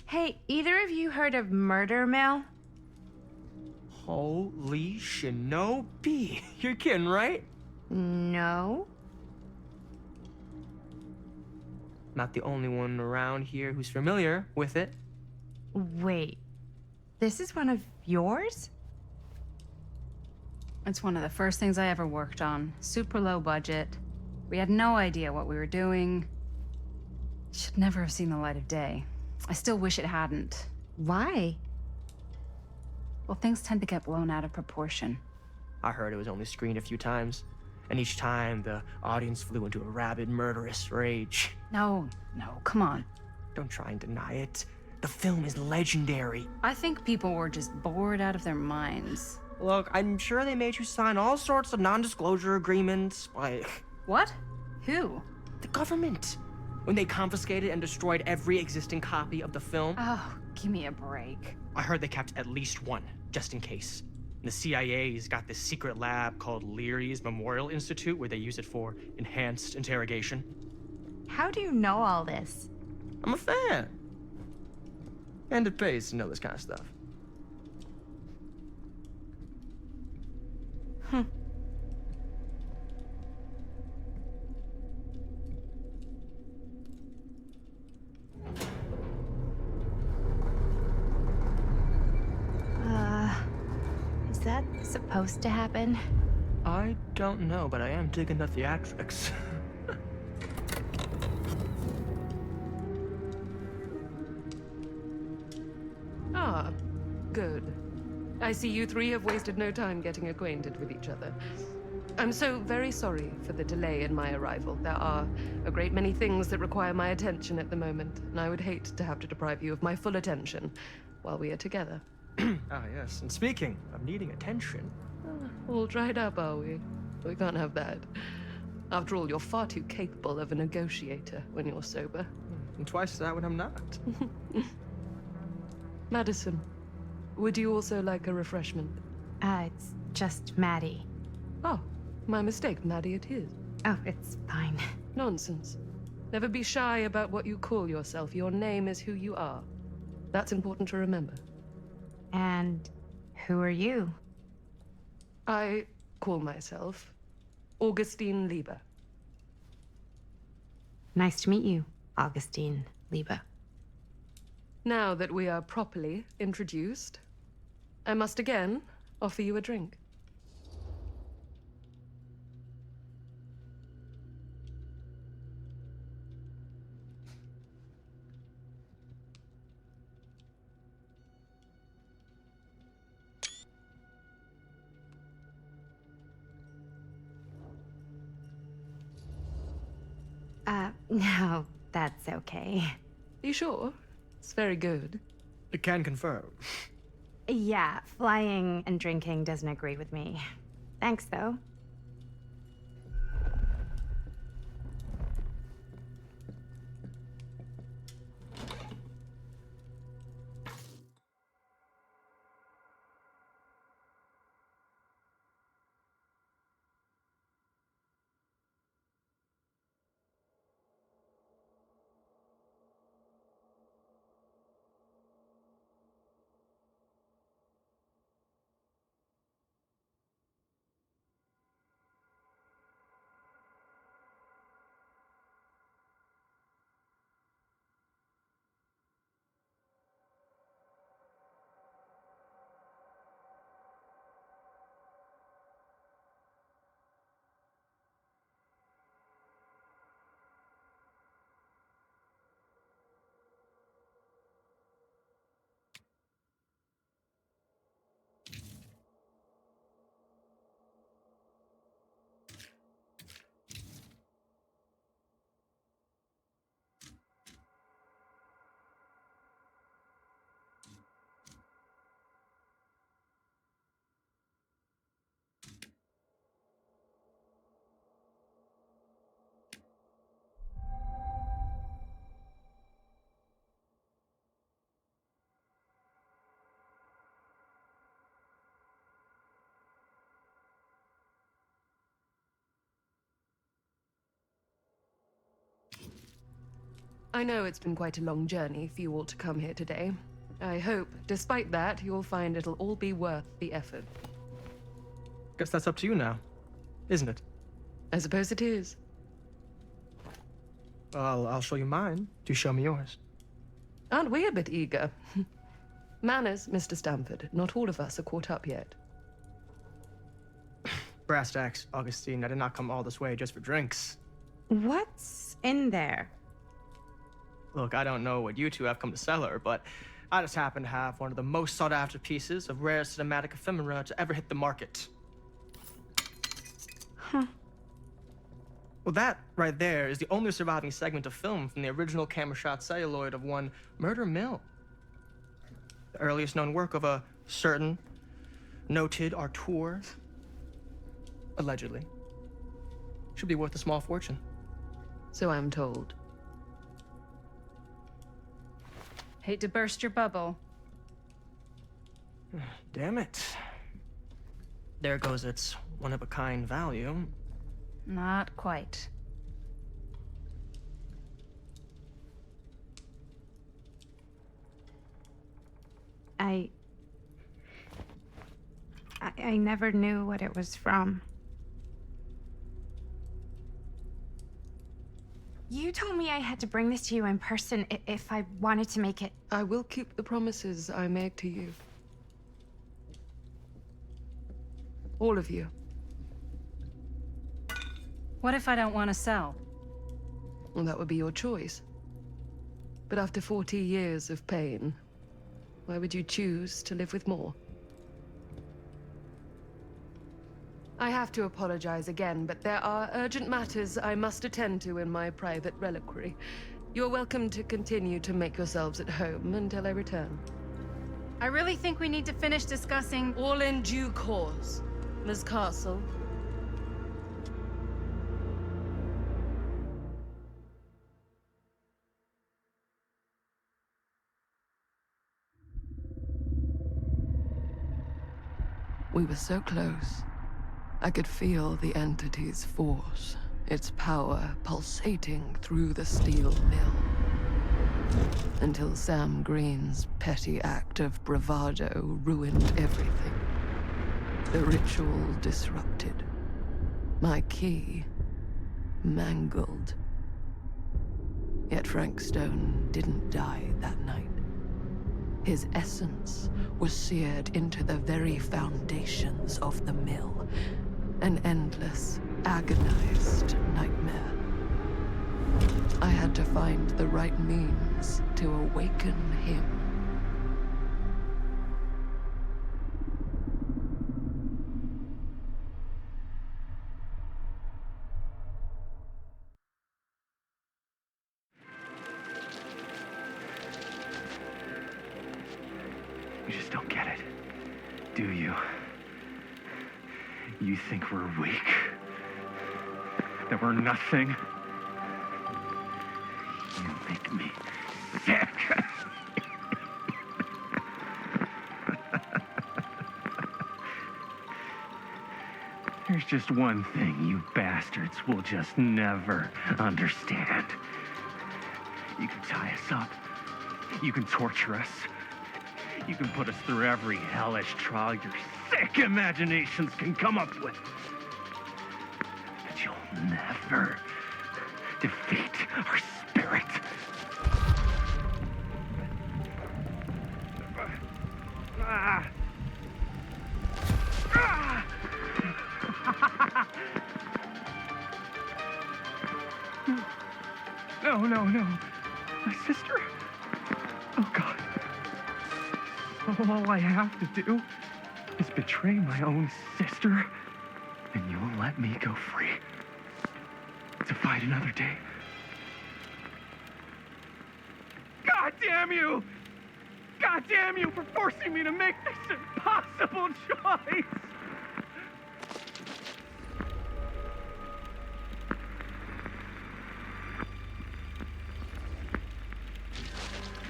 Hey, either of you heard of murder mill? Holy shinobi. You're kidding, right? No. Not the only one around here who's familiar with it. Wait, this is one of yours? It's one of the first things I ever worked on. Super low budget. We had no idea what we were doing. Should never have seen the light of day. I still wish it hadn't. Why? Well, things tend to get blown out of proportion. I heard it was only screened a few times, and each time the audience flew into a rabid, murderous rage. No, come on. Don't try and deny it. The film is legendary. I think people were just bored out of their minds. Look, I'm sure they made you sign all sorts of non-disclosure agreements, like What? Who? the government. When they confiscated and destroyed every existing copy of the film. Oh, give me a break. I heard they kept at least one, just in case. The CIA's got this secret lab called Leary's Memorial Institute where they use it for enhanced interrogation. How do you know all this? I'm a fan. And it pays to know this kind of stuff. Is that supposed to happen? I don't know, but I am digging the theatrics. Ah, good. I see you three have wasted no time getting acquainted with each other. I'm so very sorry for the delay in my arrival. There are a great many things that require my attention at the moment, and I would hate to have to deprive you of my full attention while we are together. Ah, yes. And speaking of needing attention. All dried up, are we? We can't have that. After all, you're far too capable of a negotiator when you're sober. And twice that when I'm not. Madison, would you also like a refreshment? It's just Maddie. Oh, my mistake, Maddie it is. Oh, it's fine. Nonsense. Never be shy about what you call yourself. Your name is who you are. That's important to remember. And who are you? I call myself Augustine Lieber. Nice to meet you, Augustine Lieber. Now that we are properly introduced, I must again offer you a drink. No, that's okay. You sure? It's very good. I can confirm. Yeah, flying and drinking doesn't agree with me. Thanks, though. I know it's been quite a long journey for you all to come here today. I hope, despite that, you'll find it'll all be worth the effort. Guess that's up to you now, isn't it? I suppose it is. Well, I'll show you mine. Do show me yours. Aren't we a bit eager? Manners, Mr. Stamford. Not all of us are caught up yet. Brass tacks, Augustine. I did not come all this way just for drinks. What's in there? Look, I don't know what you two have come to cellar, but I just happen to have one of the most sought-after pieces of rare cinematic ephemera to ever hit the market. Huh. Well, that right there is the only surviving segment of film from the original camera shot celluloid of one Murder Mill. The earliest known work of a certain noted auteur, allegedly. Should be worth a small fortune. So I'm told. Hate to burst your bubble. Damn it. There goes its one-of-a-kind value. Not quite. I never knew what it was from. You told me I had to bring this to you in person if I wanted to make it. I will keep the promises I made to you. All of you. What if I don't want to sell? Well, that would be your choice. But after 40 years of pain, why would you choose to live with more? I have to apologize again, but there are urgent matters I must attend to in my private reliquary. You're welcome to continue to make yourselves at home until I return. I really think we need to finish discussing. All in due course, Ms. Castle. We were so close. I could feel the entity's force, its power pulsating through the steel mill. Until Sam Green's petty act of bravado ruined everything. The ritual disrupted. My key mangled. Yet Frank Stone didn't die that night. His essence was seared into the very foundations of the mill. An endless, agonized nightmare. I had to find the right means to awaken him. You just don't get it, do you? You think we're weak? That we're nothing? You make me sick! There's just one thing you bastards will just never understand. You can tie us up. You can torture us. You can put us through every hellish trial your sick imaginations can come up with. But you'll never defeat our spirit. No. My sister? Oh, God. All I have to do is betray my own sister, and you'll let me go free to fight another day. God damn you! God damn you for forcing me to make this impossible choice!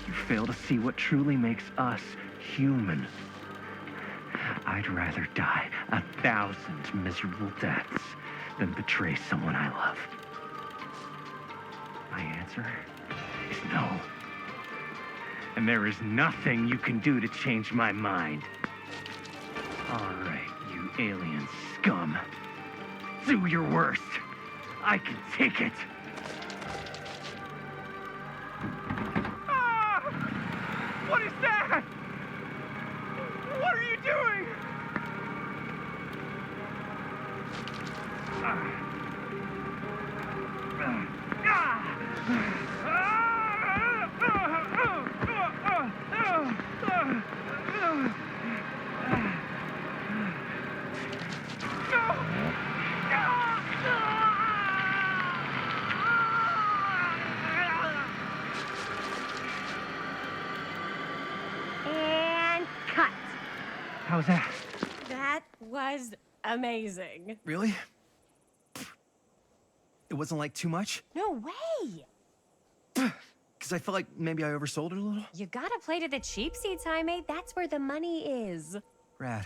You fail to see what truly makes us human. I'd rather die 1,000 miserable deaths than betray someone I love. My answer is no. And there is nothing you can do to change my mind. All right, you alien scum. Do your worst. I can take it. Ah! What is that? What are you doing? And cut. How's that? That was amazing. Really? It wasn't like too much? No way. Because I felt like maybe I oversold it a little? You gotta play to the cheap seats, Jaime. That's where the money is. Rad.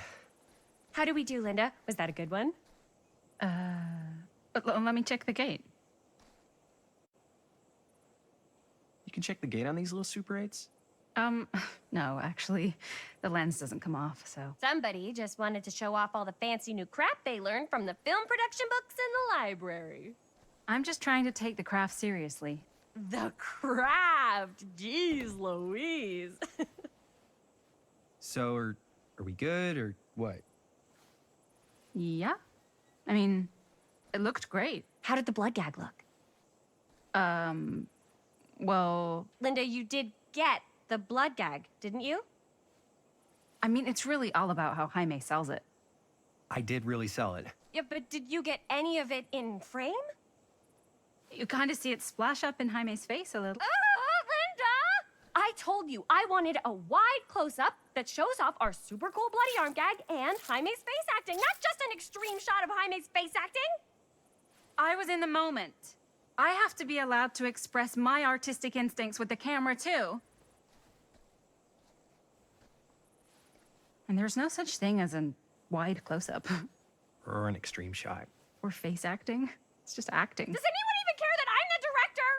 How did we do, Linda? Was that a good one? Let me check the gate. You can check the gate on these little Super 8s? No, actually, the lens doesn't come off, so. Somebody just wanted to show off all the fancy new crap they learned from the film production books in the library. I'm just trying to take the craft seriously. The craft! Jeez Louise. So, are we good, or what? Yeah? I mean, it looked great. How did the blood gag look? Well, Linda, you did get the blood gag, didn't you? I mean, it's really all about how Jaime sells it. I did really sell it. Yeah, but did you get any of it in frame? You kind of see it splash up in Jaime's face a little. Linda! I told you I wanted a wide close-up that shows off our super cool bloody arm gag and Jaime's face acting, not just an extreme shot of Jaime's face acting. I was in the moment. I have to be allowed to express my artistic instincts with the camera, too. And there's no such thing as a wide close-up. Or an extreme shot. Or face acting. It's just acting. Does anyone even care that I'm the director?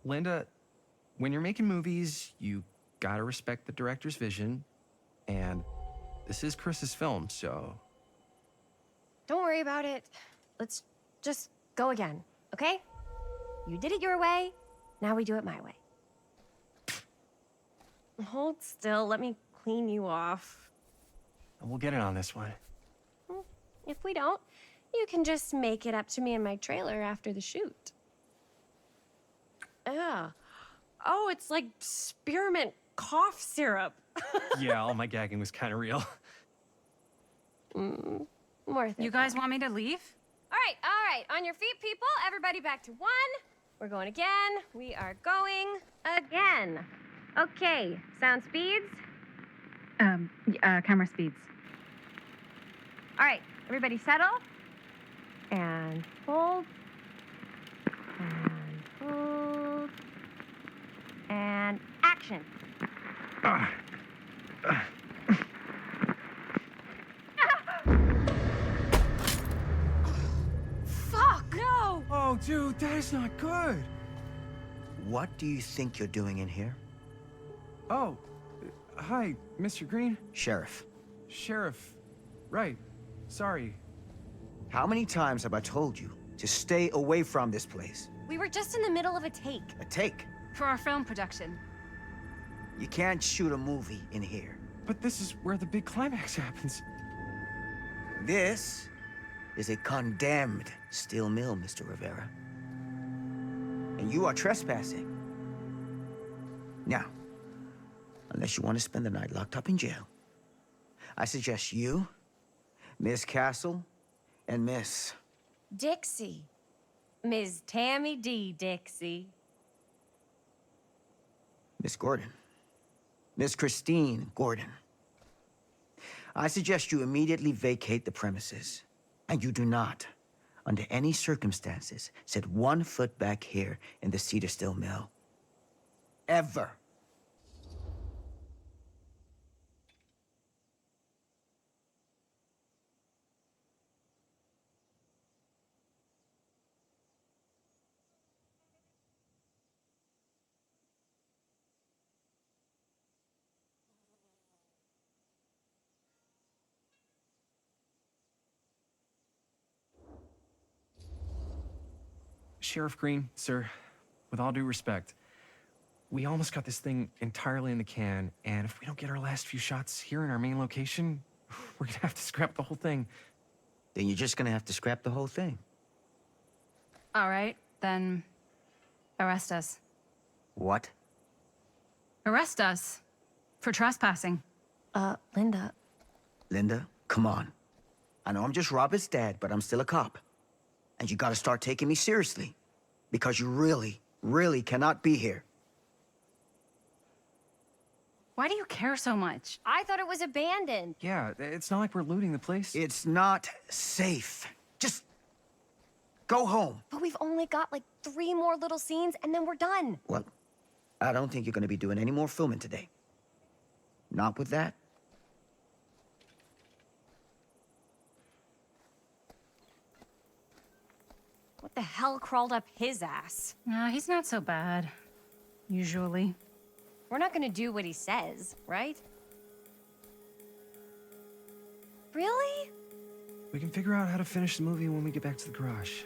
Linda, when you're making movies, you gotta respect the director's vision. And this is Chris's film, so... Don't worry about it. Let's just go again, okay? You did it your way, now we do it my way. Hold still, let me clean you off. We'll get it on this one. If we don't, you can just make it up to me in my trailer after the shoot. Yeah. Oh, it's like spearmint cough syrup. Yeah, all my gagging was kind of real. Worth it. You guys want me to leave? All right. On your feet, people. Everybody back to 1. We're going again. We are going again. Okay, sound speeds. Camera speeds. All right, everybody settle. And hold. And hold. And action. Fuck! No! Oh, dude, that is not good. What do you think you're doing in here? Oh, hi, Mr. Green. Sheriff, Sheriff. Right. Sorry. how many times have I told you to stay away from this place? We were just in the middle of a take. A take. For our film production. You can't shoot a movie in here. But this is where the big climax happens. This is a condemned steel mill, Mr. Rivera. And you are trespassing. Now, unless you want to spend the night locked up in jail, I suggest you, Miss Castle, and Miss... Dixie. Ms. Tammy D. Dixie. Miss Gordon. Miss Christine Gordon. I suggest you immediately vacate the premises, and you do not under any circumstances, set 1 foot back here in the Cedar Still Mill. Ever. Sheriff Green, sir, with all due respect, we almost got this thing entirely in the can, and if we don't get our last few shots here in our main location, we're gonna have to scrap the whole thing. Then you're just gonna have to scrap the whole thing. All right, then arrest us. What? Arrest us for trespassing. Linda. Linda, come on. I know I'm just Robert's dad, but I'm still a cop. And you gotta start taking me seriously. Because you really, really cannot be here. Why do you care so much? I thought it was abandoned. Yeah, it's not like we're looting the place. It's not safe. Just go home. But we've only got like 3 more little scenes and then we're done. Well, I don't think you're gonna be doing any more filming today. Not with that. What the hell crawled up his ass? Nah, he's not so bad. Usually. We're not gonna do what he says, right? Really? We can figure out how to finish the movie when we get back to the garage.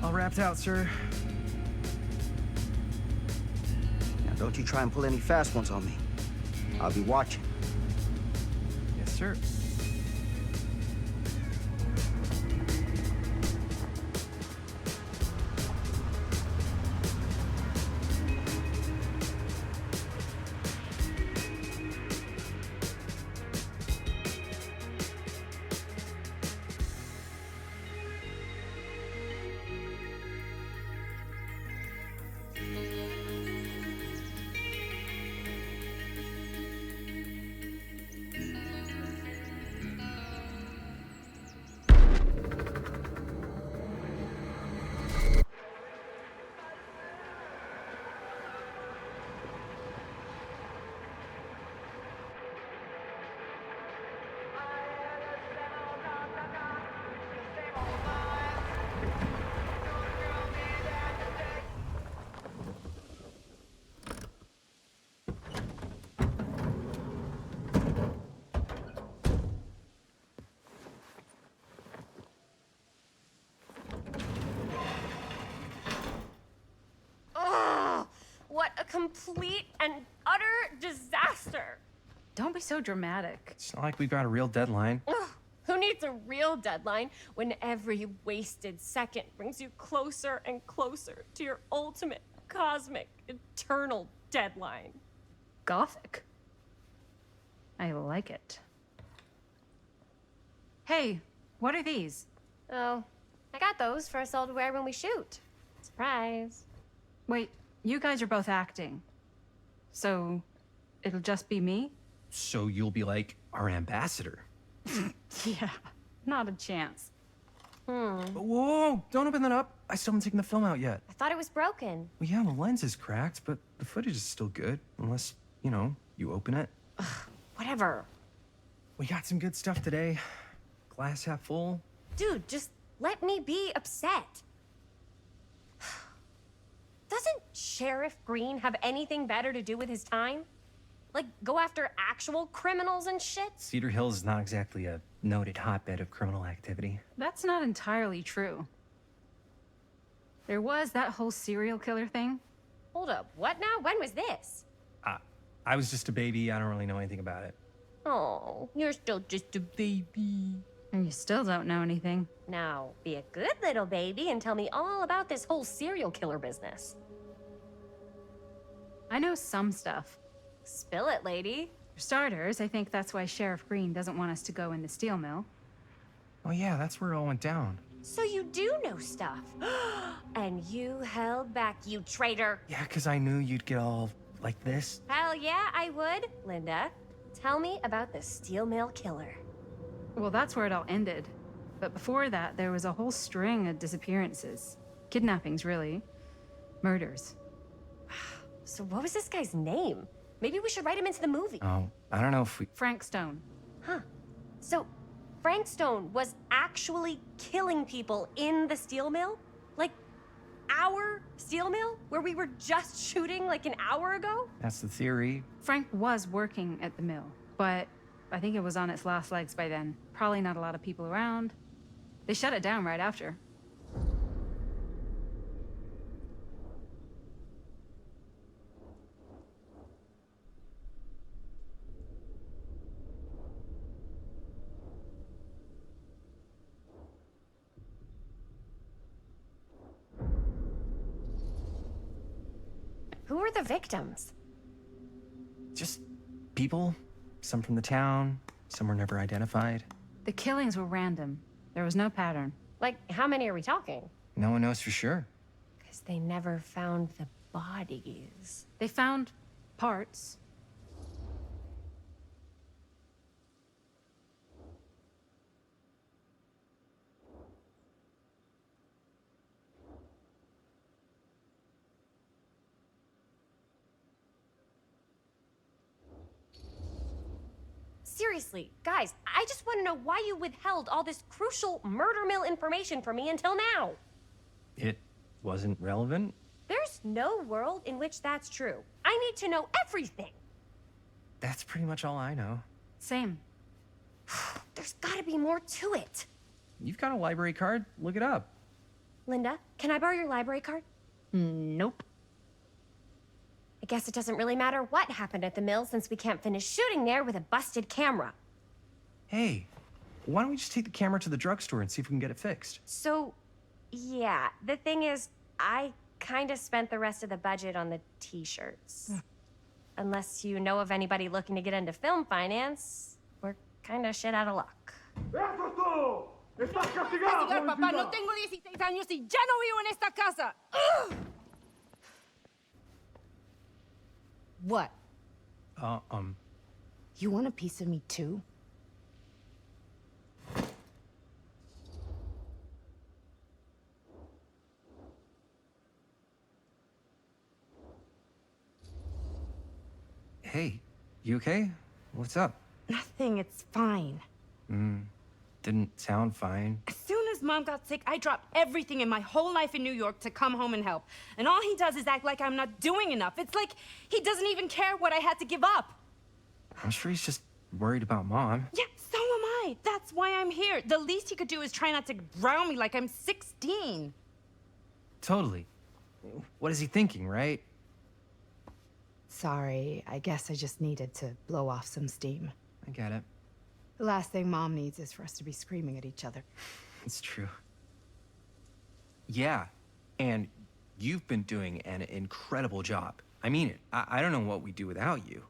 All wrapped out, sir. Now, don't you try and pull any fast ones on me. I'll be watching. Yes, sir. Ugh! What a complete and utter disaster! Don't be so dramatic. It's not like we've got a real deadline. Ugh, who needs a real deadline when every wasted second brings you closer and closer to your ultimate, cosmic, eternal deadline? Gothic. I like it. Hey, what are these? Oh, I got those for us all to wear when we shoot. Surprise. Wait, you guys are both acting. So, it'll just be me? So you'll be like our ambassador. Yeah, not a chance. Whoa, don't open that up. I still haven't taken the film out yet. I thought it was broken. Well, yeah, the lens is cracked, but the footage is still good. Unless, you open it. Whatever. We got some good stuff today. Glass half full. Dude, just let me be upset. Doesn't Sheriff Green have anything better to do with his time? Like, go after actual criminals and shit? Cedar Hills is not exactly a noted hotbed of criminal activity. That's not entirely true. There was that whole serial killer thing. Hold up, what now? When was this? I was just a baby. I don't really know anything about it. Oh, you're still just a baby. And you still don't know anything. Now, be a good little baby and tell me all about this whole serial killer business. I know some stuff. Spill it, lady. For starters, I think that's why Sheriff Green doesn't want us to go in the steel mill. Oh yeah, that's where it all went down. So you do know stuff. And you held back, you traitor. Yeah, because I knew you'd get all like this. Hell yeah, I would. Linda, tell me about the steel mill killer. Well, that's where it all ended. But before that, there was a whole string of disappearances. Kidnappings, really. Murders. So what was this guy's name? Maybe we should write him into the movie. Oh, I don't know if we... Frank Stone. Huh. So Frank Stone was actually killing people in the steel mill? Like, our steel mill? Where we were just shooting like an hour ago? That's the theory. Frank was working at the mill, but I think it was on its last legs by then. Probably not a lot of people around. They shut it down right after. Who were the victims? Just people. Some from the town. Some were never identified. The killings were random. There was no pattern. Like, how many are we talking? No one knows for sure. Because they never found the bodies. They found parts. Seriously, guys, I just want to know why you withheld all this crucial murder mill information from me until now. It wasn't relevant? There's no world in which that's true. I need to know everything. That's pretty much all I know. Same. There's gotta be more to it. You've got a library card. Look it up. Linda, can I borrow your library card? Nope. I guess it doesn't really matter what happened at the mill since we can't finish shooting there with a busted camera. Hey, why don't we just take the camera to the drugstore and see if we can get it fixed? So, yeah, the thing is, I kind of spent the rest of the budget on the t-shirts. Unless you know of anybody looking to get into film finance, we're kind of shit out of luck. ¡Eso es todo! ¡Estás castigado, Castigar, papá. No jovencita! tengo 16 años y ya no vivo en esta casa. ¡Ugh! What? Uh, You want a piece of me too? hey, you okay? What's up? Nothing, it's fine. Didn't sound fine. As soon as Mom got sick, I dropped everything in my whole life in New York to come home and help. And all he does is act like I'm not doing enough. It's like he doesn't even care what I had to give up. I'm sure he's just worried about Mom. Yeah, so am I. That's why I'm here. The least he could do is try not to ground me like I'm 16. Totally. What is he thinking, right? Sorry, I guess I just needed to blow off some steam. I get it. The last thing Mom needs is for us to be screaming at each other. It's true. Yeah, and you've been doing an incredible job. I mean it. I don't know what we'd do without you.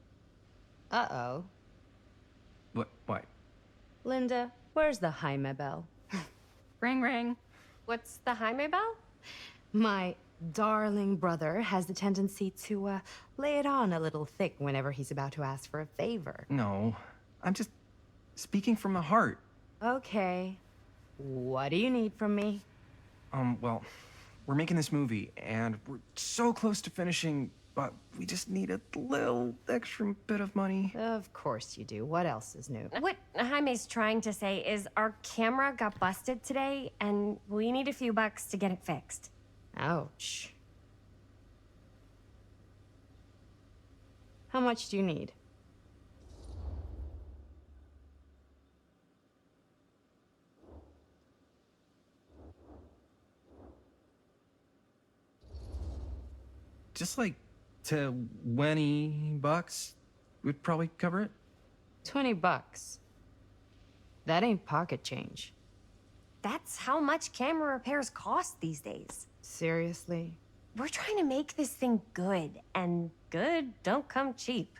Uh-oh. What? Linda, where's the Jaime bell? Ring, ring. What's the Jaime bell? My darling brother has the tendency to, lay it on a little thick whenever he's about to ask for a favor. No, I'm just speaking from the heart. Okay. What do you need from me? Well, we're making this movie, and we're so close to finishing, but we just need a little extra bit of money. Of course you do. What else is new? What Jaime's trying to say is our camera got busted today, and we need a few bucks to get it fixed. Ouch. How much do you need? Just just like $20 would probably cover it. $20. That ain't pocket change. That's how much camera repairs cost these days. Seriously? We're trying to make this thing good, and good don't come cheap.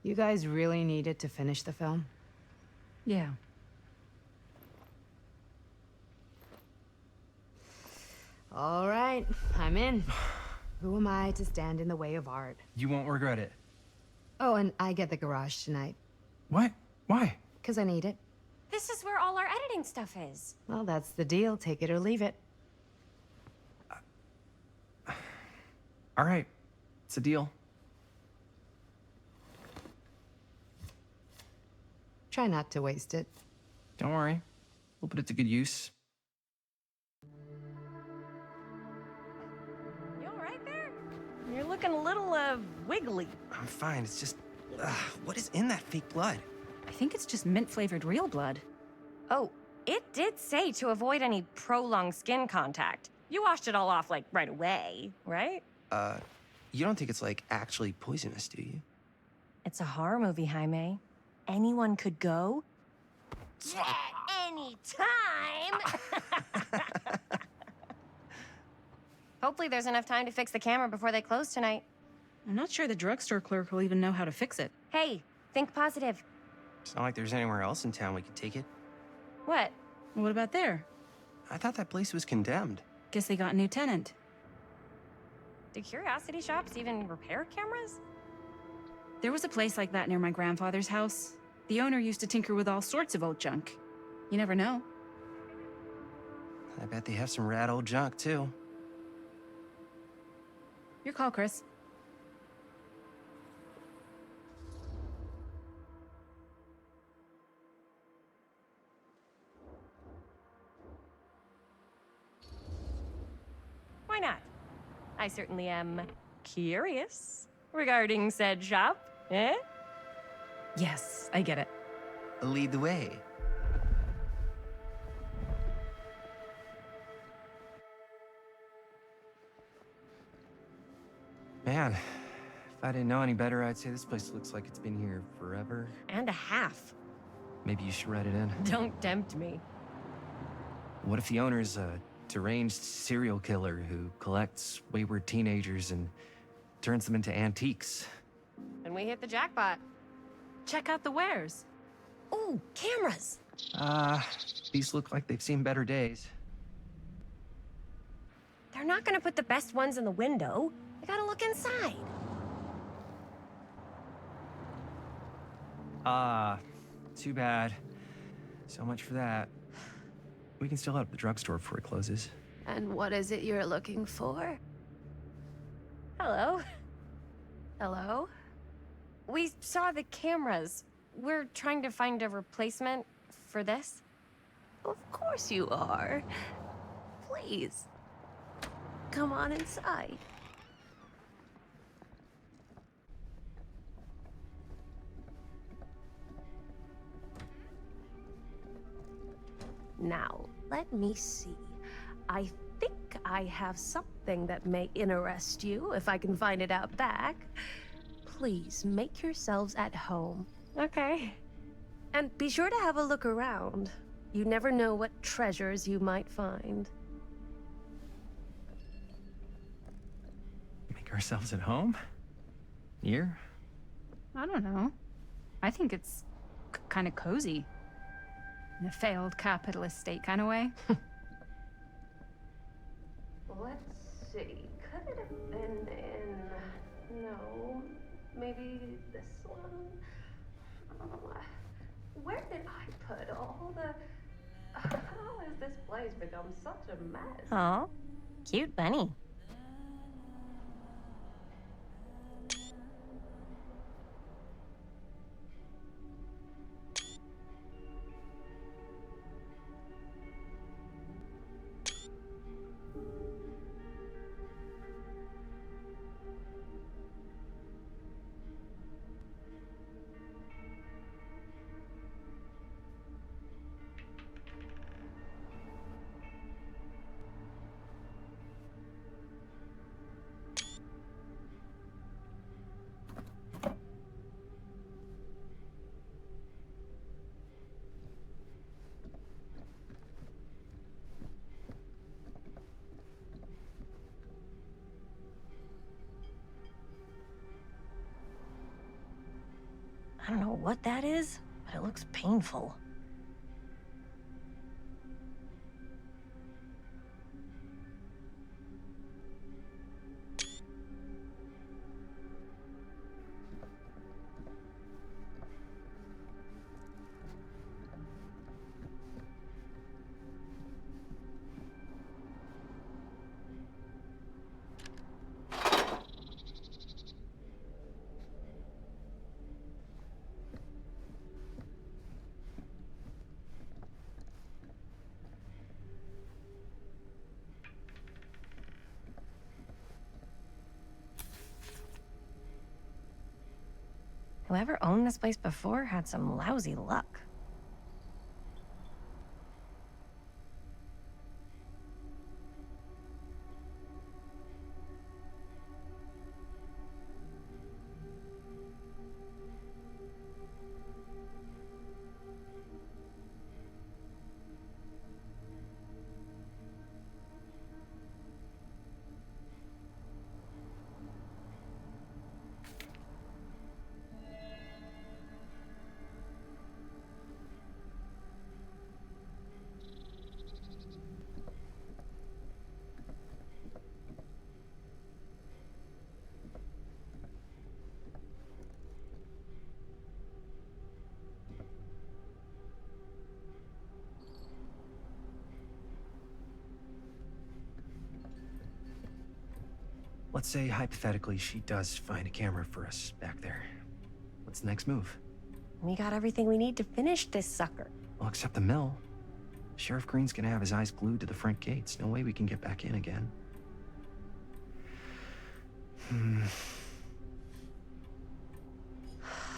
You guys really needed to finish the film? Yeah. All right, I'm in. Who am I to stand in the way of art? You won't regret it. Oh, and I get the garage tonight, What? Why? because I need it. This is where all our editing stuff is. Well, that's the deal. Take it or leave it. All right. It's a deal. Try not to waste it. Don't worry. We'll put it to good use. You all right there? You're looking a little, wiggly. I'm fine. It's just, what is in that fake blood? I think it's just mint-flavored real blood. Oh, it did say to avoid any prolonged skin contact. You washed it all off, like, right away, right? You don't think it's, like, actually poisonous, do you? It's a horror movie, Jaime. Anyone could go. Yeah, anytime! Hopefully there's enough time to fix the camera before they close tonight. I'm not sure the drugstore clerk will even know how to fix it. Hey, think positive. It's not like there's anywhere else in town we could take it. What? What about there? I thought that place was condemned. Guess they got a new tenant. Do curiosity shops even repair cameras? There was a place like that near my grandfather's house. The owner used to tinker with all sorts of old junk. You never know. I bet they have some rad old junk, too. Your call, Chris. Why not? I certainly am curious regarding said shop, eh? Yes, I get it. Lead the way. Man, if I didn't know any better, I'd say this place looks like it's been here forever. And a half. Maybe you should write it in. Don't tempt me. What if the owner's a deranged serial killer who collects wayward teenagers and turns them into antiques? And we hit the jackpot. Check out the wares. Ooh, cameras! These look like they've seen better days. They're not gonna put the best ones in the window. I gotta look inside. Too bad. So much for that. We can still head up the drugstore before it closes. And what is it you're looking for? Hello. Hello? We saw the cameras. We're trying to find a replacement for this. Of course you are. Please. Come on inside. Now, let me see. I think I have something that may interest you, if I can find it out back. Please make yourselves at home. Okay. And be sure to have a look around. You never know what treasures you might find. Make ourselves at home? Here? I don't know. I think it's kind of cozy. In a failed capitalist state kind of way. Let's see. Could it have been in... No. Maybe this one? Where did I put all the... How has this place become such a mess? Aw, cute bunny. I don't know what that is, but it looks painful. Whoever owned this place before had some lousy luck. Let's say, hypothetically, she does find a camera for us back there. What's the next move? We got everything we need to finish this sucker. Well, except the mill. Sheriff Green's gonna have his eyes glued to the front gates. No way we can get back in again.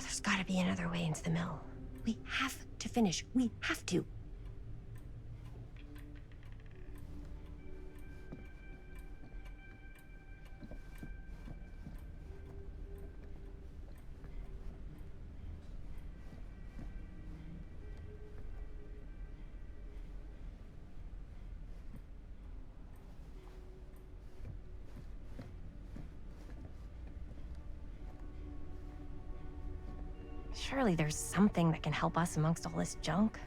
There's gotta be another way into the mill. We have to finish. We have to. Surely there's something that can help us amongst all this junk.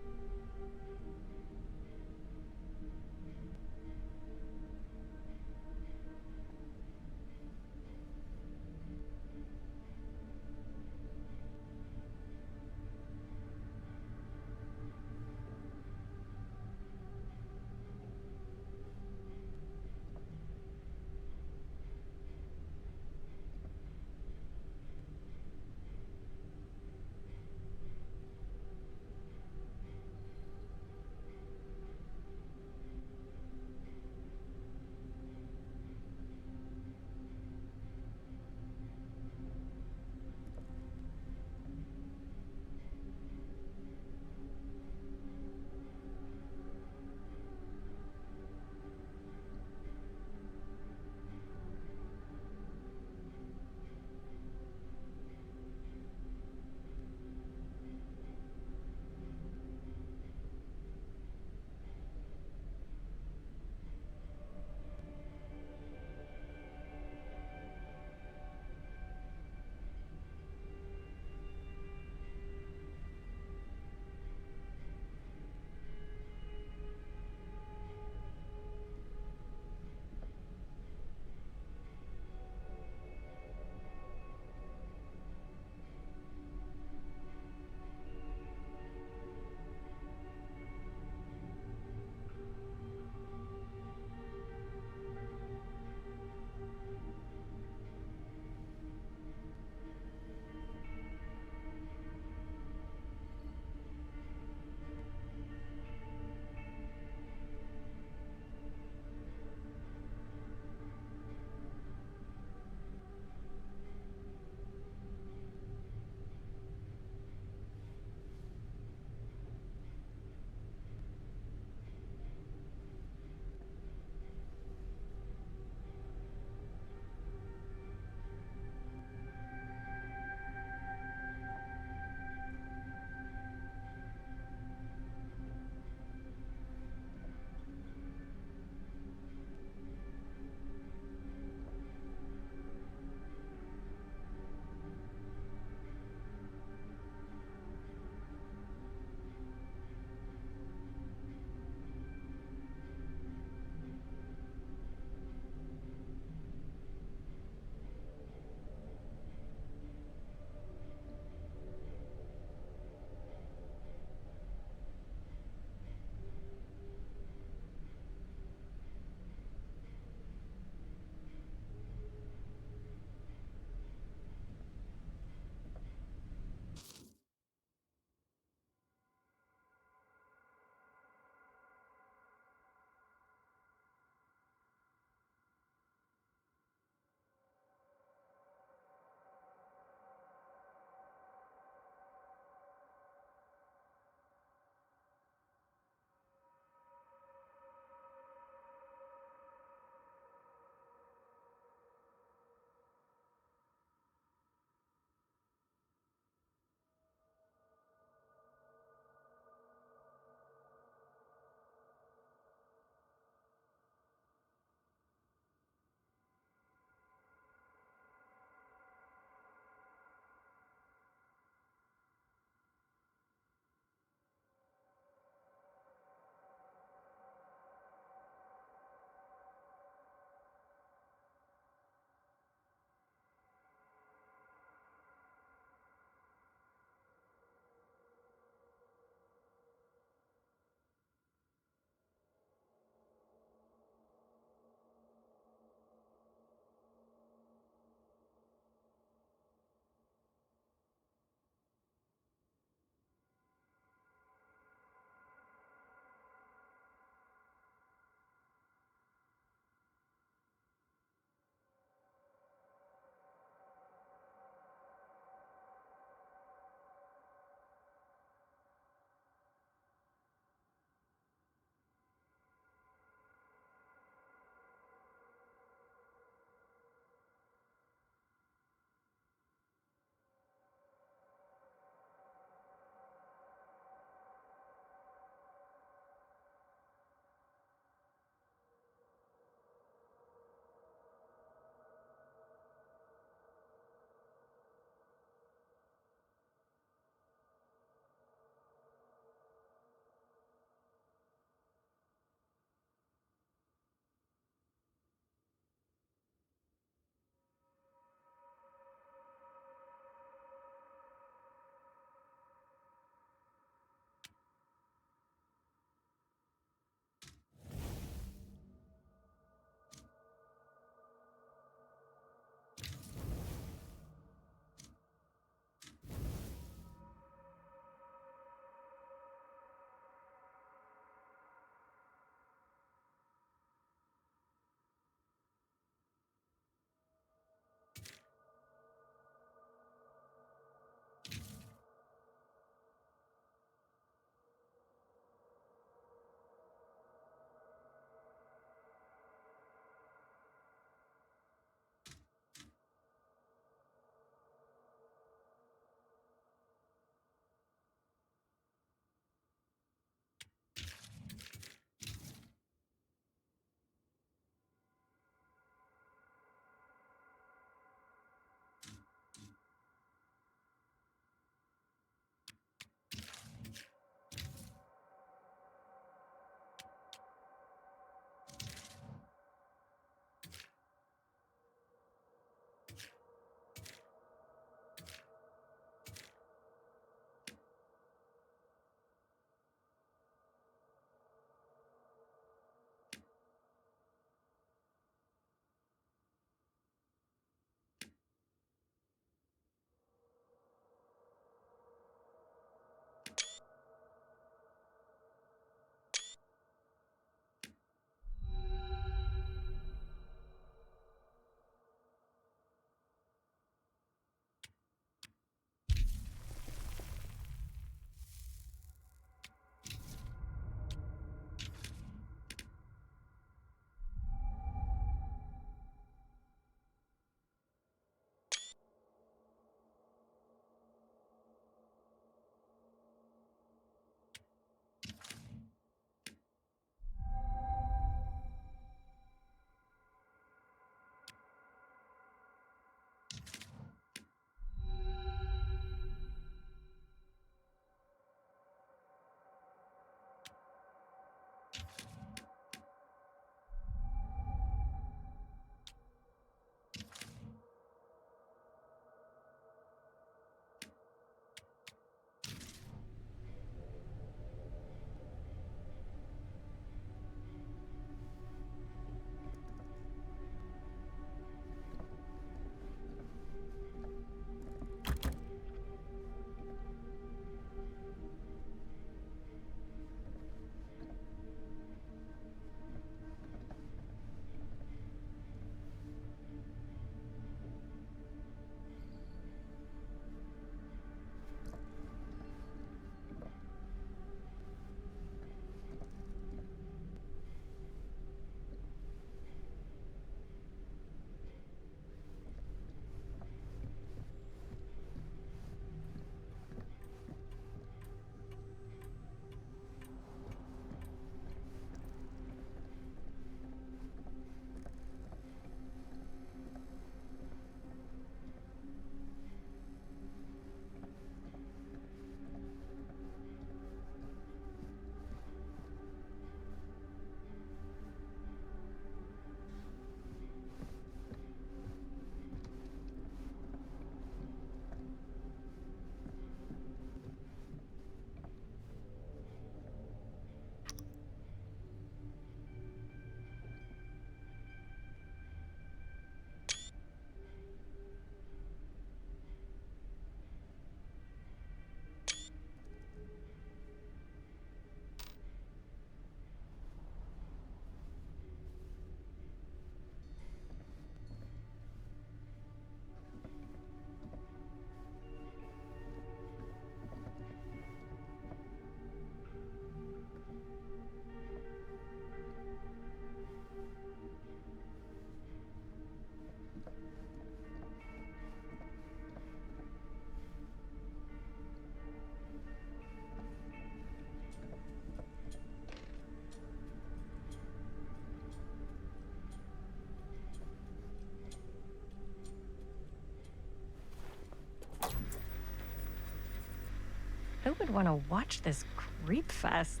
would want to watch this creep fest?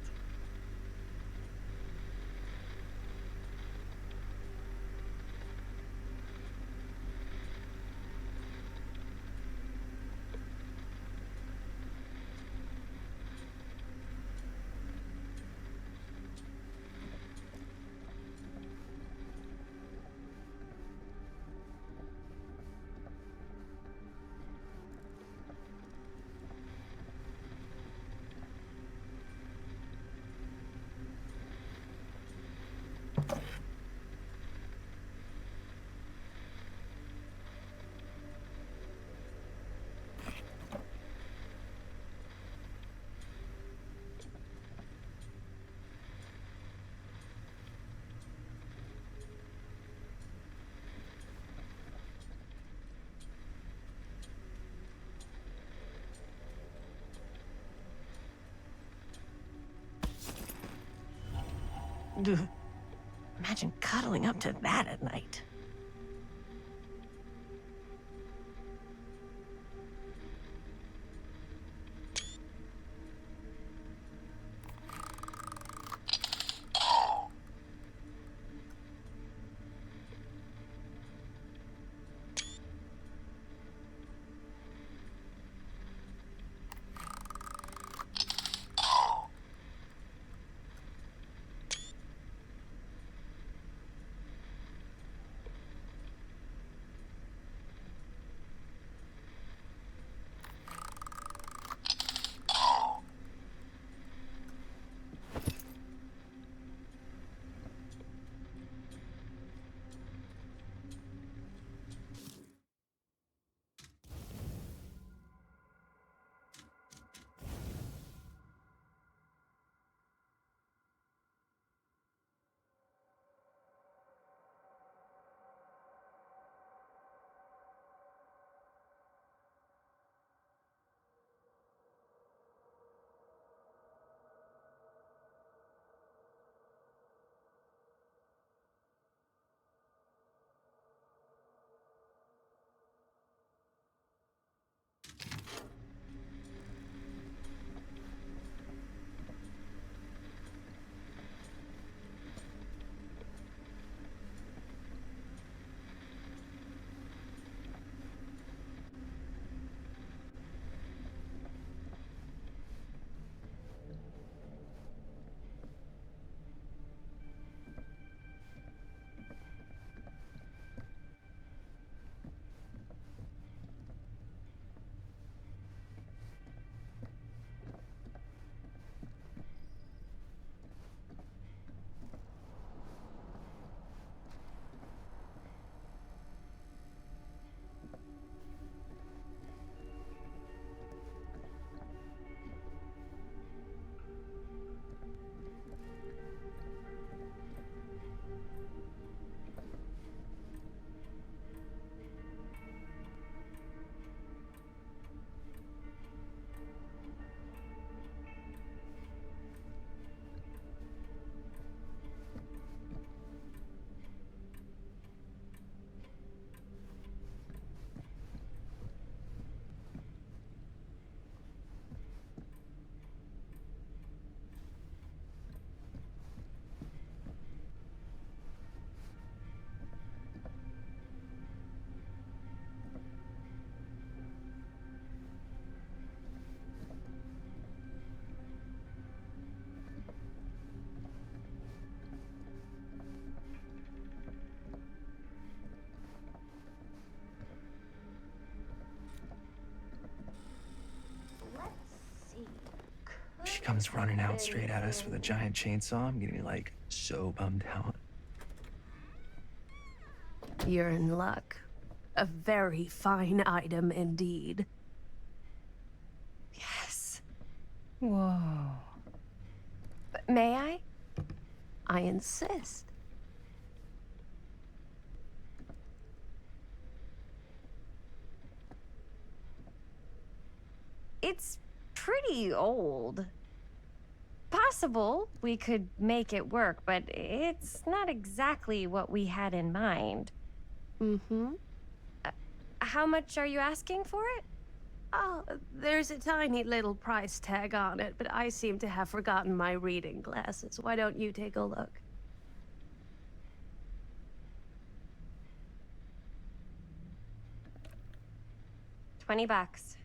Ugh. Imagine cuddling up to that at night. She comes running out straight at us with a giant chainsaw. I'm getting like so bummed out. You're in luck. A very fine item indeed. Yes. Whoa. May I? I insist. It's pretty old. Possible we could make it work, but it's not exactly what we had in mind. Mm-hmm. How much are you asking for it? Oh, there's a tiny little price tag on it, but I seem to have forgotten my reading glasses. Why don't you take a look? $20.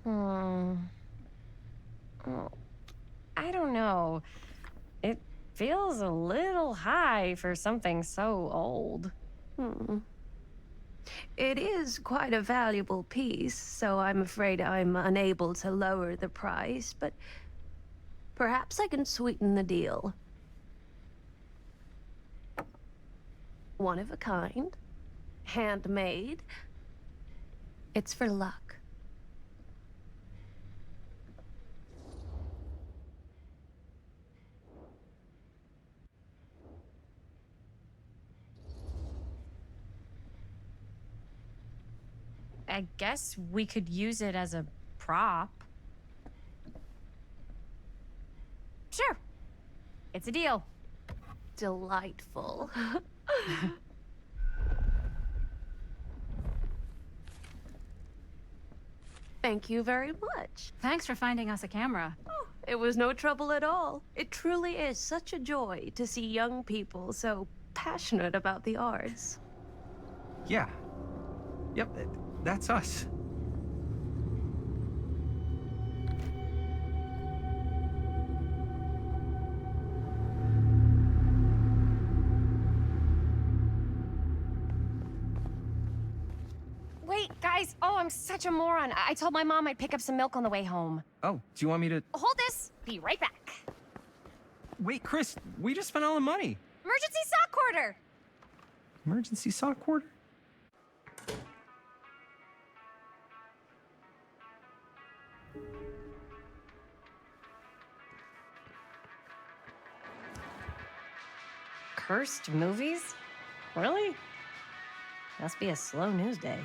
Hmm. Oh, I don't know. It feels a little high for something so old. Hmm. It is quite a valuable piece, so I'm afraid I'm unable to lower the price, but perhaps I can sweeten the deal. One of a kind, handmade. It's for luck. I guess we could use it as a prop. Sure. It's a deal. Delightful. Thank you very much. Thanks for finding us a camera. Oh, it was no trouble at all. It truly is such a joy to see young people so passionate about the arts. Yeah. Yep, that's us. Wait, guys. Oh, I'm such a moron. I told my mom I'd pick up some milk on the way home. Oh, do you want me to... Hold this. Be right back. Wait, Chris, we just spent all the money. Emergency sock order. Emergency sock order? Cursed movies? Really? Must be a slow news day.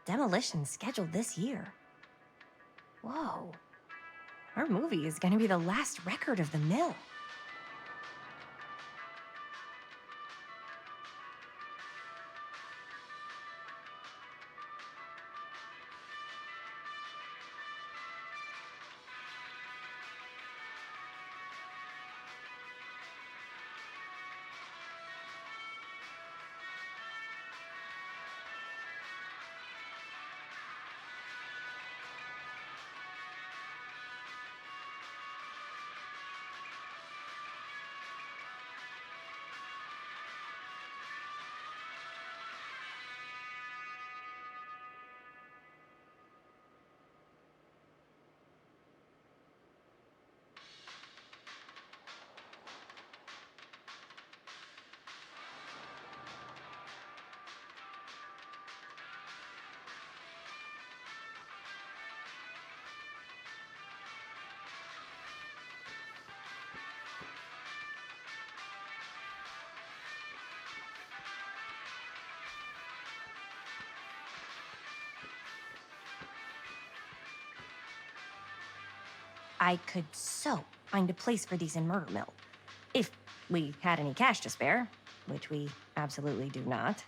Demolition scheduled this year. Whoa. Our movie is gonna be the last record of the mill. I could so find a place for these in Murder Mill. If we had any cash to spare, which we absolutely do not.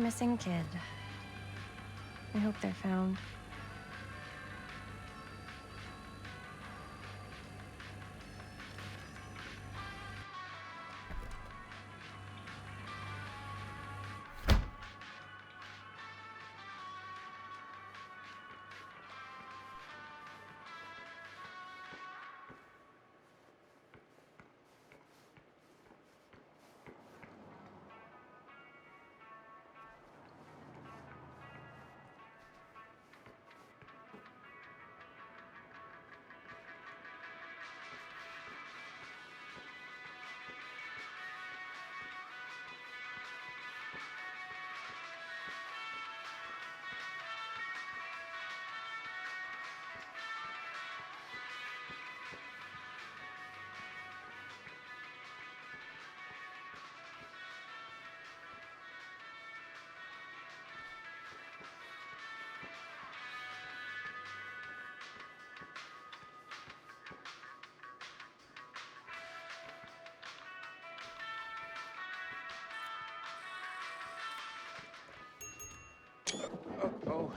missing kid. I hope they're found. Oh.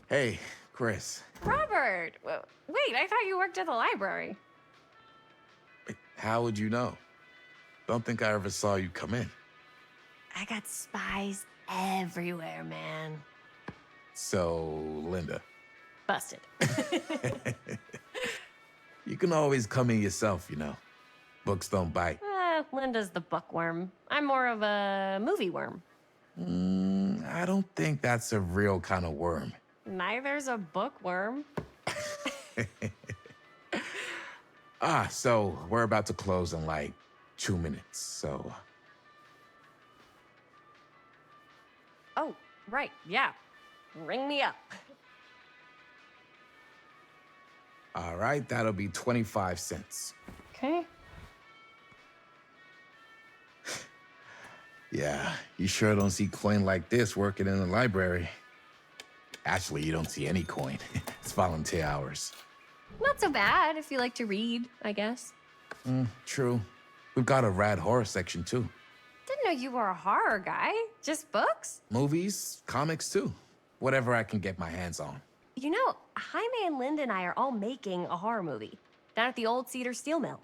Hey, Chris. Robert! Wait, I thought you worked at the library. How would you know? Don't think I ever saw you come in. I got spies everywhere, man. So, Linda. Busted. You can always come in yourself, you know. Books don't bite. Linda's the bookworm. I'm more of a movie worm. I don't think that's a real kind of worm. Neither's a bookworm. So we're about to close in like 2 minutes, so... Oh, right, yeah. Ring me up. All right, that'll be 25 cents. Okay. Yeah, you sure don't see coin like this working in the library. Actually, you don't see any coin. It's volunteer hours. Not so bad if you like to read, I guess. True. We've got a rad horror section, too. Didn't know you were a horror guy. Just books? Movies, comics, too. Whatever I can get my hands on. You know, Jaime and Linda and I are all making a horror movie down at the old Cedar Steel Mill.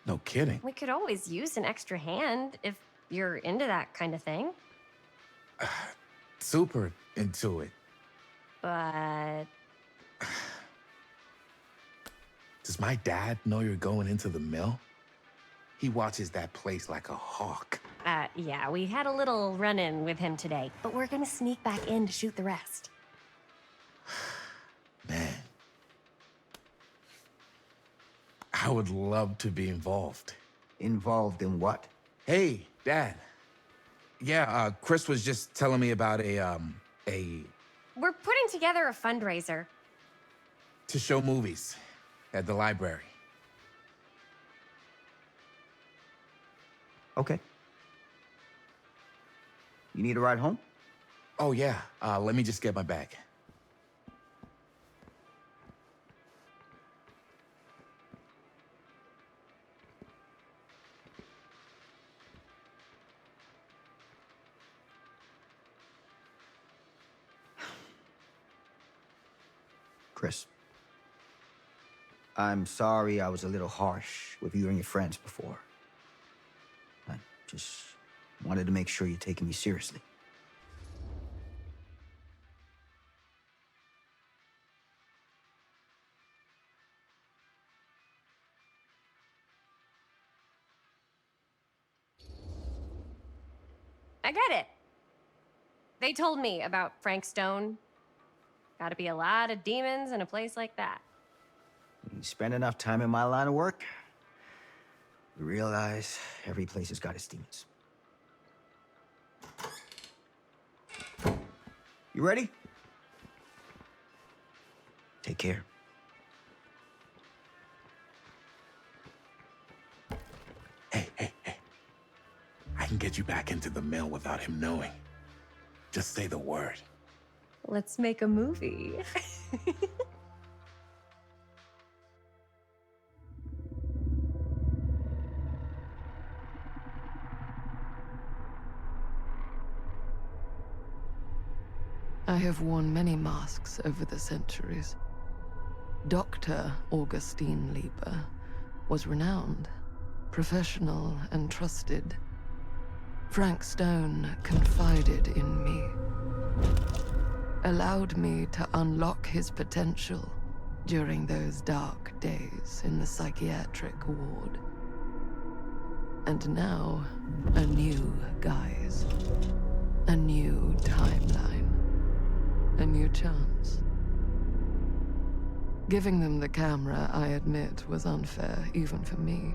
No kidding. We could always use an extra hand if you're into that kind of thing. Super into it. But... Does my dad know you're going into the mill? He watches that place like a hawk. Yeah, we had a little run-in with him today, but we're gonna sneak back in to shoot the rest. Man. I would love to be involved. Involved in what? Hey, Dad. Yeah, Chris was just telling me about a... We're putting together a fundraiser. to show movies at the library. Okay. You need a ride home? Oh, yeah. Let me just get my bag. Chris. I'm sorry I was a little harsh with you and your friends before. I just wanted to make sure you're taking me seriously. I get it. They told me about Frank Stone. Gotta be a lot of demons in a place like that. When you spend enough time in my line of work, you realize every place has got its demons. You ready? Take care. Hey. I can get you back into the mill without him knowing. Just say the word. Let's make a movie. I have worn many masks over the centuries. Dr. Augustine Lieber was renowned, professional, and trusted. Frank Stone confided in me, allowed me to unlock his potential during those dark days in the psychiatric ward. And now, a new guise, a new timeline, a new chance. Giving them the camera, I admit, was unfair, even for me.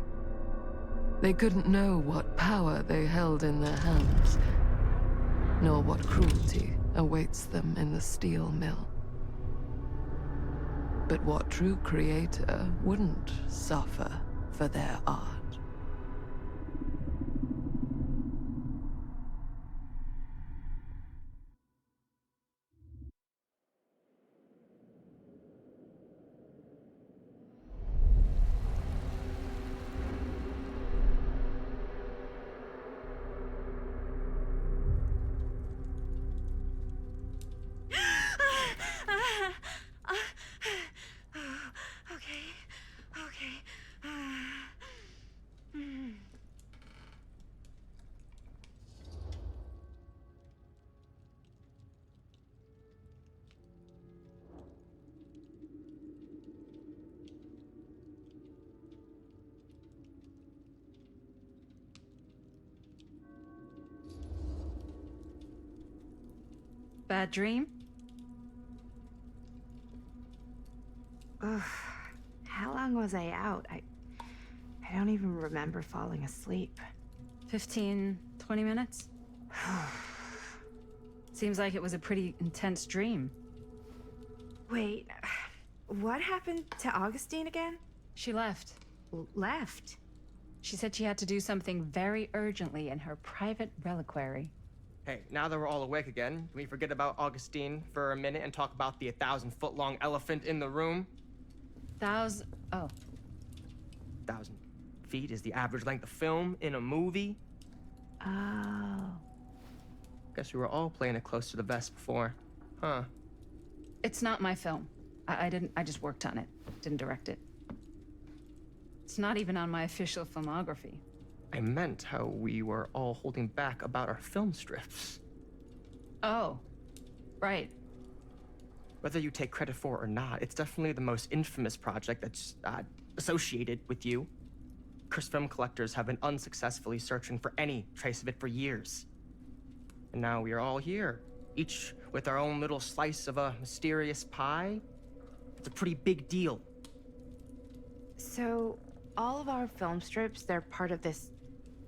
They couldn't know what power they held in their hands, nor what cruelty awaits them in the steel mill. But what true creator wouldn't suffer for their art? Bad dream? Ugh. How long was I out? I don't even remember falling asleep. 15, 20 minutes? Seems like it was a pretty intense dream. Wait, what happened to Augustine again? She left. Left? She said she had to do something very urgently in her private reliquary. Hey, now that we're all awake again, can we forget about Augustine for a minute and talk about the 1,000-foot-long elephant in the room? Oh. 1,000 feet is the average length of film in a movie. Oh. Guess we were all playing it close to the vest before, huh? It's not my film. I just worked on it. Didn't direct it. It's not even on my official filmography. I meant how we were all holding back about our film strips. Oh, right. Whether you take credit for it or not, it's definitely the most infamous project that's associated with you. Cursed film collectors have been unsuccessfully searching for any trace of it for years. And now we are all here, each with our own little slice of a mysterious pie. It's a pretty big deal. So, all of our film strips, they're part of this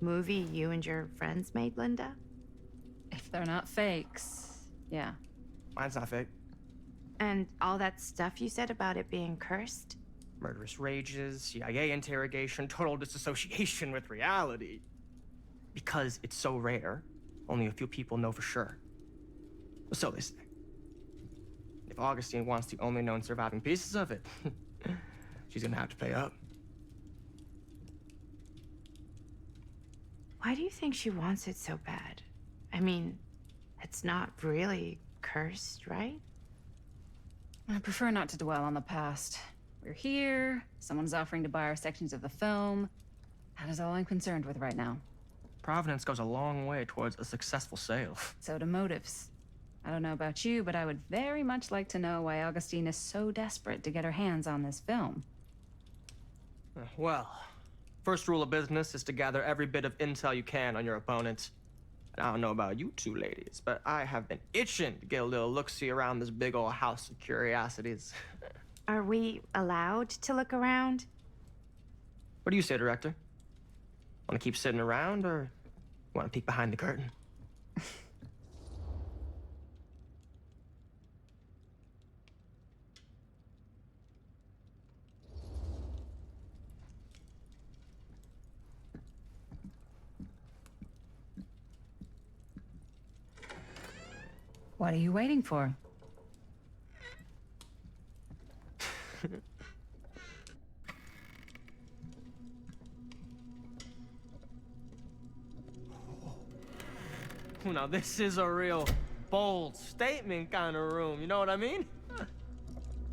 movie you and your friends made, Linda? If they're not fakes, yeah. Mine's not fake. And all that stuff you said about it being cursed? Murderous rages, CIA interrogation, total disassociation with reality. Because it's so rare, only a few people know for sure. So they say. If Augustine wants the only known surviving pieces of it, she's gonna have to pay up. Why do you think she wants it so bad? I mean, it's not really cursed, right? I prefer not to dwell on the past. We're here, someone's offering to buy our sections of the film. That is all I'm concerned with right now. Providence goes a long way towards a successful sale. So do motives. I don't know about you, but I would very much like to know why Augustine is so desperate to get her hands on this film. Well, first rule of business is to gather every bit of intel you can on your opponent. And I don't know about you two ladies, but I have been itching to get a little look-see around this big old house of curiosities. Are we allowed to look around? What do you say, director? Want to keep sitting around, or want to peek behind the curtain? What are you waiting for? Now this is a real bold statement kind of room, you know what I mean?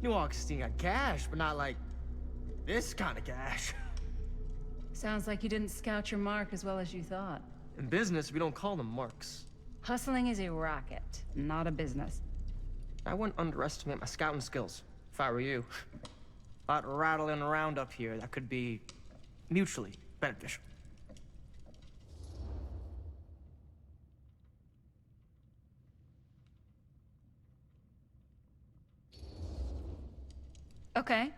New Augustine got cash, but not like this kind of cash. Sounds like you didn't scout your mark as well as you thought. In business, we don't call them marks. Hustling is a racket, not a business. I wouldn't underestimate my scouting skills, if I were you. A lot rattling around up here that could be mutually beneficial. Okay.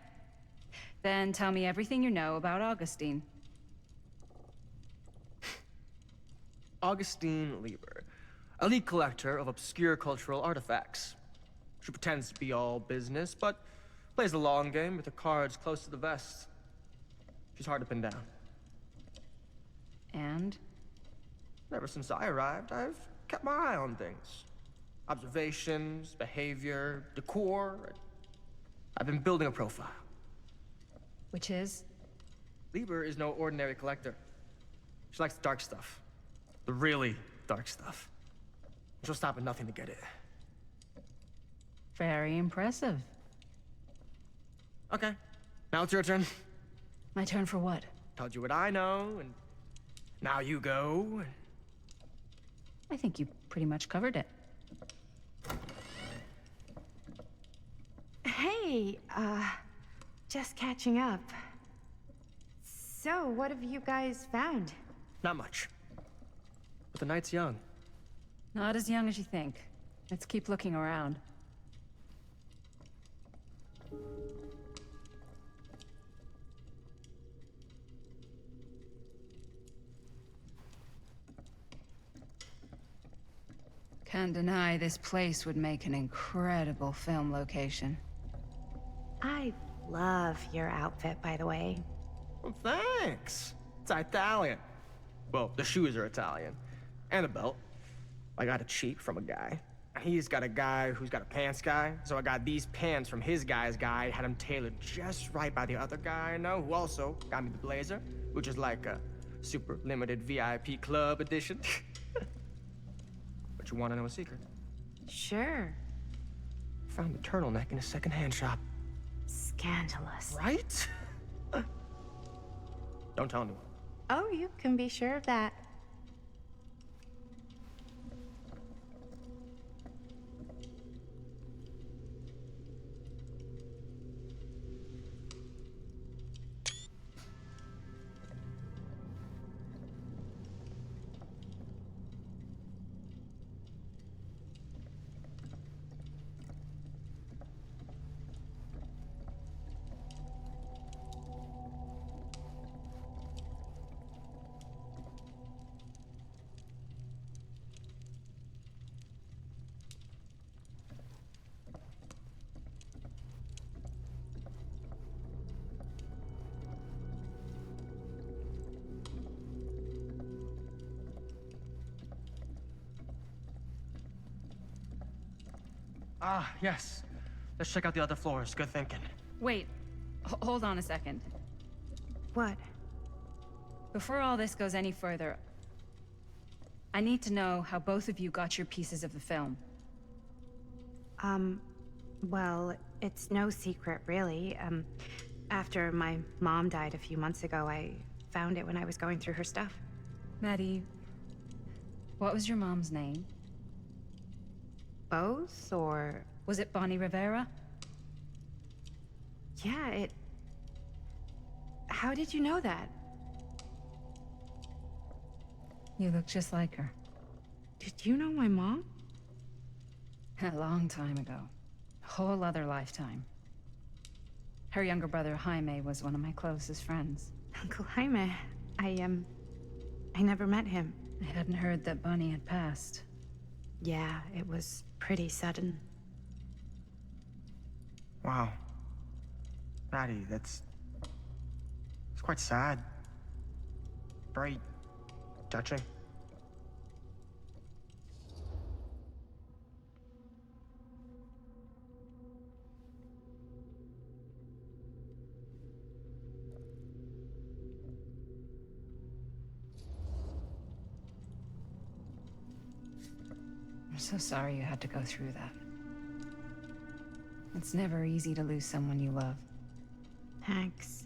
Then tell me everything you know about Augustine. Augustine Lieber, elite collector of obscure cultural artifacts. She pretends to be all business, but plays the long game with her cards close to the vest. She's hard to pin down. And? Ever since I arrived, I've kept my eye on things. Observations, behavior, decor. I've been building a profile. Which is? Lieber is no ordinary collector. She likes the dark stuff. The really dark stuff. She'll stop at nothing to get it. Very impressive. Okay, now it's your turn. My turn for what? Told you what I know, and now you go. I think you pretty much covered it. Hey, just catching up. So, what have you guys found? Not much. But the night's young. Not as young as you think. Let's keep looking around. Can't deny this place would make an incredible film location. I love your outfit, by the way. Well, thanks. It's Italian. Well, the shoes are Italian. And the belt. I got it cheap from a guy. He's got a guy who's got a pants guy, so I got these pants from his guy's guy, had them tailored just right by the other guy I know, who also got me the blazer, which is like a super limited VIP club edition. But you want to know a secret? Sure. Found the turtleneck in a secondhand shop. Scandalous. Right? Don't tell anyone. Oh, you can be sure of that. Ah, yes. Let's check out the other floors. Good thinking. Wait, hold on a second. What? Before all this goes any further, I need to know how both of you got your pieces of the film. Well, it's no secret, really. After my mom died a few months ago, I found it when I was going through her stuff. Maddie, what was your mom's name? Both, or... Was it Bonnie Rivera? Yeah, it... How did you know that? You look just like her. Did you know my mom? A long time ago. A whole other lifetime. Her younger brother, Jaime, was one of my closest friends. Uncle Jaime. I never met him. I hadn't heard that Bonnie had passed. Yeah, it was pretty sudden. Wow. Maddie, it's quite sad. Very touching. so sorry you had to go through that. It's never easy to lose someone you love. Thanks.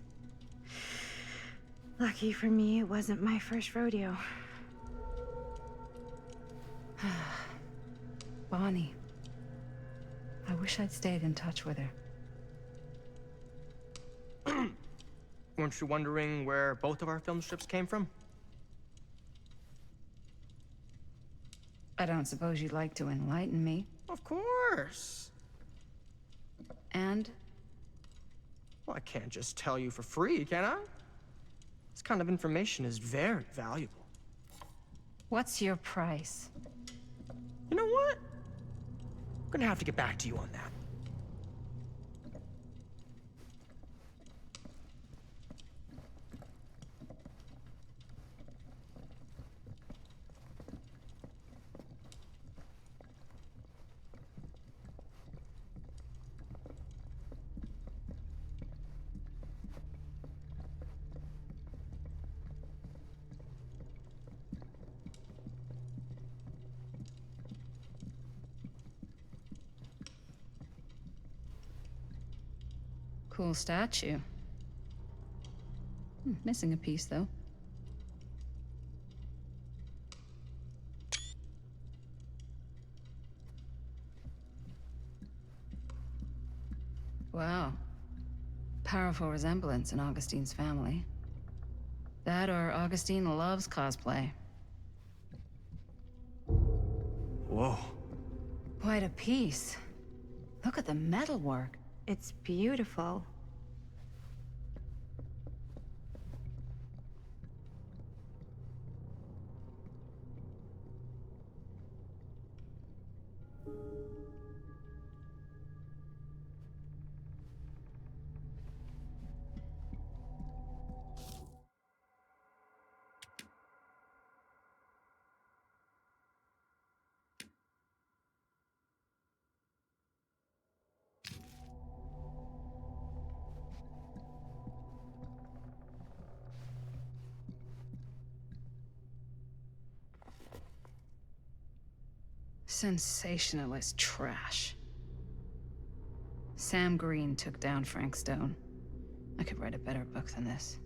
Lucky for me, it wasn't my first rodeo. Bonnie. I wish I'd stayed in touch with her. Weren't you wondering where both of our film strips came from? I don't suppose you'd like to enlighten me. Of course. And? Well, I can't just tell you for free, can I? This kind of information is very valuable. What's your price? You know what? I'm gonna have to get back to you on that. Cool statue. Missing a piece, though. Wow. Powerful resemblance in Augustine's family. That or Augustine loves cosplay. Whoa. Quite a piece. Look at the metalwork. It's beautiful. Sensationalist trash. Sam Green took down Frank Stone. I could write a better book than this.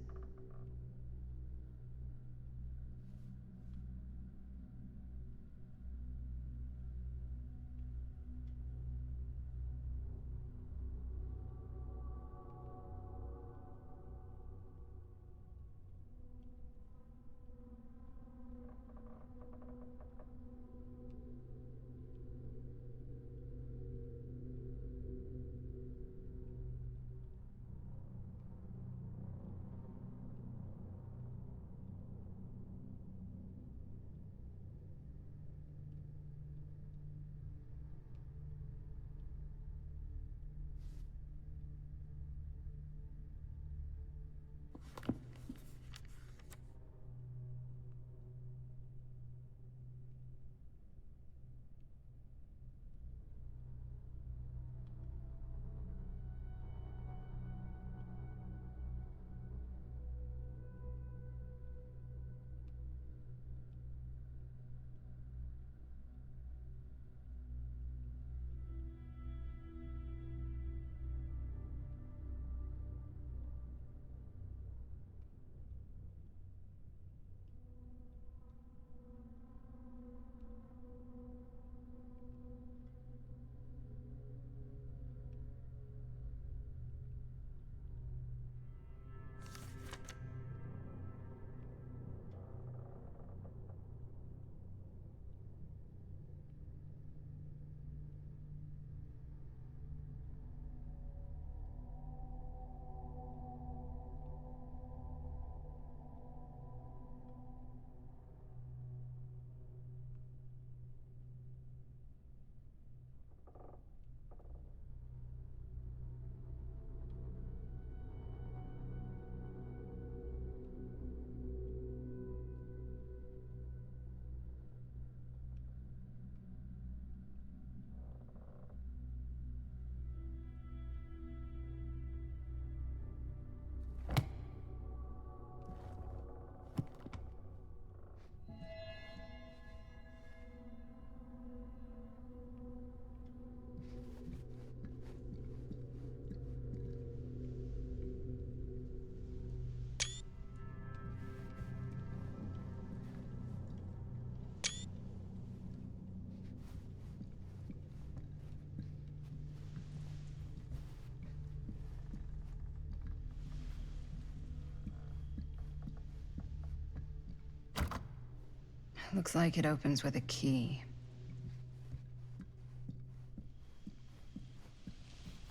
Looks like it opens with a key.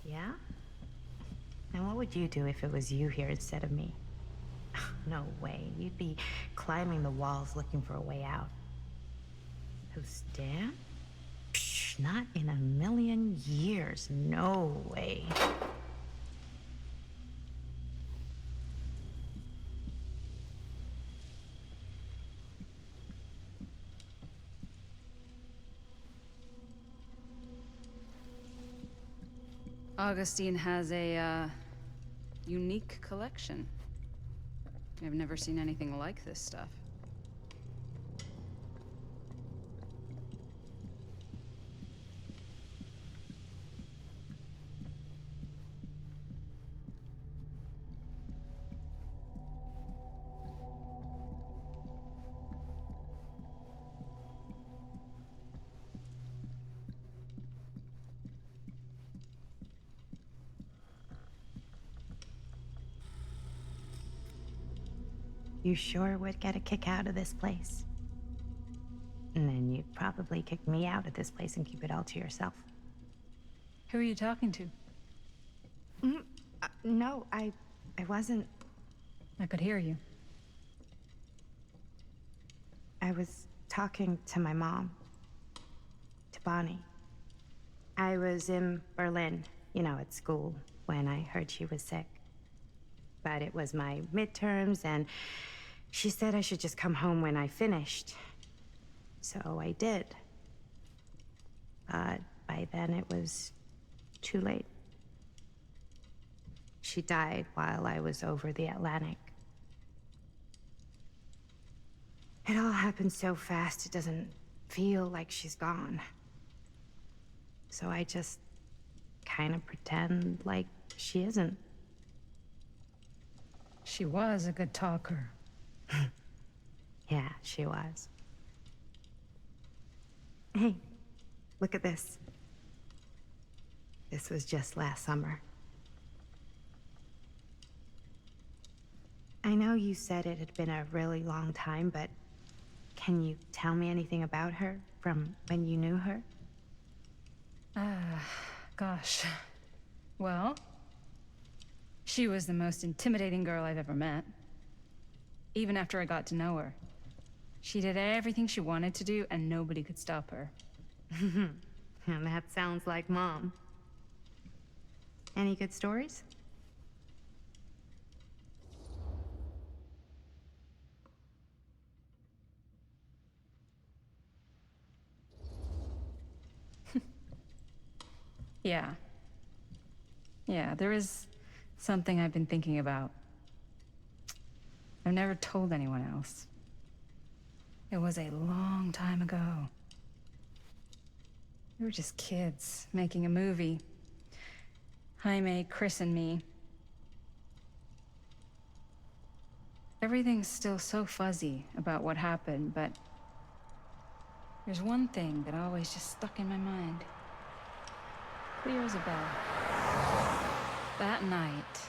Yeah? And what would you do if it was you here instead of me? No way. You'd be climbing the walls looking for a way out. Who's Dan? Psh, not in a million years. No way. Augustine has a, unique collection. I've never seen anything like this stuff. You sure would get a kick out of this place. And then you'd probably kick me out of this place and keep it all to yourself. Who are you talking to? No, I wasn't. I could hear you. I was talking to my mom. To Bonnie. I was in Berlin, at school, when I heard she was sick. But it was my midterms, and she said I should just come home when I finished. So I did. But by then it was too late. She died while I was over the Atlantic. It all happened so fast, it doesn't feel like she's gone. So I just kind of pretend like she isn't. She was a good talker. Yeah, she was. Hey, look at this. This was just last summer. I know you said it had been a really long time, but can you tell me anything about her from when you knew her? Gosh. Well, she was the most intimidating girl I've ever met. Even after I got to know her. She did everything she wanted to do, and nobody could stop her. And that sounds like Mom. Any good stories? Yeah. Yeah, there is something I've been thinking about. I've never told anyone else. It was a long time ago. We were just kids, making a movie. Jaime, Chris, and me. Everything's still so fuzzy about what happened, but there's one thing that always just stuck in my mind. Clear as a bell. That night,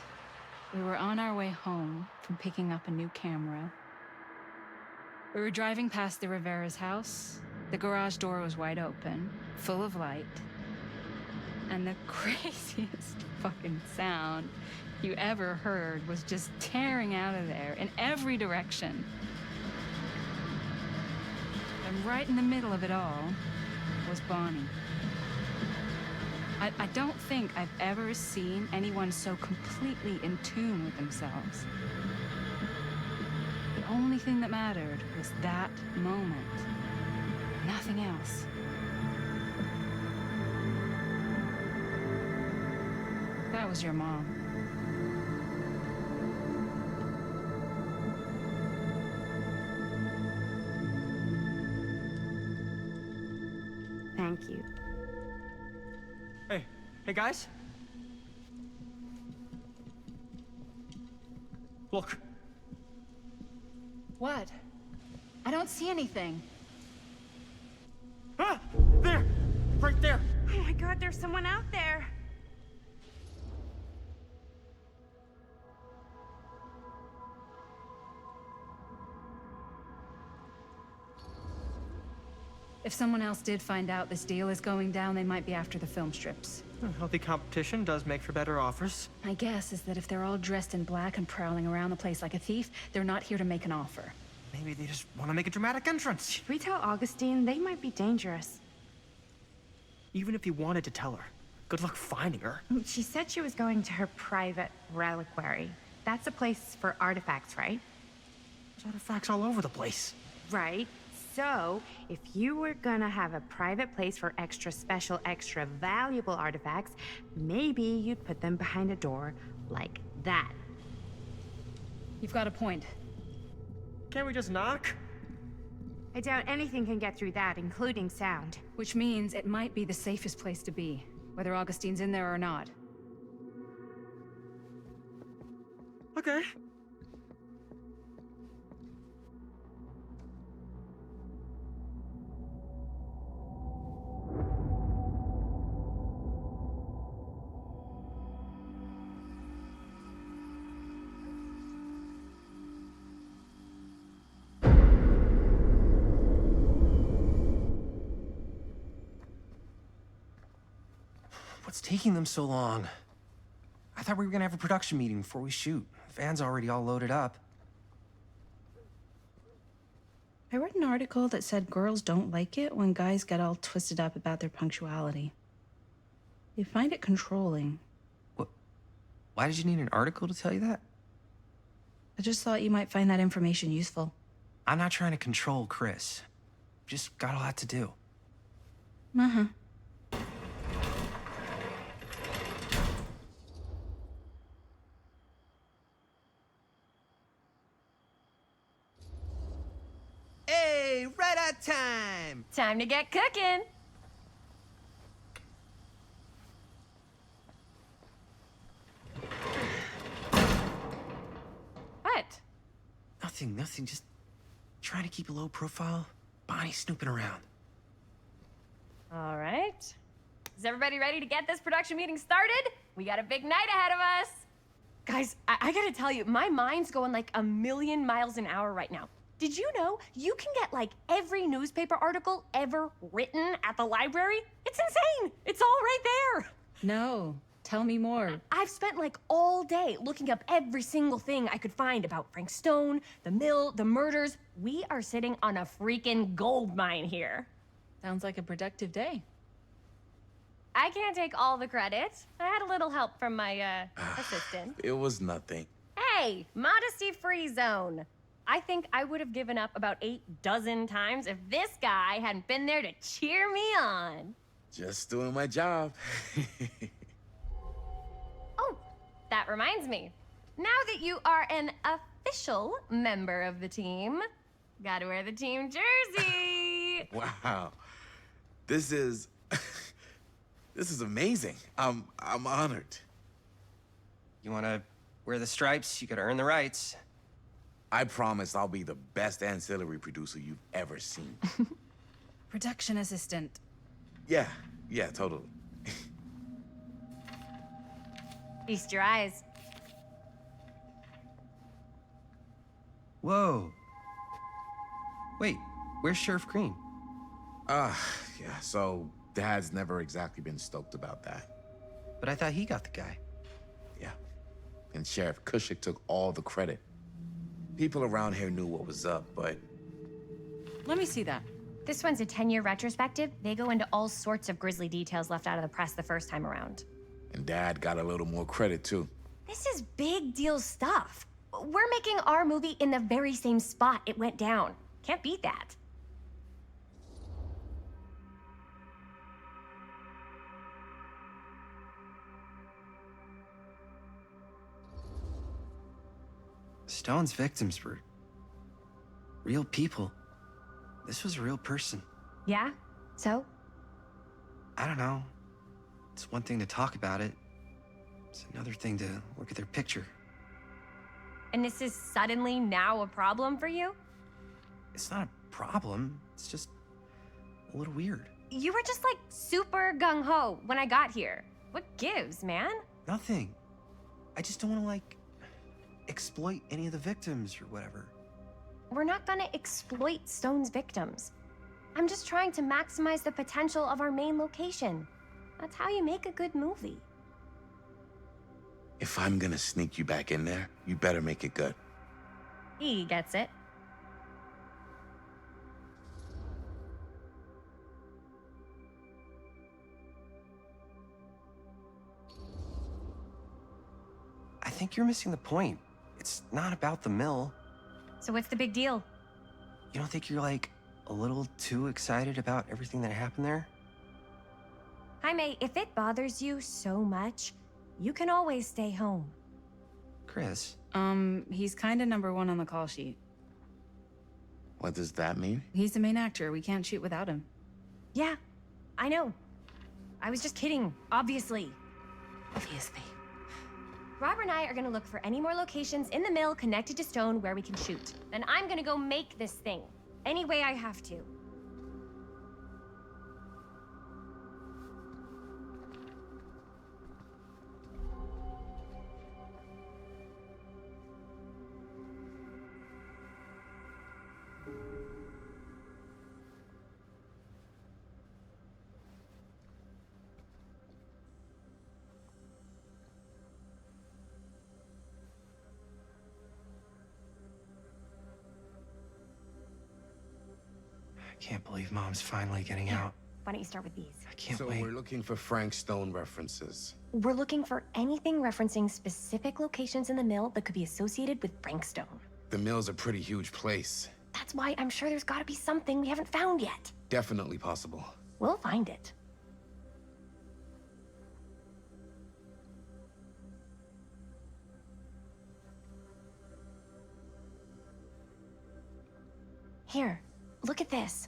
we were on our way home from picking up a new camera. We were driving past the Rivera's house. The garage door was wide open, full of light. And the craziest fucking sound you ever heard was just tearing out of there in every direction. And right in the middle of it all was Bonnie. I don't think I've ever seen anyone so completely in tune with themselves. The only thing that mattered was that moment. Nothing else. That was your mom. Thank you. Hey guys? Look. What? I don't see anything. Ah! There! Right there! Oh my God, there's someone out there! If someone else did find out this deal is going down, they might be after the film strips. Healthy competition does make for better offers. My guess is that if they're all dressed in black and prowling around the place like a thief, they're not here to make an offer. Maybe they just want to make a dramatic entrance. Should we tell Augustine? They might be dangerous. Even if he wanted to tell her, good luck finding her. She said she was going to her private reliquary. That's a place for artifacts, right? There's artifacts all over the place. Right. So, if you were gonna have a private place for extra special, extra valuable artifacts, maybe you'd put them behind a door like that. You've got a point. Can't we just knock? I doubt anything can get through that, including sound. Which means it might be the safest place to be, whether Augustine's in there or not. Okay. What's taking them so long? I thought we were gonna have a production meeting before we shoot. The van's already all loaded up. I read an article that said girls don't like it when guys get all twisted up about their punctuality. They find it controlling. What? Why did you need an article to tell you that? I just thought you might find that information useful. I'm not trying to control Chris. Just got a lot to do. Uh-huh. Hey, right on time! Time to get cooking. What? Nothing. Just trying to keep a low profile. Bonnie's snooping around. All right. Is everybody ready to get this production meeting started? We got a big night ahead of us. Guys, I gotta tell you, my mind's going like a million miles an hour right now. Did you know you can get like every newspaper article ever written at the library? It's insane. It's all right there. No, tell me more. I've spent like all day looking up every single thing I could find about Frank Stone, the mill, the murders. We are sitting on a freaking gold mine here. Sounds like a productive day. I can't take all the credit. I had a little help from my assistant. It was nothing. Hey, modesty-free zone. I think I would have given up about 8 dozen times if this guy hadn't been there to cheer me on. Just doing my job. Oh, that reminds me. Now that you are an official member of the team, gotta wear the team jersey. Wow. This is... this is amazing. I'm honored. You wanna wear the stripes? You gotta earn the rights. I promise I'll be the best ancillary producer you've ever seen. Production assistant. Yeah, totally. Feast your eyes. Whoa. Wait, where's Sheriff Green? Yeah, so Dad's never exactly been stoked about that. But I thought he got the guy. Yeah, and Sheriff Cushik took all the credit. People around here knew what was up, but... Let me see that. This one's a 10-year retrospective. They go into all sorts of grisly details left out of the press the first time around. And Dad got a little more credit, too. This is big deal stuff. We're making our movie in the very same spot it went down. Can't beat that. Stone's victims were real people. This was a real person. Yeah? So? I don't know. It's one thing to talk about it. It's another thing to look at their picture. And this is suddenly now a problem for you? It's not a problem. It's just a little weird. You were just like super gung-ho when I got here. What gives, man? Nothing. I just don't want to, like, exploit any of the victims or whatever. We're not gonna exploit Stone's victims. I'm just trying to maximize the potential of our main location. That's how you make a good movie. If I'm gonna sneak you back in there, you better make it good. He gets it. I think you're missing the point. It's not about the mill. So what's the big deal? You don't think you're, like, a little too excited about everything that happened there? Jaime, if it bothers you so much, you can always stay home. Chris? He's kinda #1 on the call sheet. What does that mean? He's the main actor. We can't shoot without him. Yeah, I know. I was just kidding, obviously. Obviously. Robert and I are gonna look for any more locations in the mill connected to stone where we can shoot. Then I'm gonna go make this thing. Any way I have to. I can't believe Mom's finally getting out. Why don't you start with these? I can't So wait. we're looking for Frank Stone references. We're looking for anything referencing specific locations in the mill that could be associated with Frank Stone. The mill's a pretty huge place. That's why I'm sure there's gotta be something we haven't found yet. Definitely possible. We'll find it. Here, look at this.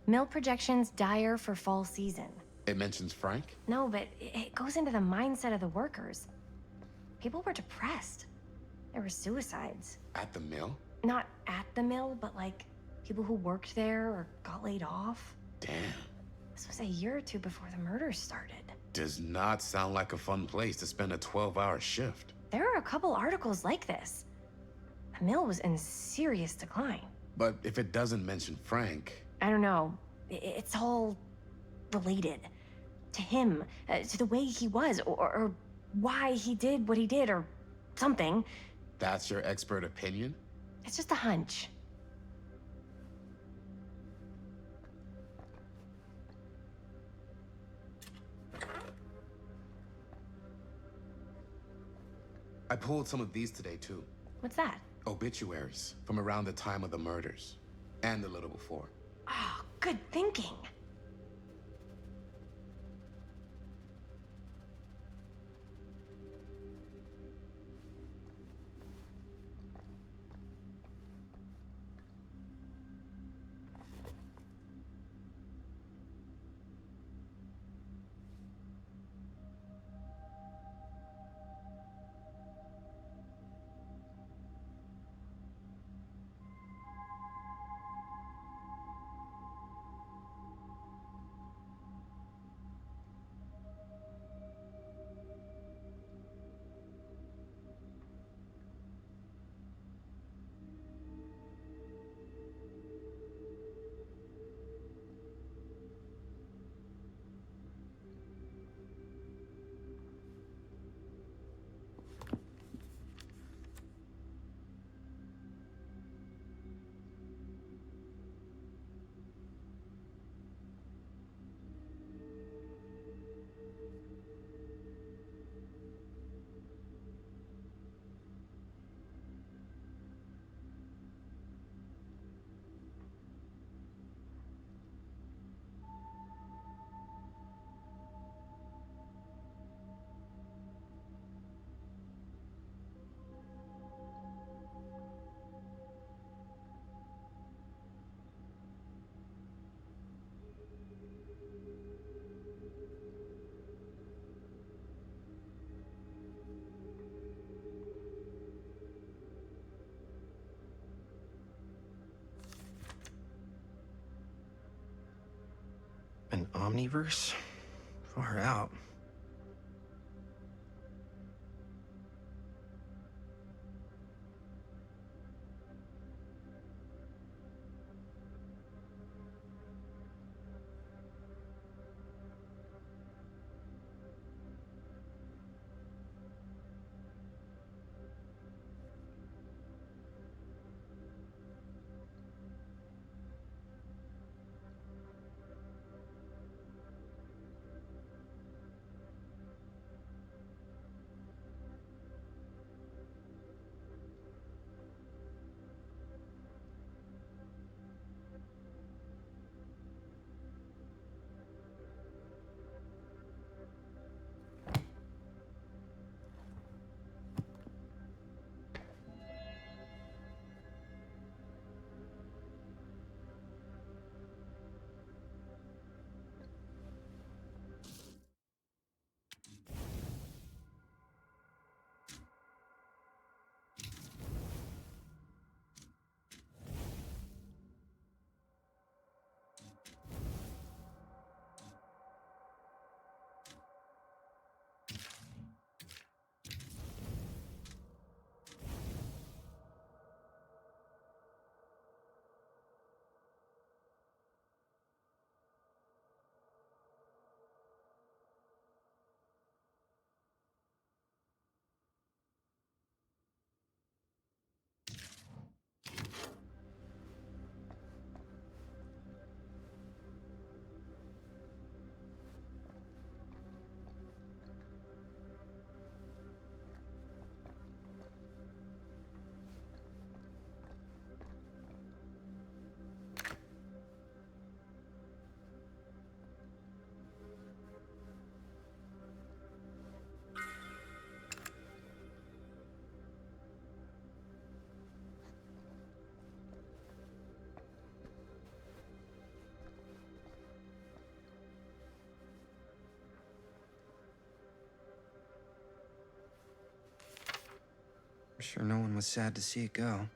Mill projections dire for fall season. It mentions Frank? No, but it goes into the mindset of the workers. People were depressed. There were suicides. At the mill? Not at the mill, but like people who worked there or got laid off. Damn. This was a year or two before the murders started. Does not sound like a fun place to spend a 12-hour shift. There are a couple articles like this. The mill was in serious decline. But if it doesn't mention Frank... I don't know. It's all related. To him, to the way he was, or why he did what he did, or something. That's your expert opinion? It's just a hunch. I pulled some of these today, too. What's that? Obituaries from around the time of the murders. And a little before. Oh, good thinking. An omniverse? Far out. I'm sure no one was sad to see it go.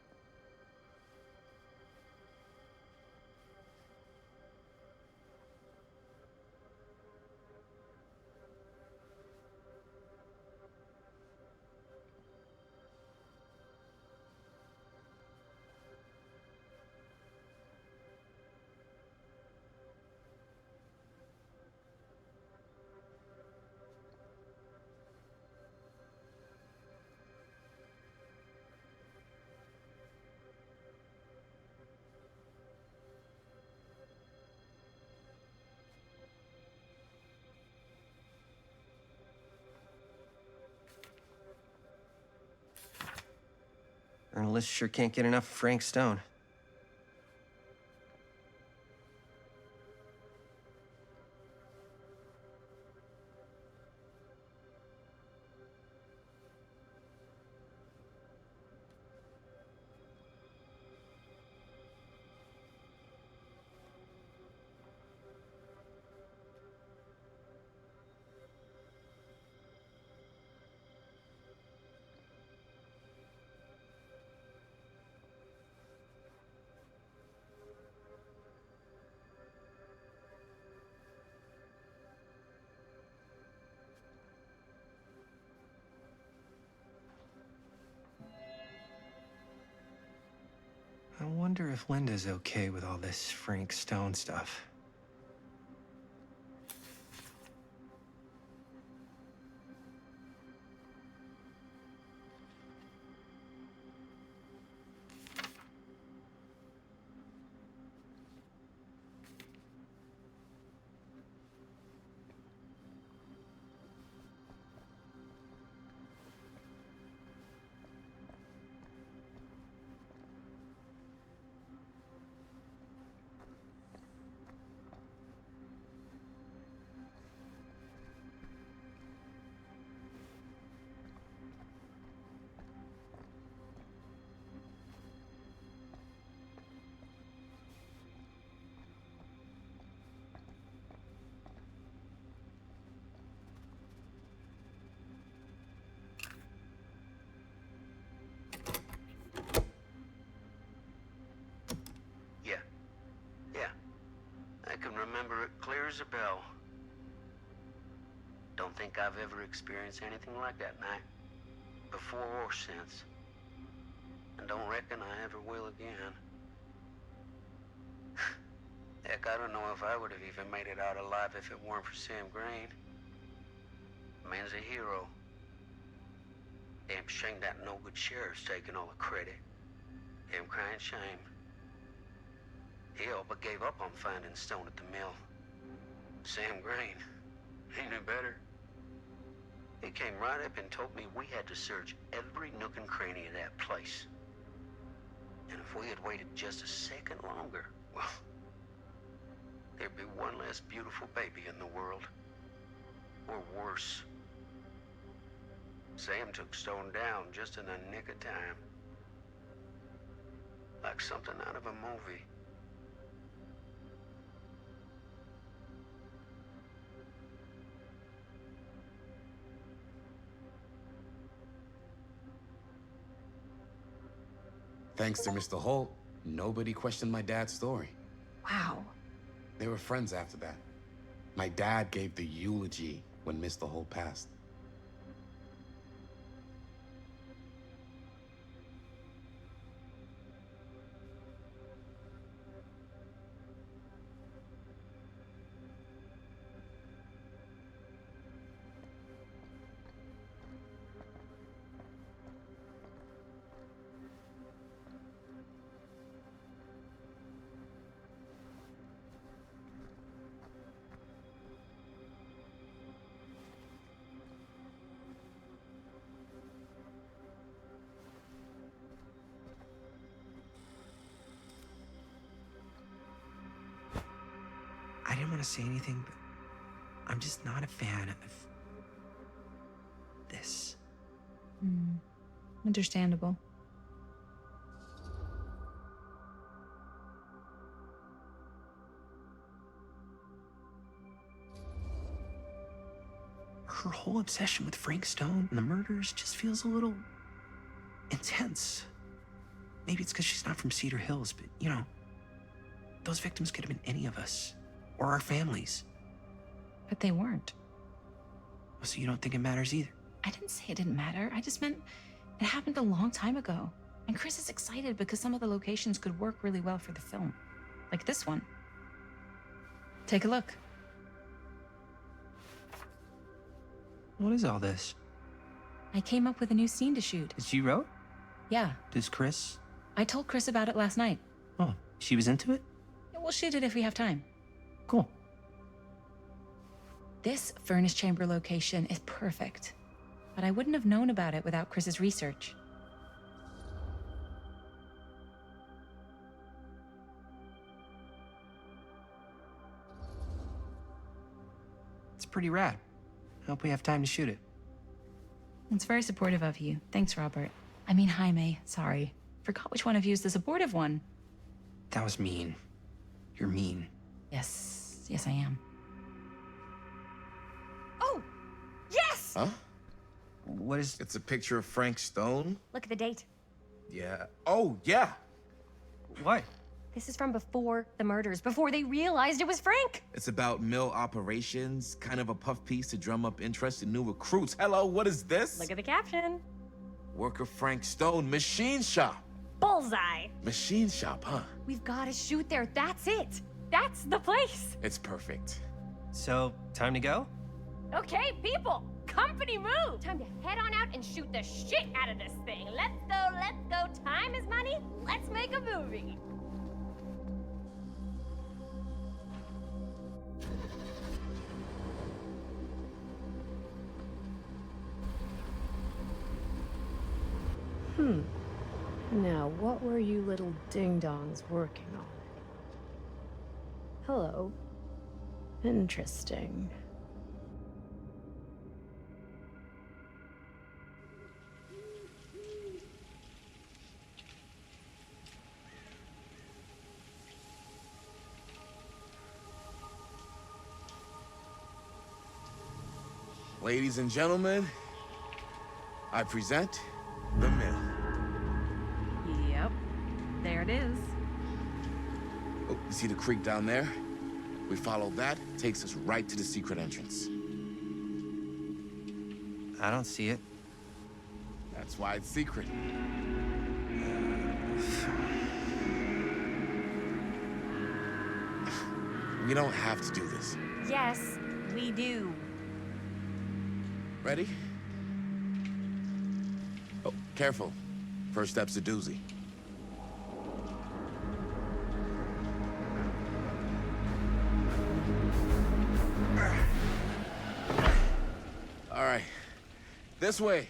Journalists sure can't get enough of Frank Stone. I wonder if Linda's okay with all this Frank Stone stuff. I can remember it clear as a bell. Don't think I've ever experienced anything like that night, before or since. And don't reckon I ever will again. Heck, I don't know if I would have even made it out alive if it weren't for Sam Green. Man's a hero. Damn shame that no-good sheriff's taking all the credit. Damn crying shame. He all but gave up on finding Stone at the mill. Sam Green, he knew better. He came right up and told me we had to search every nook and cranny of that place. And if we had waited just a second longer, well, there'd be one less beautiful baby in the world. Or worse. Sam took Stone down just in the nick of time. Like something out of a movie. Thanks to Mr. Holt, nobody questioned my dad's story. Wow. They were friends after that. My dad gave the eulogy when Mr. Holt passed. I didn't want to say anything, but I'm just not a fan of this. Understandable. Her whole obsession with Frank Stone and the murders just feels a little tense. Maybe it's because she's not from Cedar Hills, but, you know, those victims could have been any of us, or our families. But they weren't. So you don't think it matters either? I didn't say it didn't matter. I just meant it happened a long time ago. And Chris is excited because some of the locations could work really well for the film. Like this one. Take a look. What is all this? I came up with a new scene to shoot. That you wrote? Yeah. Does Chris? I told Chris about it last night. Oh, she was into it? Yeah, we'll shoot it if we have time. Cool. This furnace chamber location is perfect. But I wouldn't have known about it without Chris's research. It's pretty rad. I hope we have time to shoot it. It's very supportive of you. Thanks, Robert. I mean, Jaime, sorry. Forgot which one of you is the supportive one. That was mean. You're mean. Yes, I am. Oh! Yes! Huh? What is... It's a picture of Frank Stone? Look at the date. Yeah. Oh, yeah. What? This is from before the murders, before they realized it was Frank. It's about mill operations, kind of a puff piece to drum up interest in new recruits. Hello, what is this? Look at the caption. Worker Frank Stone, machine shop. Bullseye. Machine shop, huh? We've got to shoot there. That's it. That's the place. It's perfect. So, time to go? Okay, people. Company move. Time to head on out and shoot the shit out of this thing. Let's go, let's go. Time is money. Let's make a movie. Now, what were you little ding-dongs working on? Hello. Interesting. Ladies and gentlemen, I present the mill. Yep. There it is. Oh, you see the creek down there? We follow that, takes us right to the secret entrance. I don't see it. That's why it's secret. We don't have to do this. Yes, we do. Ready? Oh, careful. First step's a doozy. All right. This way.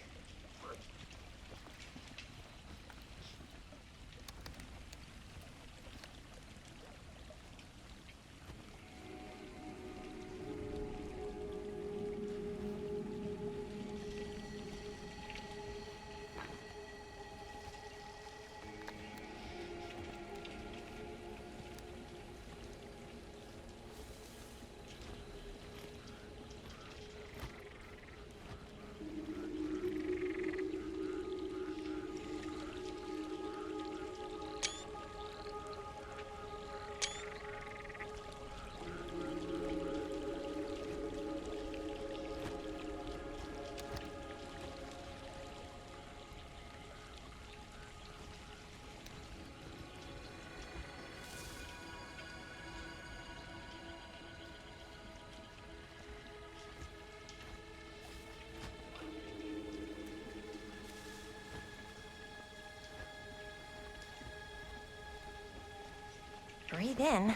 Breathe in.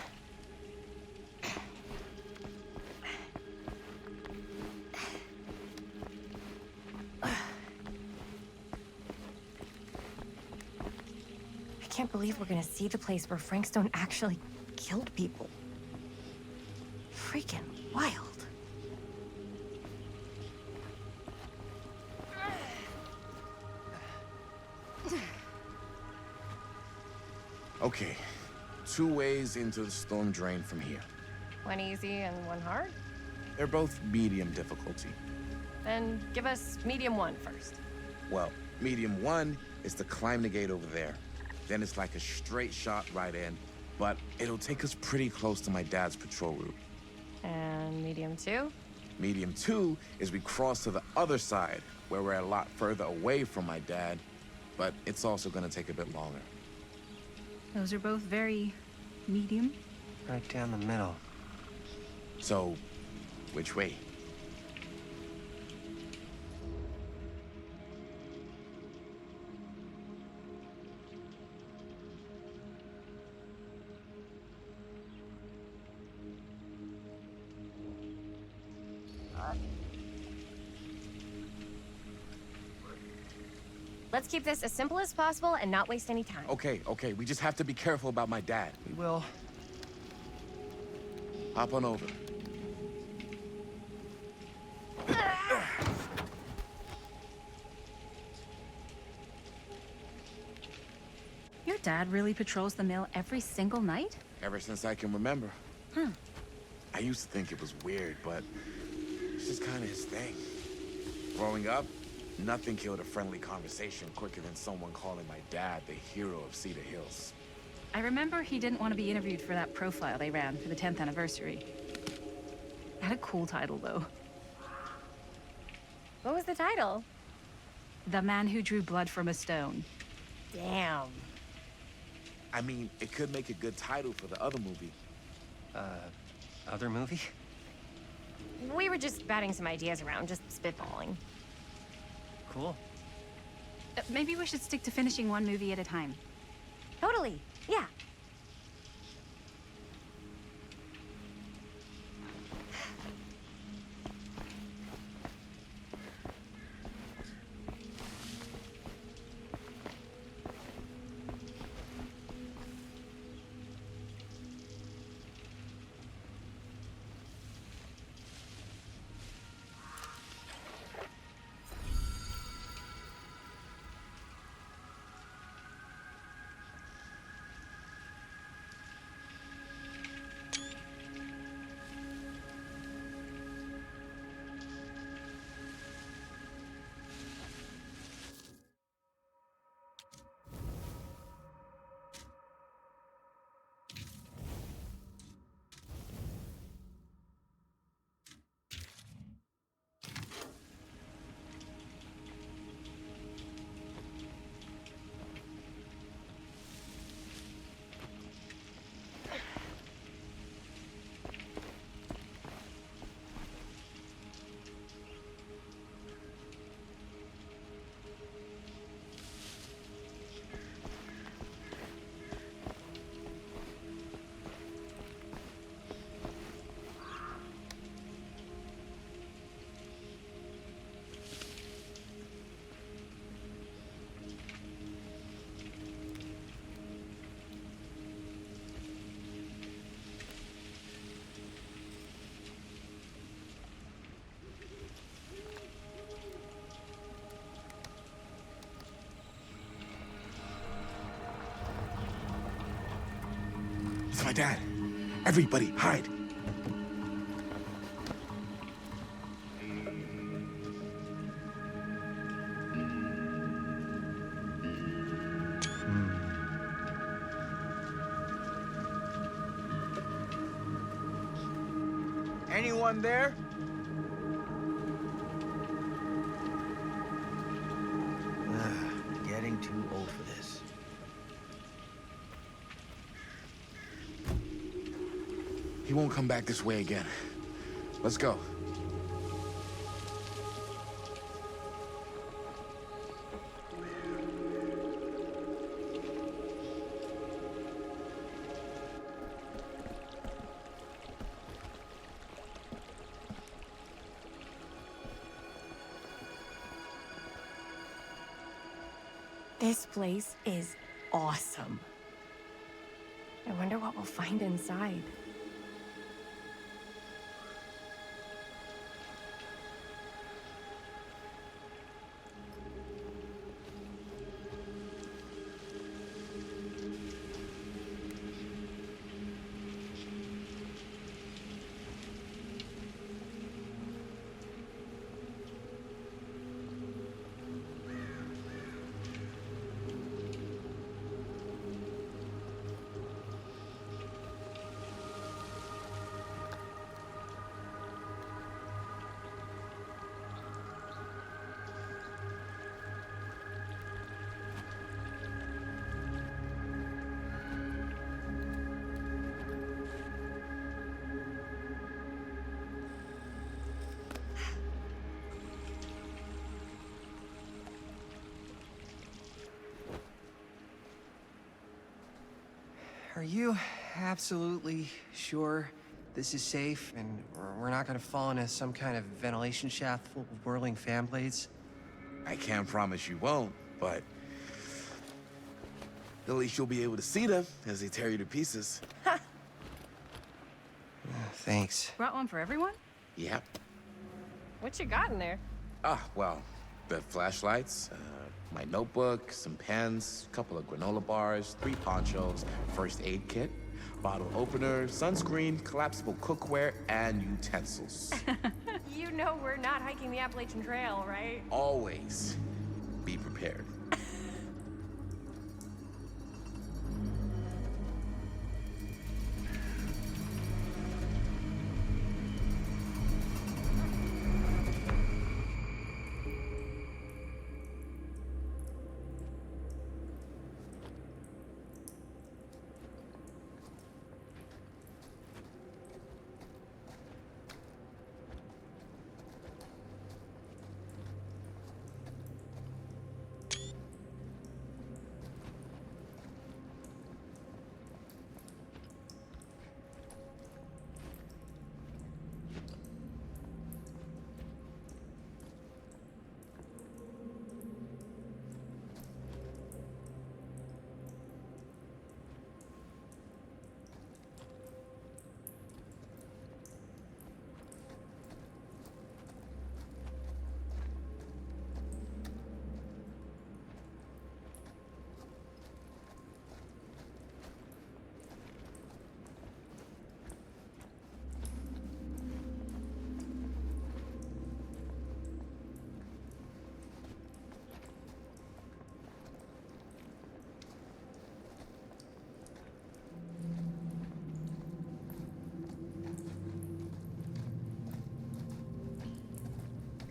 I can't believe we're gonna see the place where Frank Stone actually killed people. Freaking wild. Okay. 2 ways into the storm drain from here. One easy and one hard? They're both medium difficulty. Then give us medium one first. Well, medium 1 is to climb the gate over there. Then it's like a straight shot right in, but it'll take us pretty close to my dad's patrol route. And medium 2? Medium 2 is we cross to the other side, where we're a lot further away from my dad, but it's also gonna take a bit longer. Those are both very medium. Right down the middle. So, which way? Let's keep this as simple as possible and not waste any time. Okay, we just have to be careful about my dad. We will. Hop on over. Your dad really patrols the mill every single night? Ever since I can remember. Huh. I used to think it was weird, but it's just kind of his thing. Growing up, nothing killed a friendly conversation quicker than someone calling my dad the hero of Cedar Hills. I remember he didn't want to be interviewed for that profile they ran for the 10th anniversary. It had a cool title, though. What was the title? The Man Who Drew Blood from a Stone. Damn. I mean, it could make a good title for the other movie. Other movie? We were just batting some ideas around, just spitballing. Cool. Maybe we should stick to finishing one movie at a time. Totally. Yeah. It's my dad. Everybody, hide. Anyone there? Getting too old for this. He won't come back this way again. Let's go. This place is awesome. I wonder what we'll find inside. Are you absolutely sure this is safe and we're not gonna fall into some kind of ventilation shaft full of whirling fan blades? I can't promise you won't, but at least you'll be able to see them as they tear you to pieces. Thanks. Brought one for everyone? Yep. What you got in there? Ah, well, the flashlights, my notebook, some pens, a couple of granola bars, 3 ponchos, first aid kit, bottle opener, sunscreen, collapsible cookware, and utensils. You know we're not hiking the Appalachian Trail, right? Always be prepared.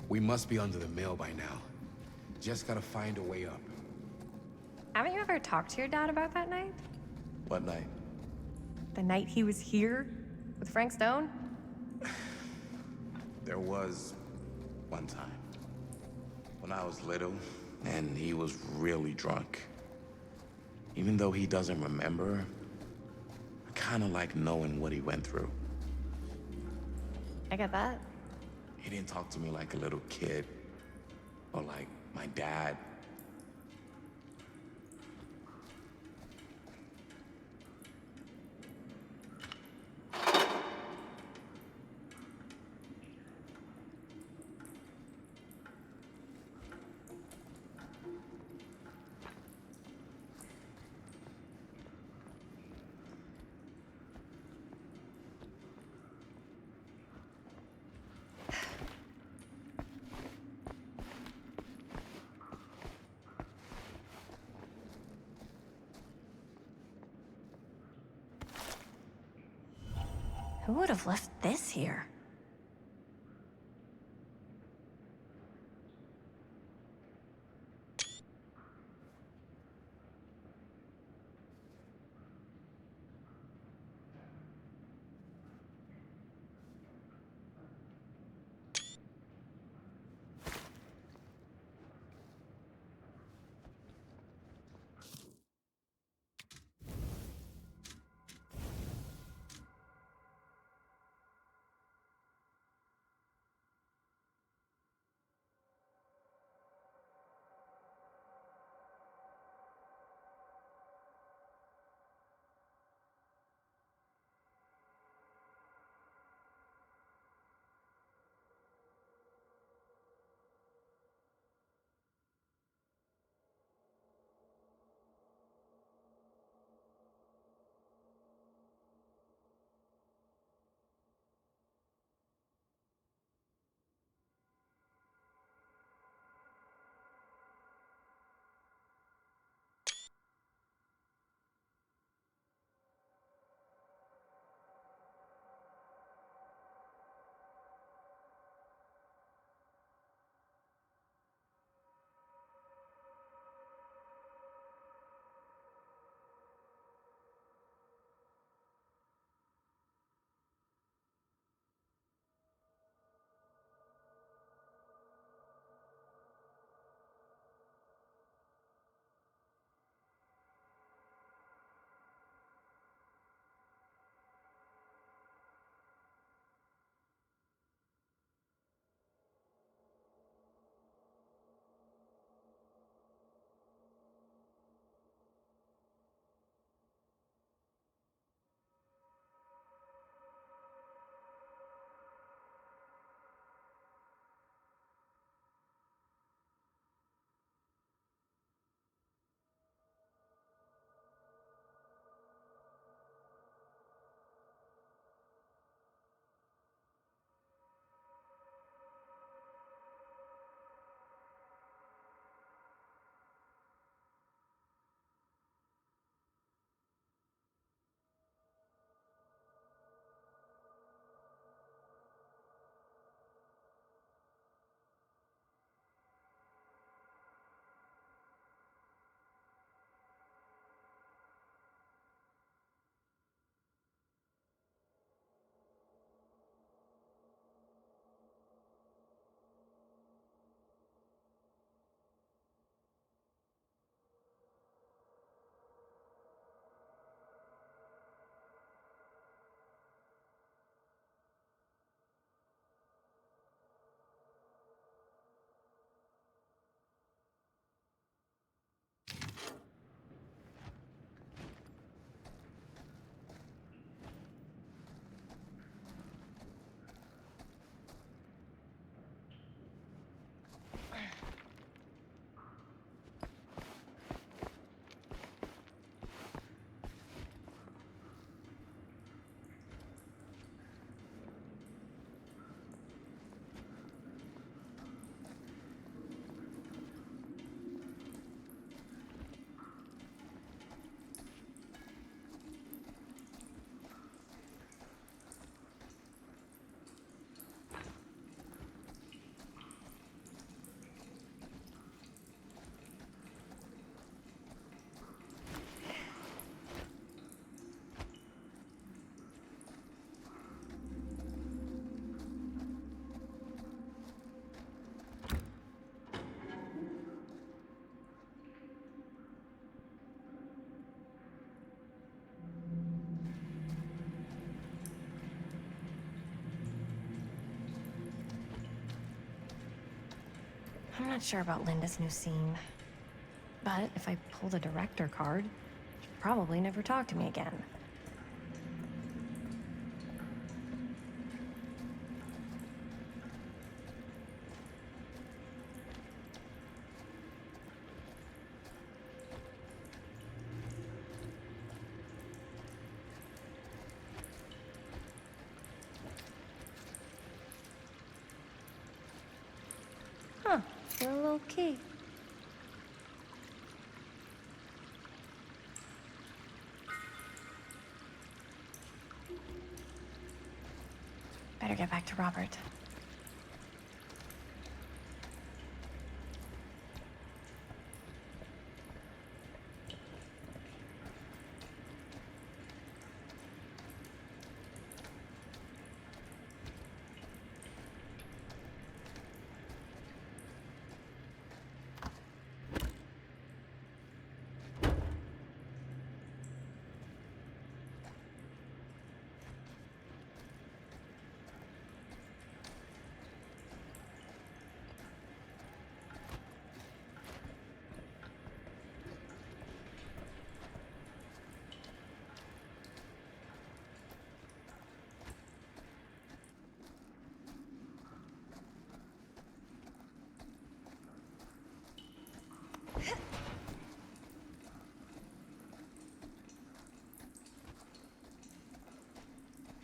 We must be under the mill by now. Just gotta find a way up. Haven't you ever talked to your dad about that night? What night? The night he was here with Frank Stone? There was one time when I was little and he was really drunk. Even though he doesn't remember, I kind of like knowing what he went through. I get that. He didn't talk to me like a little kid or like my dad. Who would have left this here? I'm not sure about Linda's new scene. But if I pull the director card, she'll probably never talk to me again. Huh, still a little key. Better get back to Robert.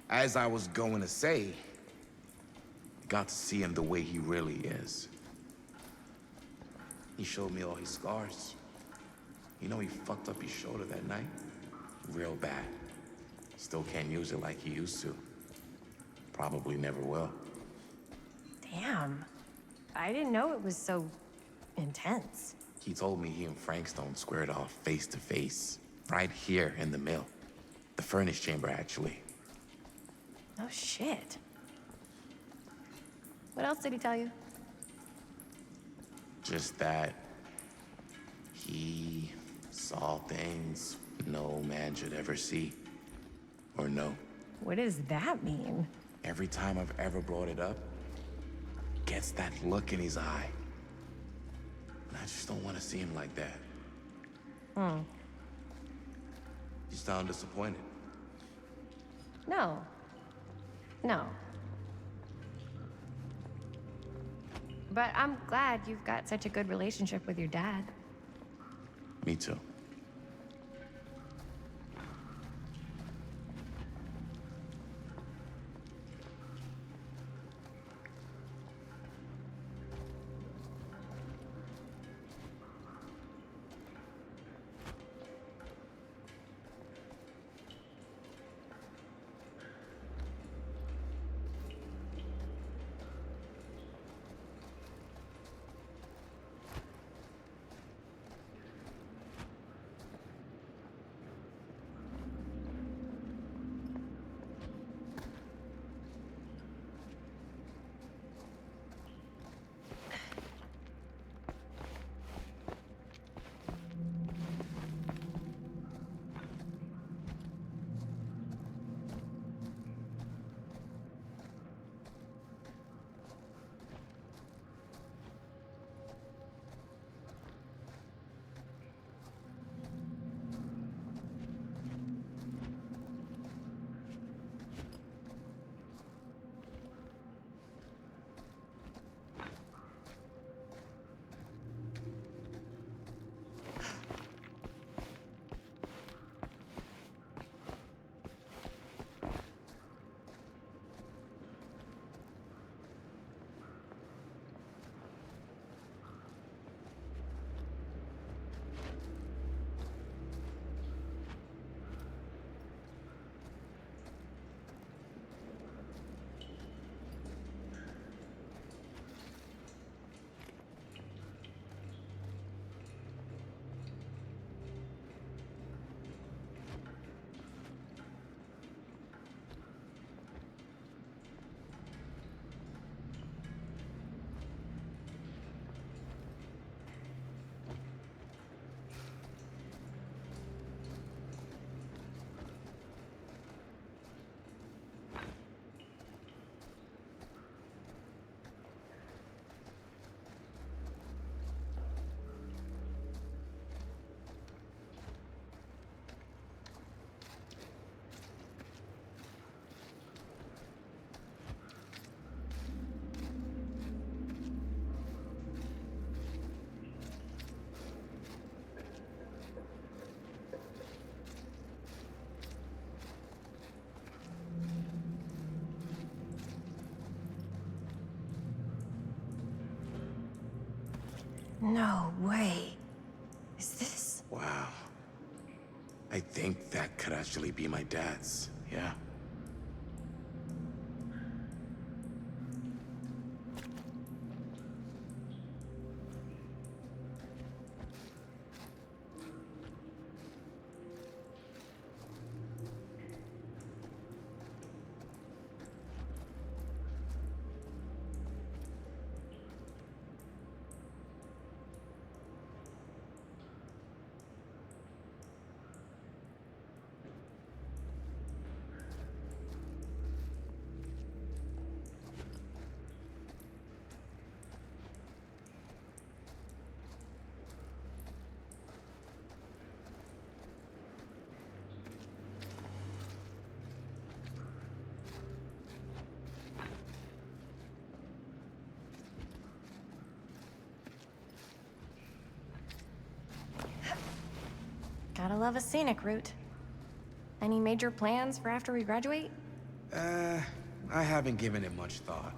As I was going to say, I got to see him the way he really is. He showed me all his scars. You know he fucked up his shoulder that night? Real bad. Still can't use it like he used to. Probably never will. Damn. I didn't know it was so intense. He told me he and Frankstone squared off face to face. Right here in the mill. The furnace chamber, actually. No shit. What else did he tell you? Just that he saw things no man should ever see or know. What does that mean? Every time I've ever brought it up, gets that look in his eye. And I just don't want to see him like that. Hmm. You sound disappointed. No. No. But I'm glad you've got such a good relationship with your dad. Me too. No way. Is this? Wow. I think that could actually be my dad's, yeah. Gotta love a scenic route. Any major plans for after we graduate? I haven't given it much thought.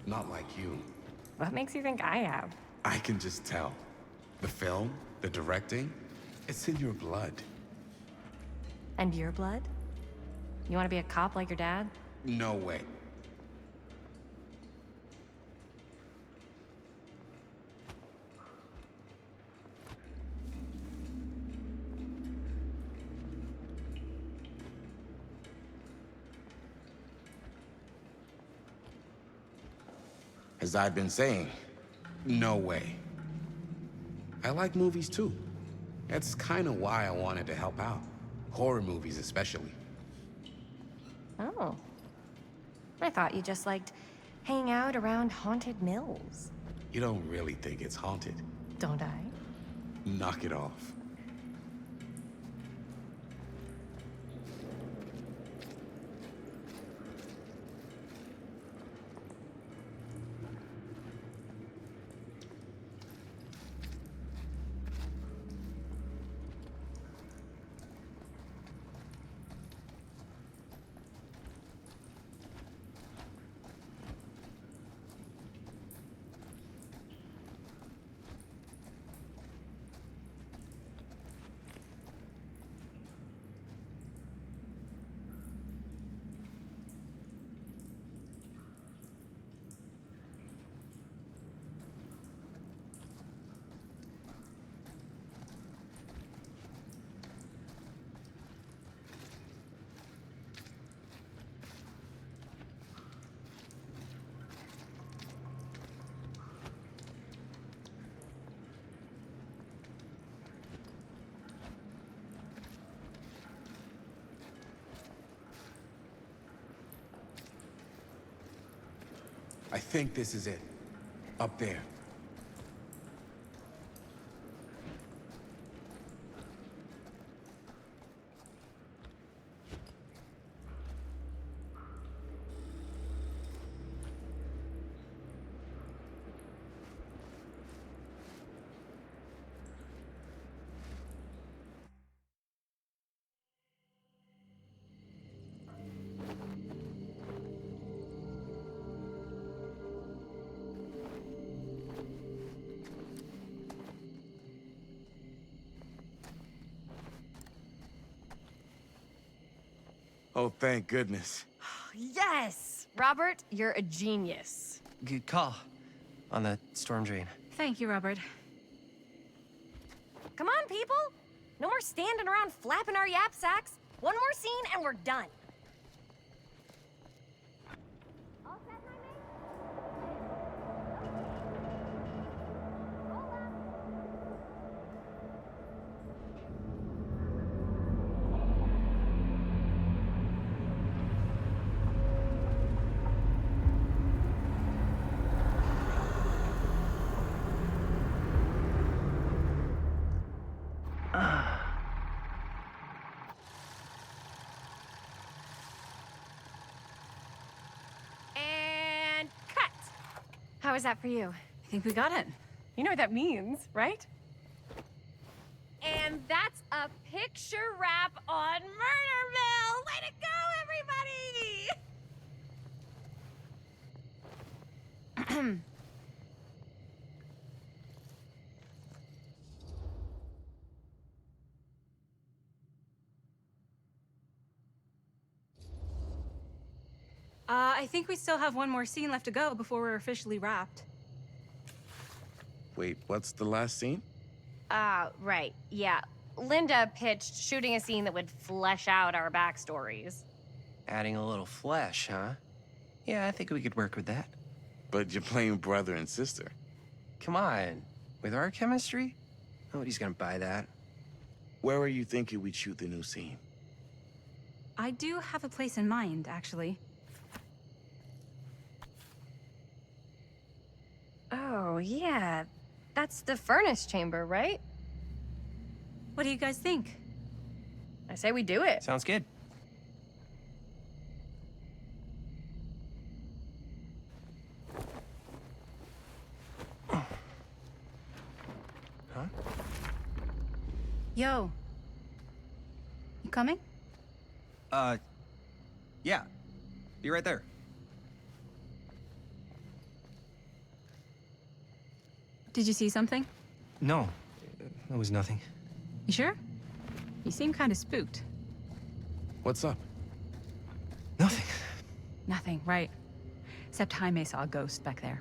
Not like you. What makes you think I have? I can just tell. The film, the directing, it's in your blood. And your blood? You want to be a cop like your dad? No way. As I've been saying, no way. I like movies too. That's kind of why I wanted to help out. Horror movies especially. Oh. I thought you just liked hanging out around haunted mills. You don't really think it's haunted. Don't I? Knock it off. I think this is it. Up there. Oh, thank goodness. Yes! Robert, you're a genius. Good call on the storm drain. Thank you, Robert. Come on, people! No more standing around flapping our yap sacks. One more scene and we're done. And cut! How was that for you? I think we got it. You know what that means, right? And that's a picture wrap on Murder Mill! Way to go, everybody! I think we still have one more scene left to go before we're officially wrapped. Wait, what's the last scene? Right. Yeah. Linda pitched shooting a scene that would flesh out our backstories. Adding a little flesh, huh? Yeah, I think we could work with that. But you're playing brother and sister. Come on. With our chemistry? Nobody's gonna buy that. Where are you thinking we'd shoot the new scene? I do have a place in mind, actually. Oh, yeah. That's the furnace chamber, right? What do you guys think? I say we do it. Sounds good. Huh? Yo. You coming? Yeah. Be right there. Did you see something? No, it was nothing. You sure? You seem kind of spooked. What's up? Nothing. Nothing, right. Except Jaime saw a ghost back there.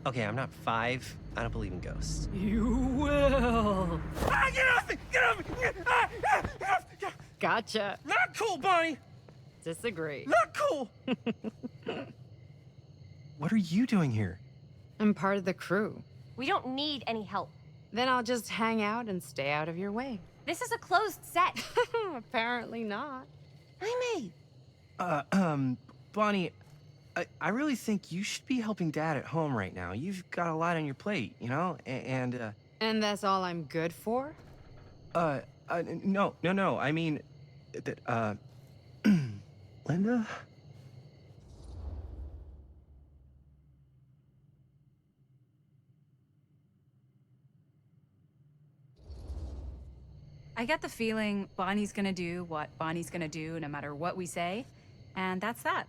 Okay, I'm not 5. I don't believe in ghosts. You will. Ah, get off me! Get off me! Gotcha. Not cool, Bonnie! Disagree. Not cool! What are you doing here? I'm part of the crew. We don't need any help. Then I'll just hang out and stay out of your way. This is a closed set. Apparently not. Jaime! Bonnie, I really think you should be helping Dad at home right now. You've got a lot on your plate, you know? And that's all I'm good for? no. I mean, Linda? I get the feeling Bonnie's gonna do what Bonnie's gonna do no matter what we say, and that's that.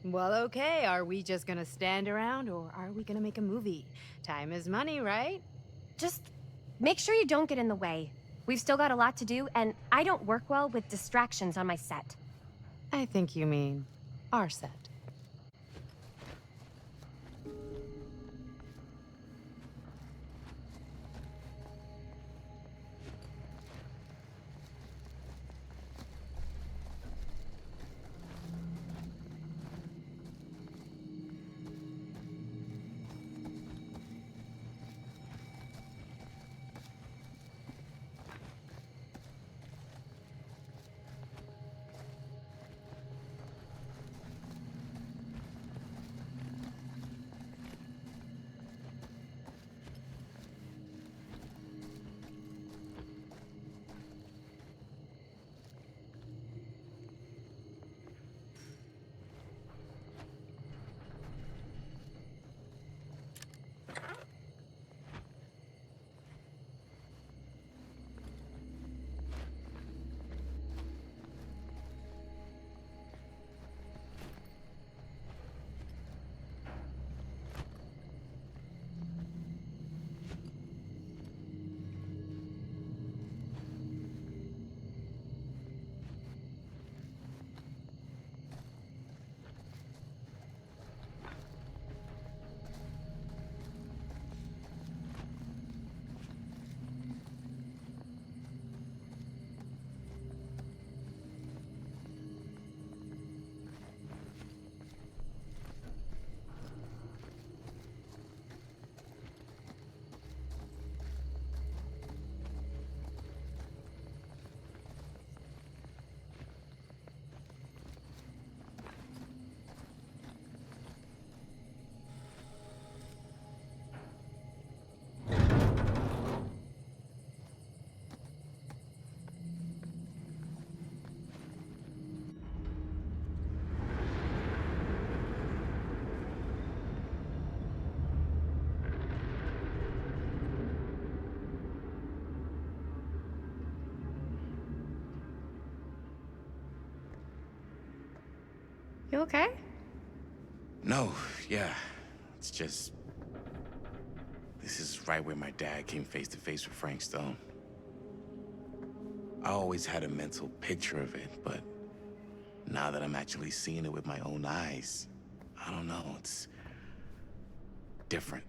Well, okay. Are we just gonna stand around or are we gonna make a movie? Time is money, right? Just make sure you don't get in the way. We've still got a lot to do, and I don't work well with distractions on my set. I think you mean our set. You okay? No, yeah. It's just... This is right where my dad came face to face with Frank Stone. I always had a mental picture of it, but Now that I'm actually seeing it with my own eyes, I don't know, it's different.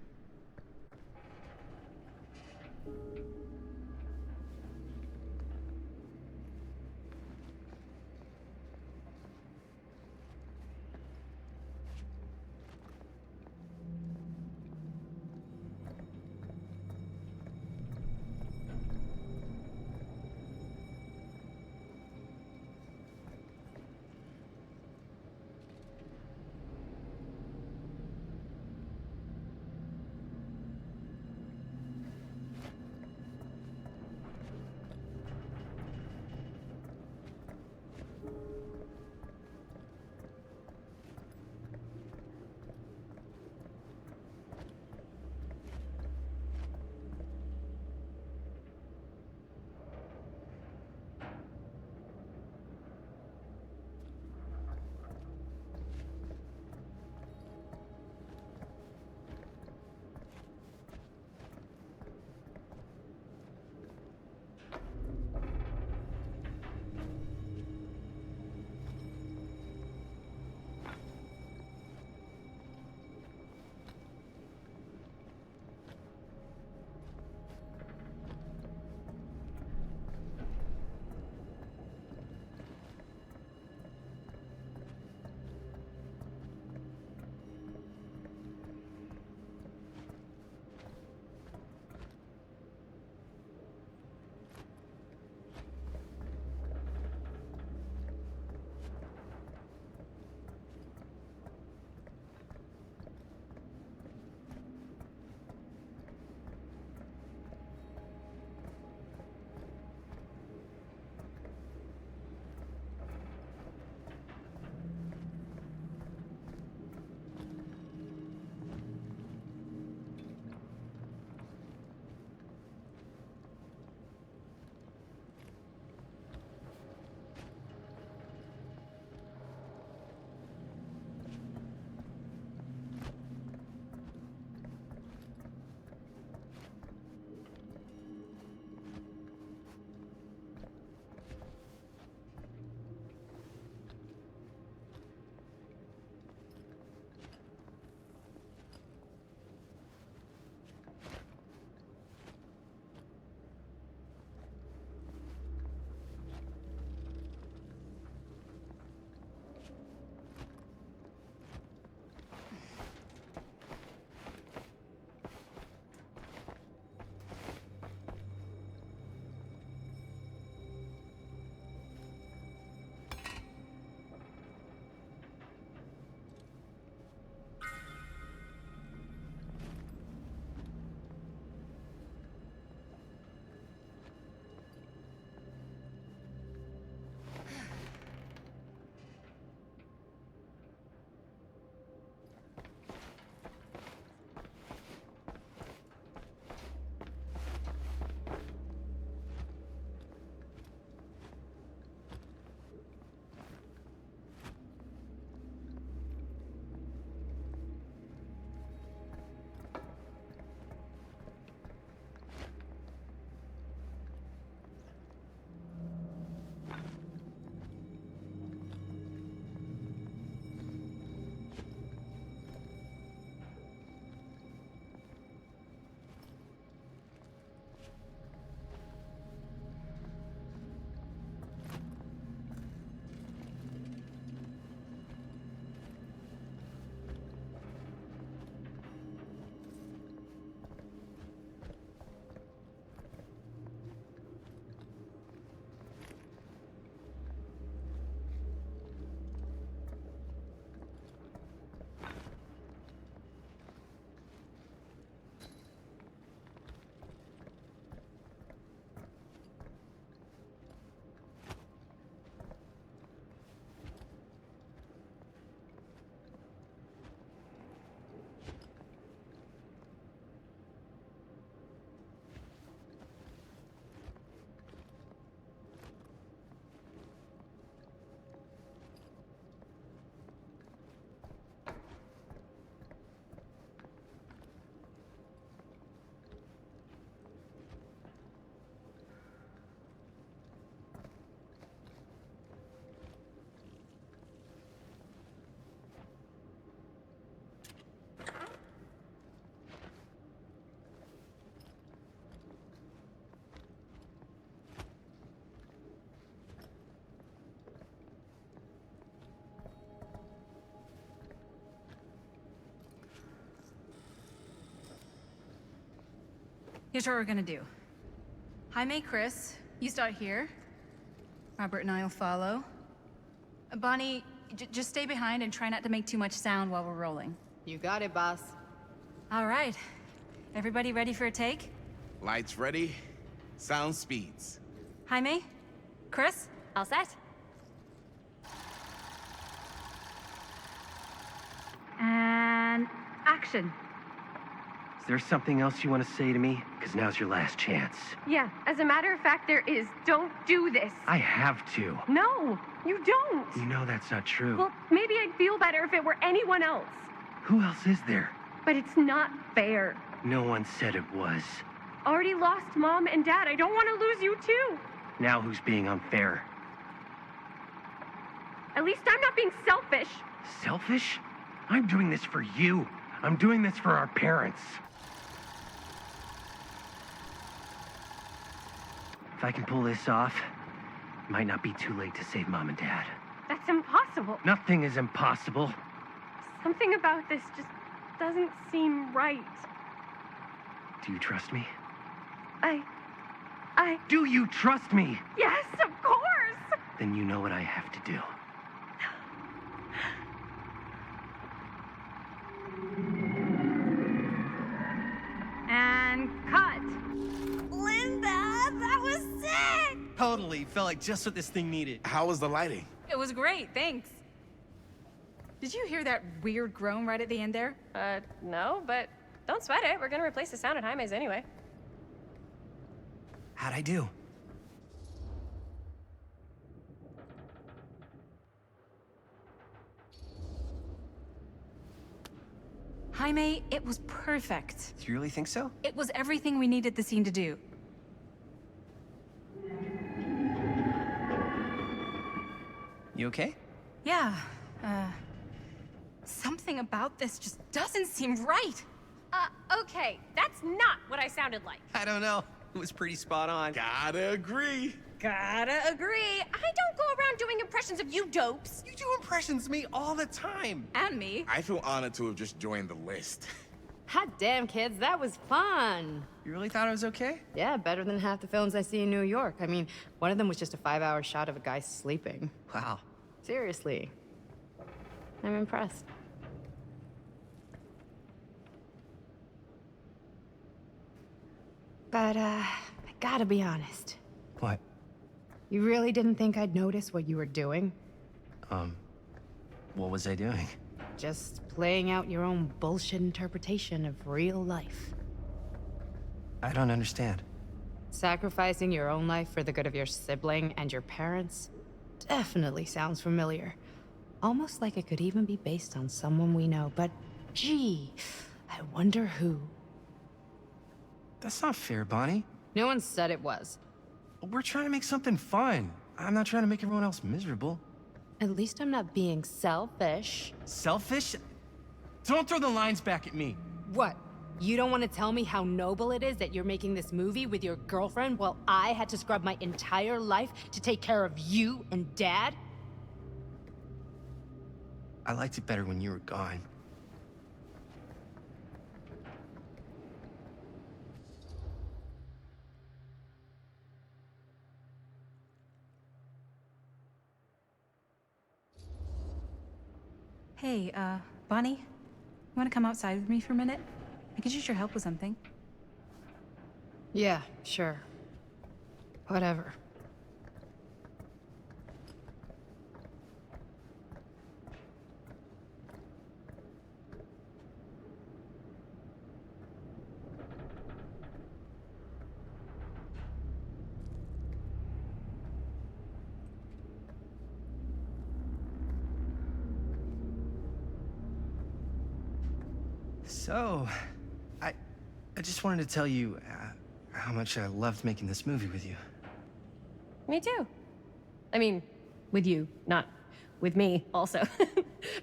Here's what we're gonna do. Jaime, Chris, you start here. Robert and I will follow. Bonnie, just stay behind and try not to make too much sound while we're rolling. You got it, boss. All right. Everybody ready for a take? Lights ready, sound speeds. Jaime? Chris? All set? And action. Is there something else you want to say to me? Because now's your last chance. Yeah, as a matter of fact, there is. Don't do this. I have to. No, you don't. You know that's not true. Well, maybe I'd feel better if it were anyone else. Who else is there? But it's not fair. No one said it was. Already lost Mom and Dad. I don't want to lose you too. Now who's being unfair? At least I'm not being selfish. Selfish? I'm doing this for you. I'm doing this for our parents. If I can pull this off, it might not be too late to save Mom and Dad. That's impossible. Nothing is impossible. Something about this just doesn't seem right. Do you trust me? I... Do you trust me? Yes, of course! Then you know what I have to do. And cut. Linda, that was sick! Totally. Felt like just what this thing needed. How was the lighting? It was great, thanks. Did you hear that weird groan right at the end there? No, but don't sweat it. We're gonna replace the sound at Jaime's anyway. How'd I do? Jaime, it was perfect. Do you really think so? It was everything we needed the scene to do. You okay? Yeah, something about this just doesn't seem right. Okay, that's not what I sounded like. I don't know. It was pretty spot on. Gotta agree. Gotta agree. I don't go around doing impressions of you dopes. You do impressions of me all the time. And me. I feel honored to have just joined the list. Hot damn, kids, that was fun. You really thought I was okay? Yeah, better than half the films I see in New York. I mean, one of them was just a 5-hour shot of a guy sleeping. Wow. Seriously. I'm impressed. But, I gotta be honest. What? You really didn't think I'd notice what you were doing? What was I doing? Just playing out your own bullshit interpretation of real life. I don't understand. Sacrificing your own life for the good of your sibling and your parents definitely sounds familiar. Almost like it could even be based on someone we know, but gee, I wonder who. That's not fair, Bonnie. No one said it was. We're trying to make something fun. I'm not trying to make everyone else miserable. At least I'm not being selfish. Selfish? Don't throw the lines back at me. What? You don't want to tell me how noble it is that you're making this movie with your girlfriend while I had to scrub my entire life to take care of you and Dad? I liked it better when you were gone. Hey, Bonnie, you want to come outside with me for a minute? I could use your help with something. Yeah, sure. Whatever. So, I just wanted to tell you how much I loved making this movie with you. Me too. I mean, with you, not with me, also.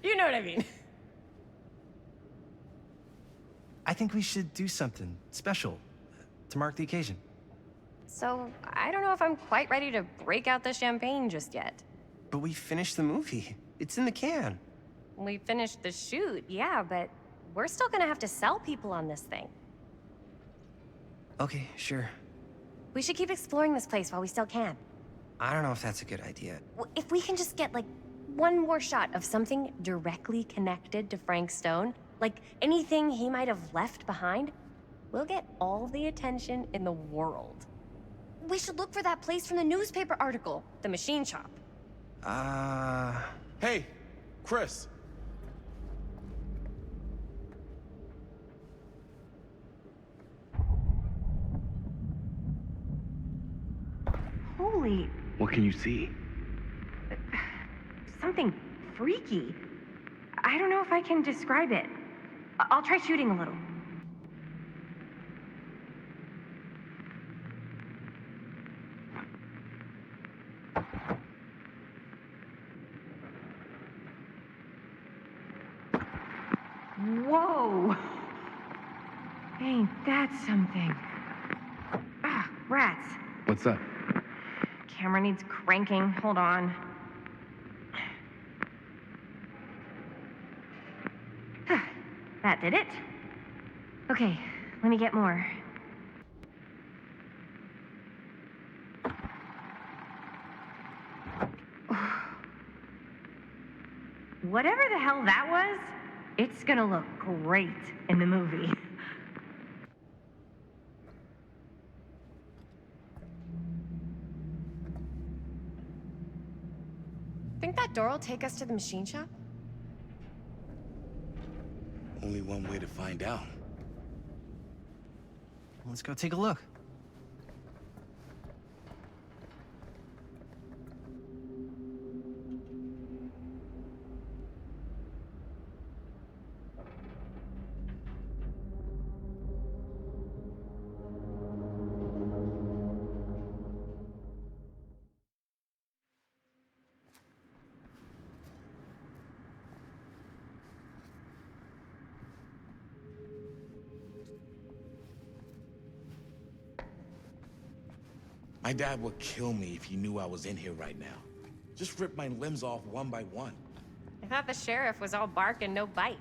You know what I mean. I think we should do something special to mark the occasion. So, I don't know if I'm quite ready to break out the champagne just yet. But we finished the movie. It's in the can. We finished the shoot, yeah, but we're still gonna have to sell people on this thing. Okay, sure. We should keep exploring this place while we still can. I don't know if that's a good idea. If we can just get, like, one more shot of something directly connected to Frank Stone, like anything he might have left behind, we'll get all the attention in the world. We should look for that place from the newspaper article, the machine shop. Hey, Chris. Holy, What can you see? something freaky. I don't know if I can describe it. I'll try shooting a little. Whoa! Ain't that something? Ah, rats. What's up? Camera needs cranking. Hold on. That did it. Okay, let me get more. Whatever the hell that was, it's gonna look great in the movie. Think that door will take us to the machine shop? Only one way to find out. Let's go take a look. My dad would kill me if he knew I was in here right now. Just rip my limbs off one by one. I thought the sheriff was all bark and no bite.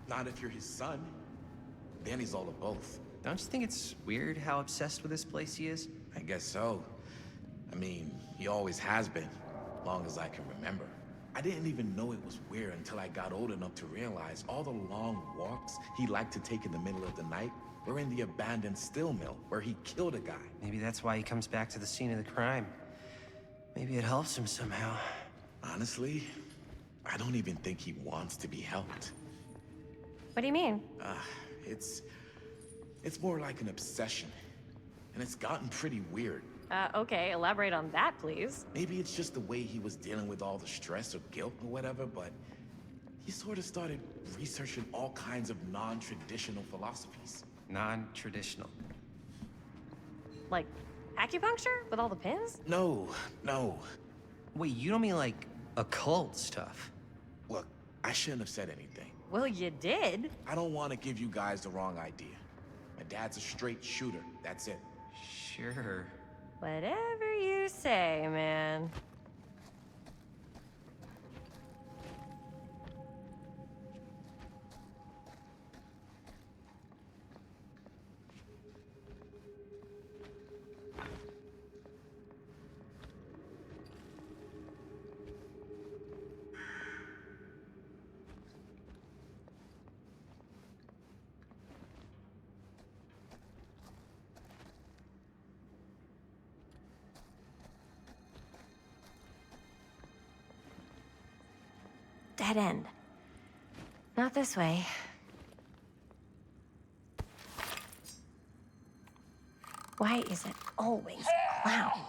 Not if you're his son. Then he's all of both. Don't you think it's weird how obsessed with this place he is? I guess so. I mean, he always has been, long as I can remember. I didn't even know it was weird until I got old enough to realize all the long walks he liked to take in the middle of the night were in the abandoned steel mill where he killed a guy. Maybe that's why he comes back to the scene of the crime. Maybe it helps him somehow. Honestly, I don't even think he wants to be helped. What do you mean? It's more like an obsession. And it's gotten pretty weird. Okay, elaborate on that, please. Maybe it's just the way he was dealing with all the stress or guilt or whatever, but he sort of started researching all kinds of non-traditional philosophies. Non-traditional. Like acupuncture with all the pins? No. Wait, you don't mean like occult stuff? Look, I shouldn't have said anything. Well, you did. I don't want to give you guys the wrong idea. My dad's a straight shooter, that's it. Sure. Whatever you say, man. Dead end. Not this way. Why is it always clowns?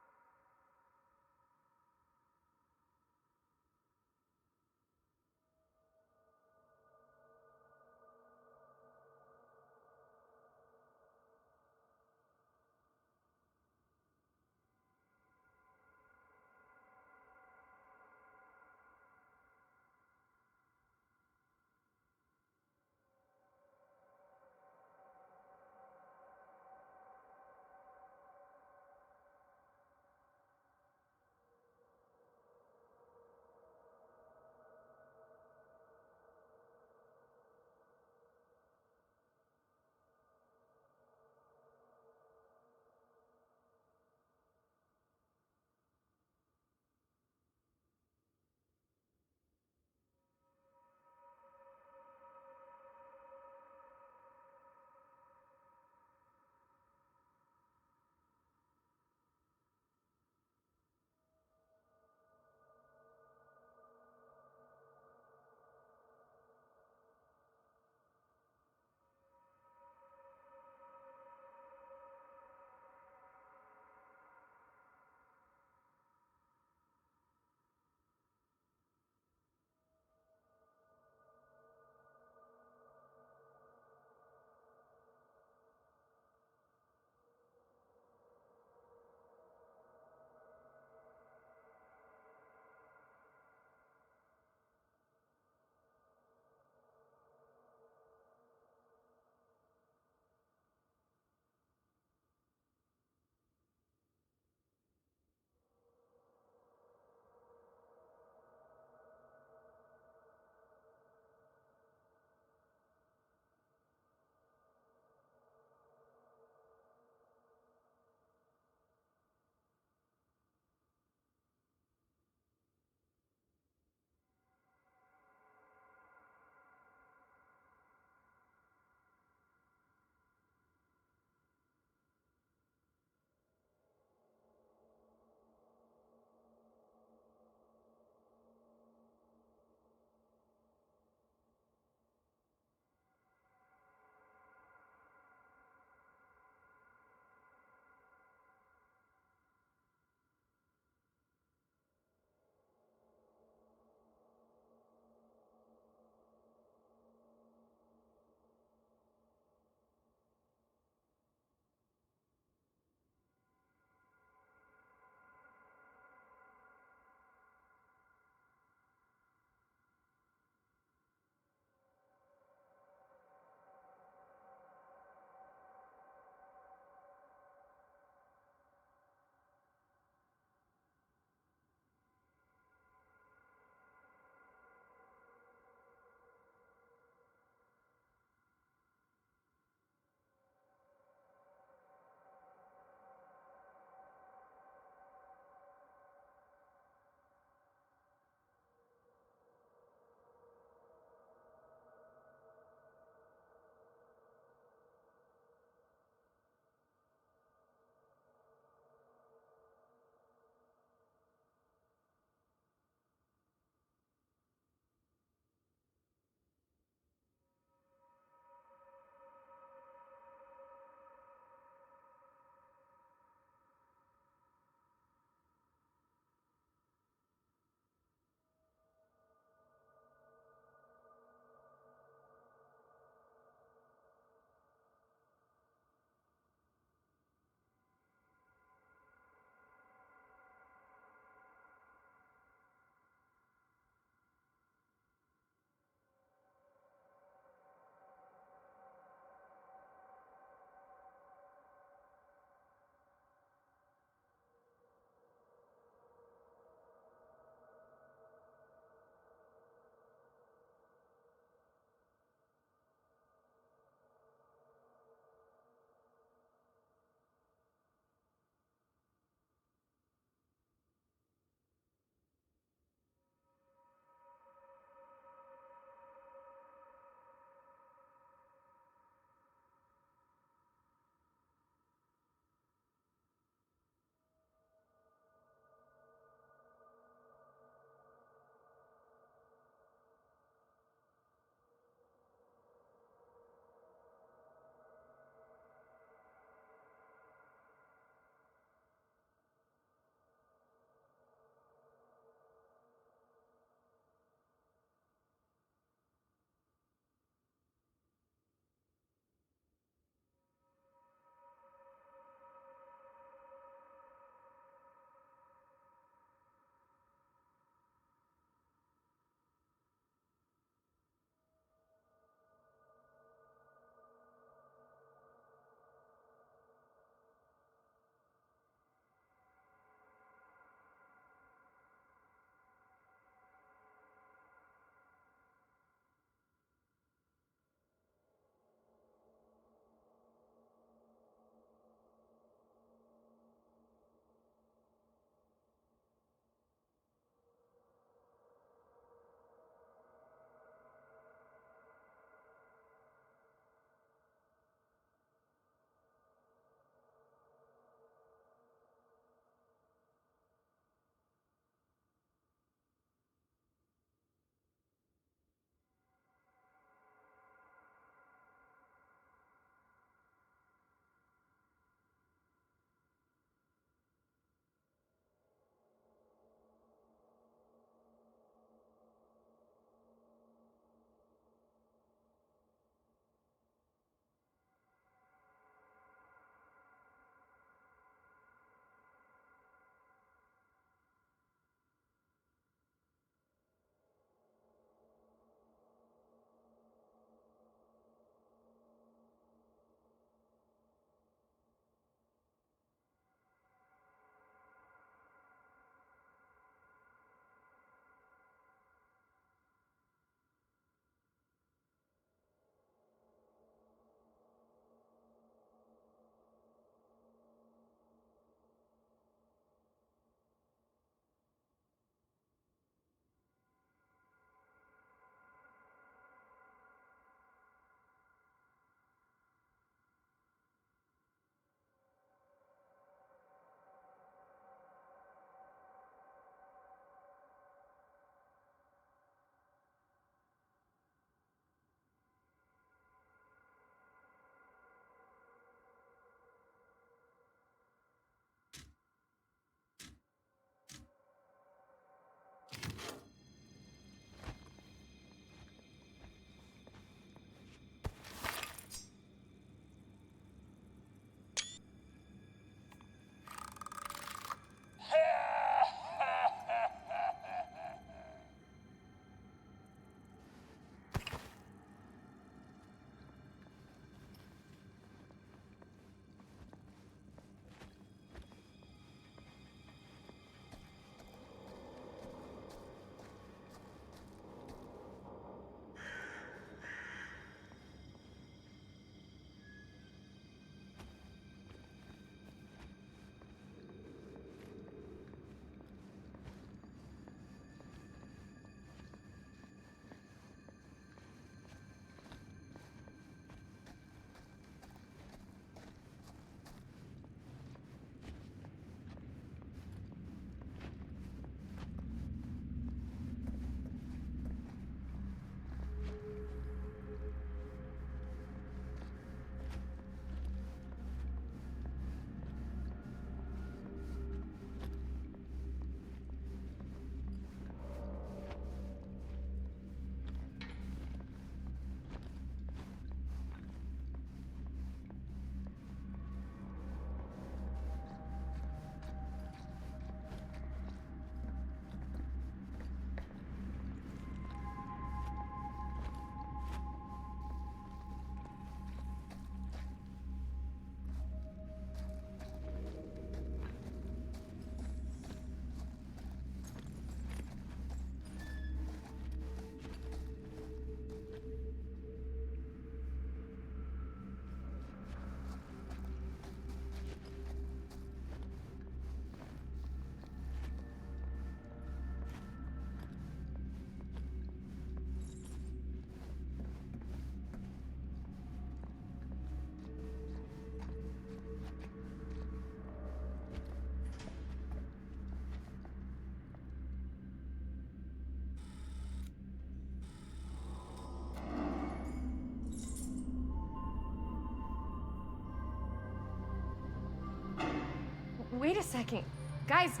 Wait a second. Guys,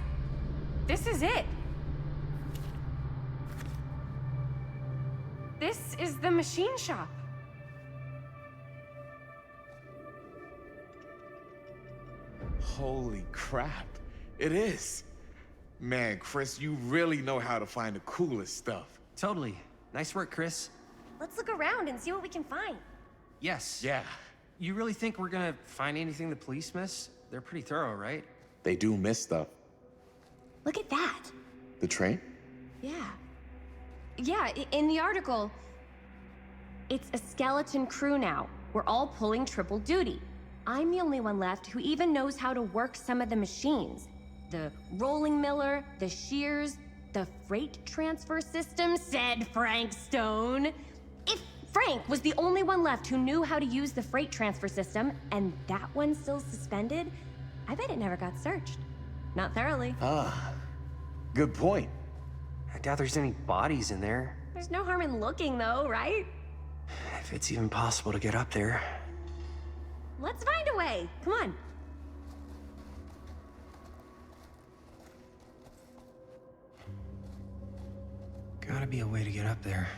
this is it. This is the machine shop. Holy crap. It is. Man, Chris, you really know how to find the coolest stuff. Totally. Nice work, Chris. Let's look around and see what we can find. Yes. Yeah. You really think we're gonna find anything the police miss? They're pretty thorough, right? They do miss stuff. Look at that. The train? Yeah. Yeah, in the article, it's a skeleton crew now. We're all pulling triple duty. I'm the only one left who even knows how to work some of the machines. The rolling miller, the shears, the freight transfer system, said Frank Stone. If Frank was the only one left who knew how to use the freight transfer system, and that one's still suspended, I bet it never got searched. Not thoroughly. Ah, good point. I doubt there's any bodies in there. There's no harm in looking, though, right? If it's even possible to get up there. Let's find a way. Come on. Gotta be a way to get up there.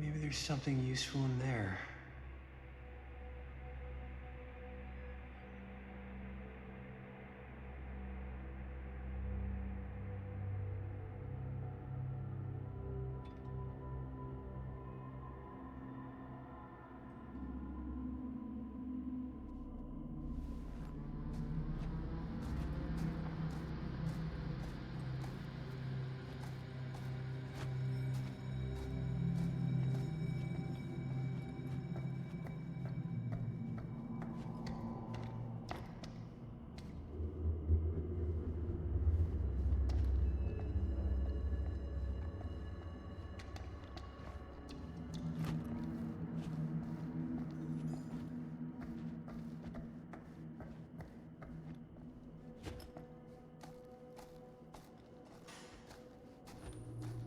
Maybe there's something useful in there.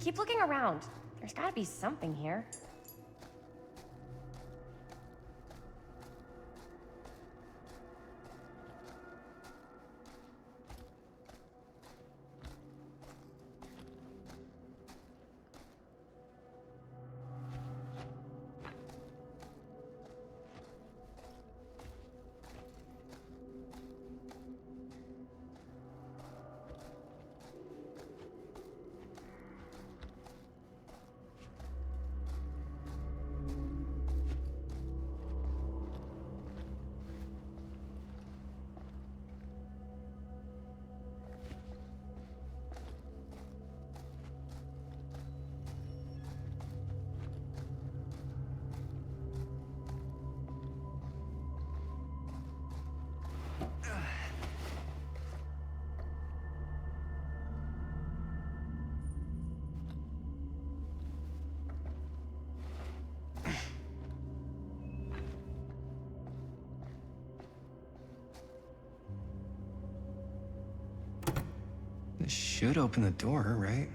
Keep looking around. There's gotta be something here. This should open the door, right?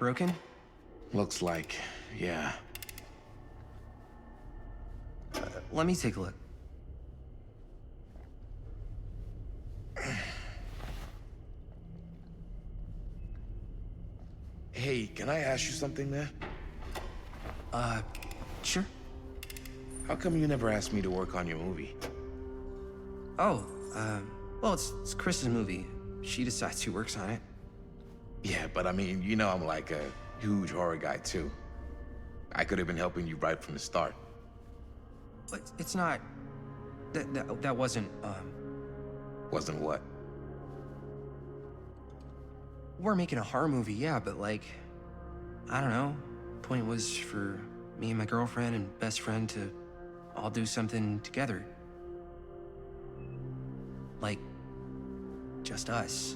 Broken? Looks like, yeah. Let me take a look. Hey, can I ask you something, man? Sure. How come you never asked me to work on your movie? Oh, well, it's Chris's movie. She decides who works on it. Yeah, but I mean, you know I'm like a huge horror guy, too. I could have been helping you right from the start. But it's not... That wasn't, Wasn't what? We're making a horror movie, yeah, but like... I don't know. Point was for me and my girlfriend and best friend to all do something together. Like, just us.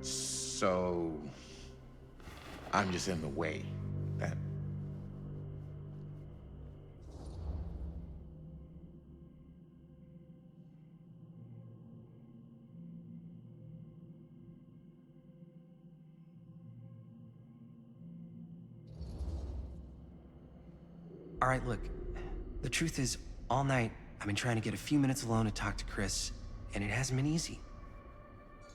So... I'm just in the way, then. All right, look. The truth is, all night, I've been trying to get a few minutes alone to talk to Chris, and it hasn't been easy.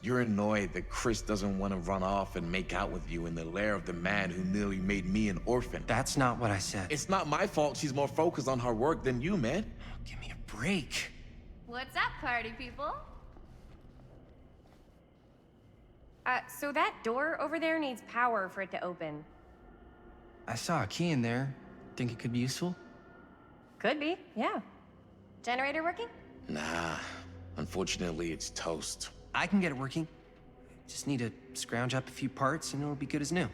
You're annoyed that Chris doesn't want to run off and make out with you in the lair of the man who nearly made me an orphan. That's not what I said. It's not my fault she's more focused on her work than you, man. Give me a break. What's up, party people? So that door over there needs power for it to open. I saw a key in there. Think it could be useful? Could be, yeah. Generator working? Nah, unfortunately it's toast. I can get it working. Just need to scrounge up a few parts and it'll be good as new.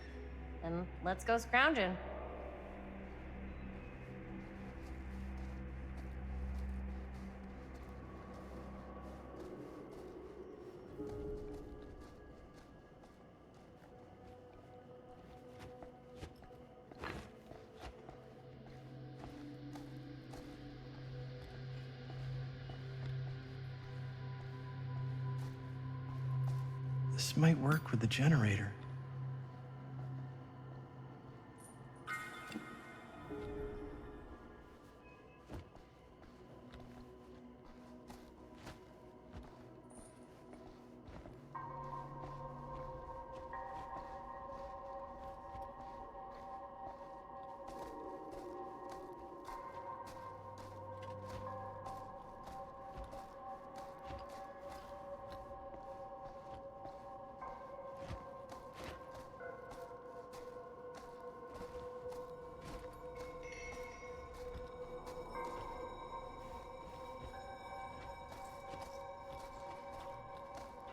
Then let's go scrounging. This might work with the generator.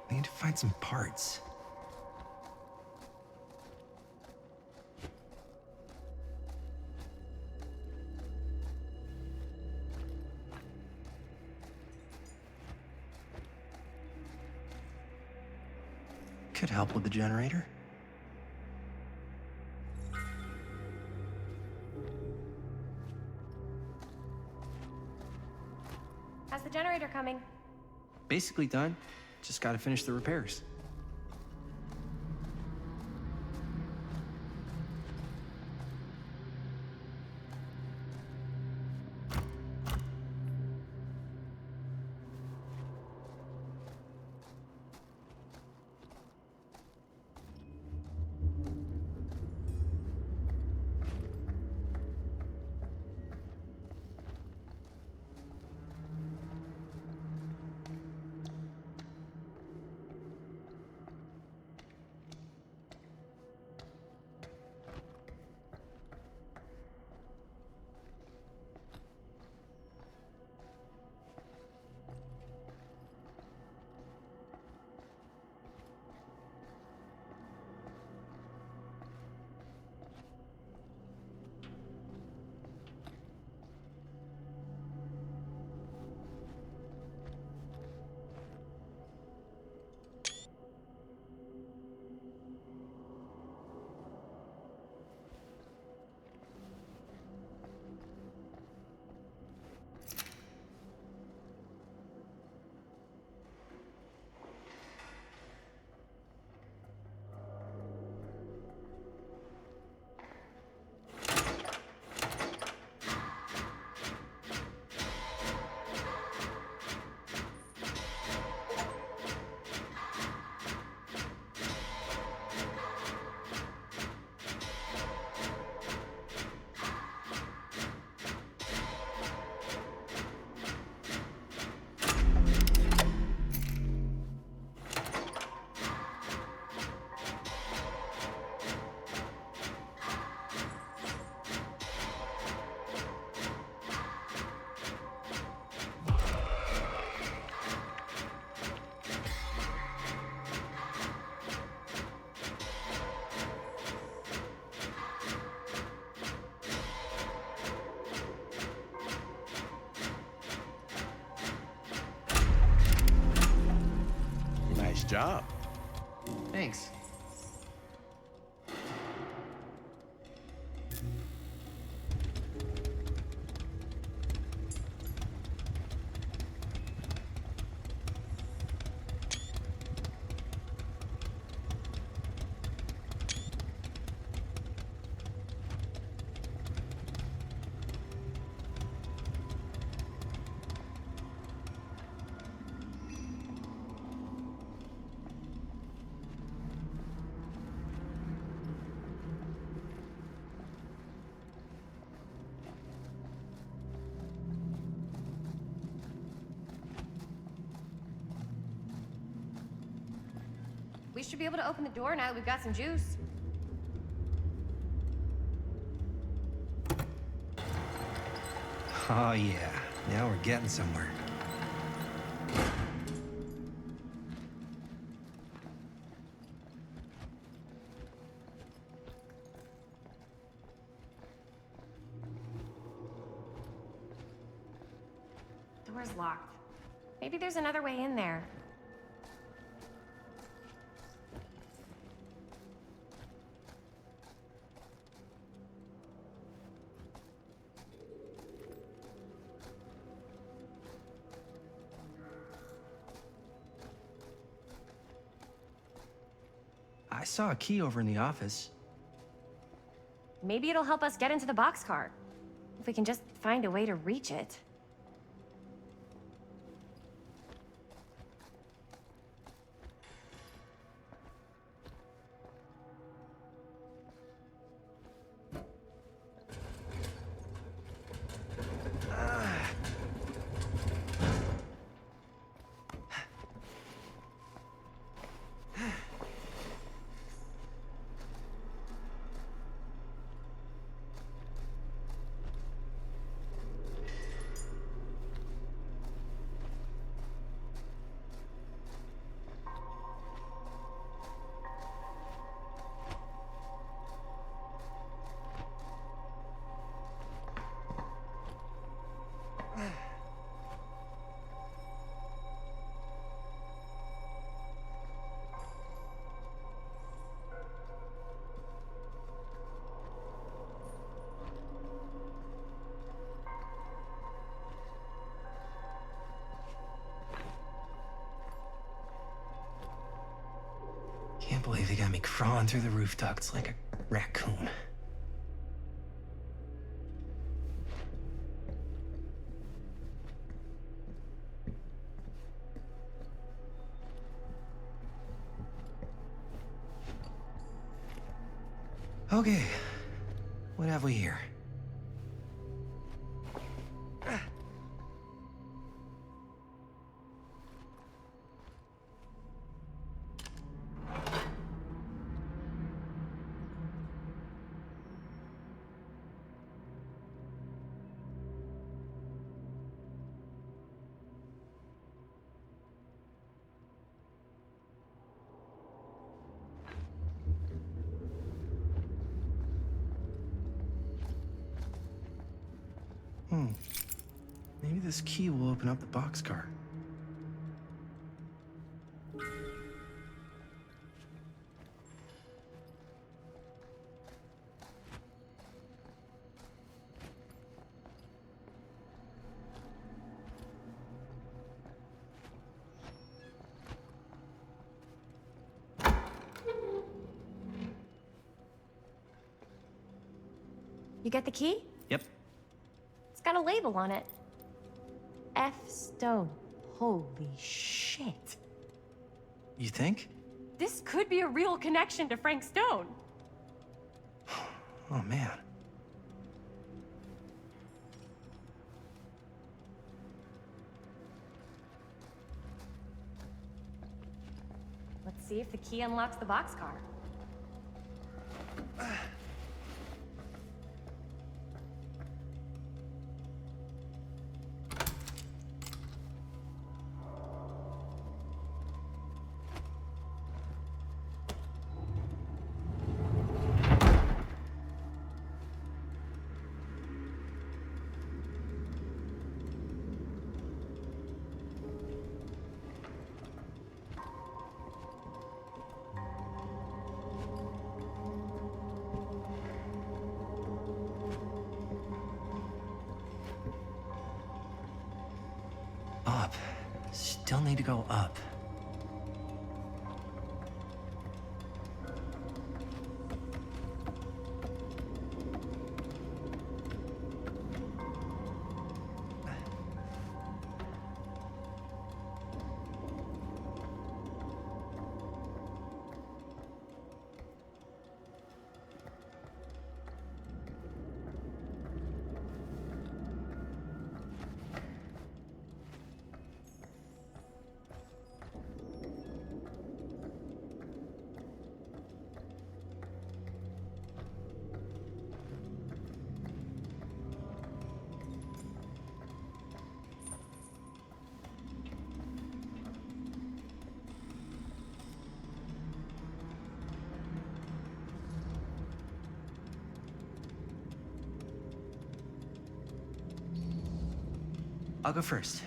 I need to find some parts. Could help with the generator. How's the generator coming? Basically done. Just gotta finish the repairs. Nice job. Thanks. We should be able to open the door now that we've got some juice. Oh, yeah. Now we're getting somewhere. Door's locked. Maybe there's another way in there. I saw a key over in the office. Maybe it'll help us get into the boxcar. If we can just find a way to reach it. Can't believe they got me crawling through the roof ducts like a raccoon. Okay, what have we here? Maybe this key will open up the boxcar. You get the key? Yep. It's got a label on it. F. Stone. Holy shit. You think? This could be a real connection to Frank Stone. Oh, man. Let's see if the key unlocks the boxcar. still need to go up. I'll go first.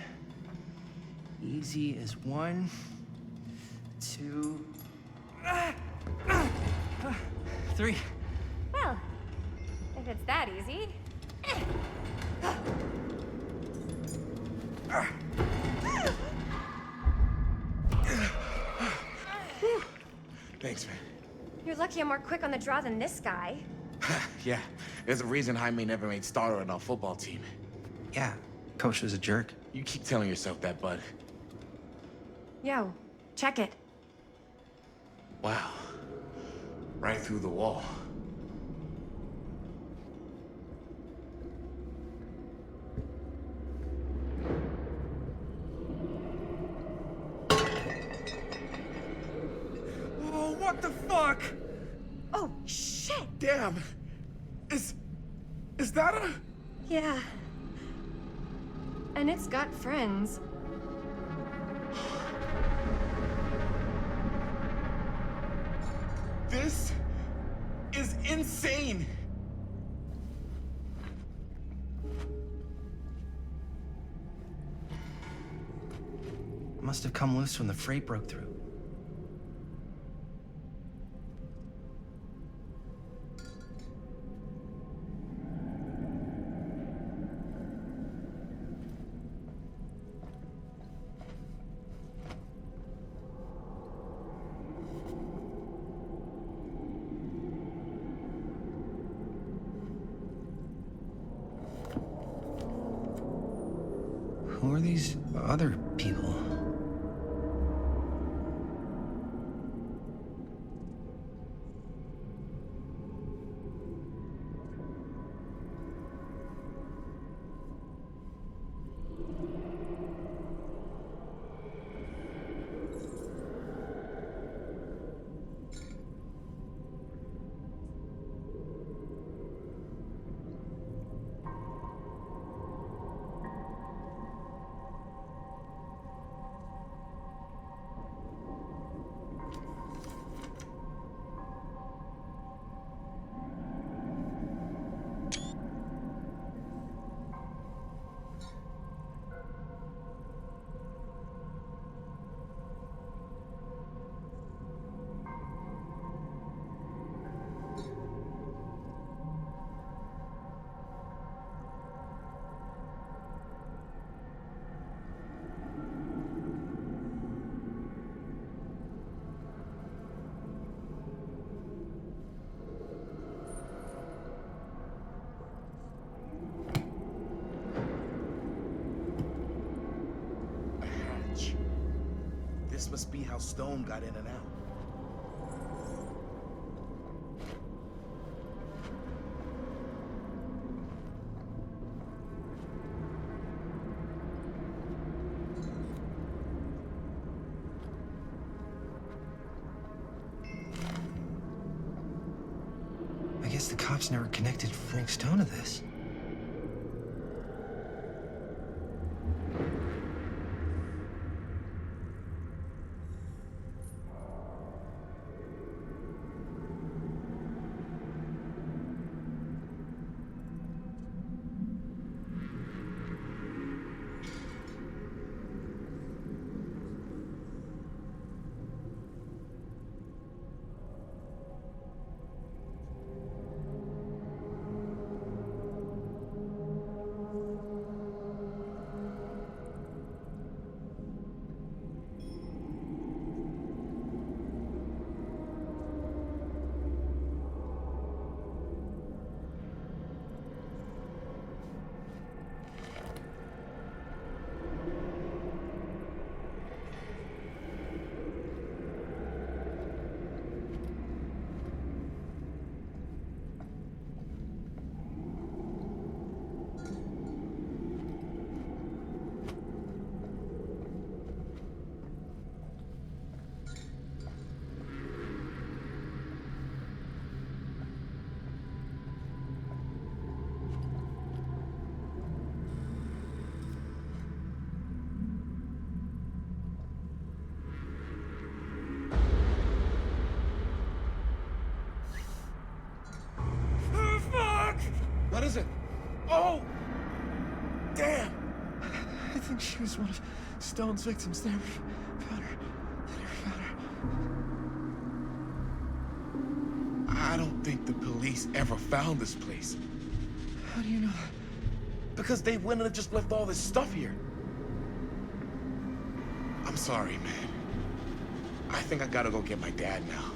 Easy is 1, 2, 3. Well, if it's that easy. Thanks, man. You're lucky I'm more quick on the draw than this guy. Yeah, there's a reason Jaime never made starter on our football team. Yeah, coach was a jerk. You keep telling yourself that, bud. Yo, check it. Wow. Right through the wall. Oh, what the fuck? Oh, shit! Damn. Is that a... Yeah. And it's got friends. This is insane. Must have come loose when the freight broke through. Who are these other people? This must be how Stone got in and out. I guess the cops never connected Frank Stone to this. Oh! Damn! I think she was one of Stone's victims. They never found her. They never found her. I don't think the police ever found this place. How do you know that? Because they wouldn't have just left all this stuff here. I'm sorry, man. I think I gotta go get my dad now.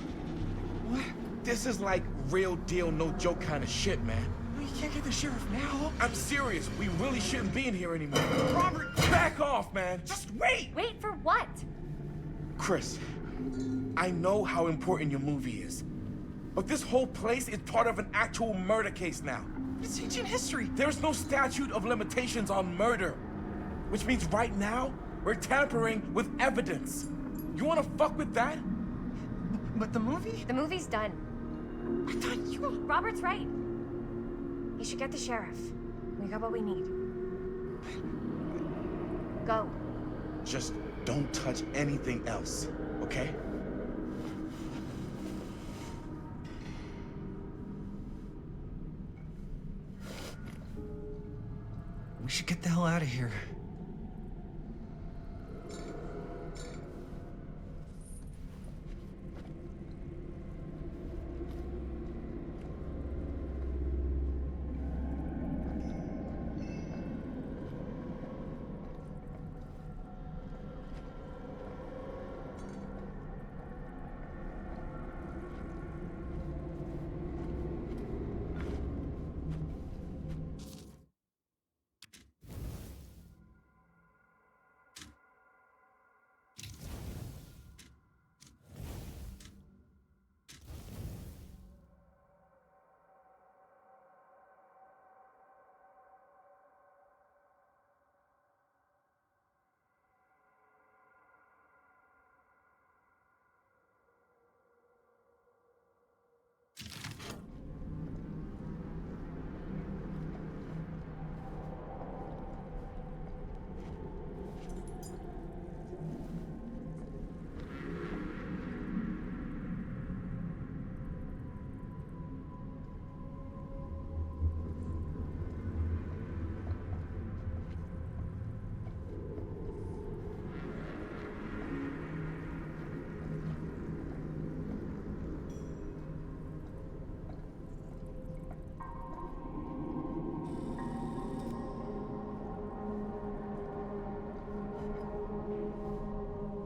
What? This is like real deal, no joke kind of shit, man. You can't get the sheriff now. I'm serious. We really shouldn't be in here anymore. Robert, back off, man. Just wait. Wait for what? Chris, I know how important your movie is. But this whole place is part of an actual murder case now. It's ancient history. There's no statute of limitations on murder. Which means right now, we're tampering with evidence. You wanna fuck with that? But the movie? The movie's done. I thought you... Robert's right. You should get the sheriff. We got what we need. Go. Just don't touch anything else, okay? We should get the hell out of here.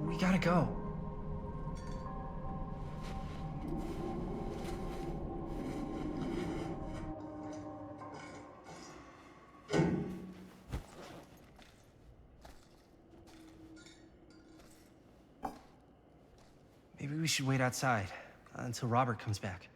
We gotta go. Maybe we should wait outside until Robert comes back.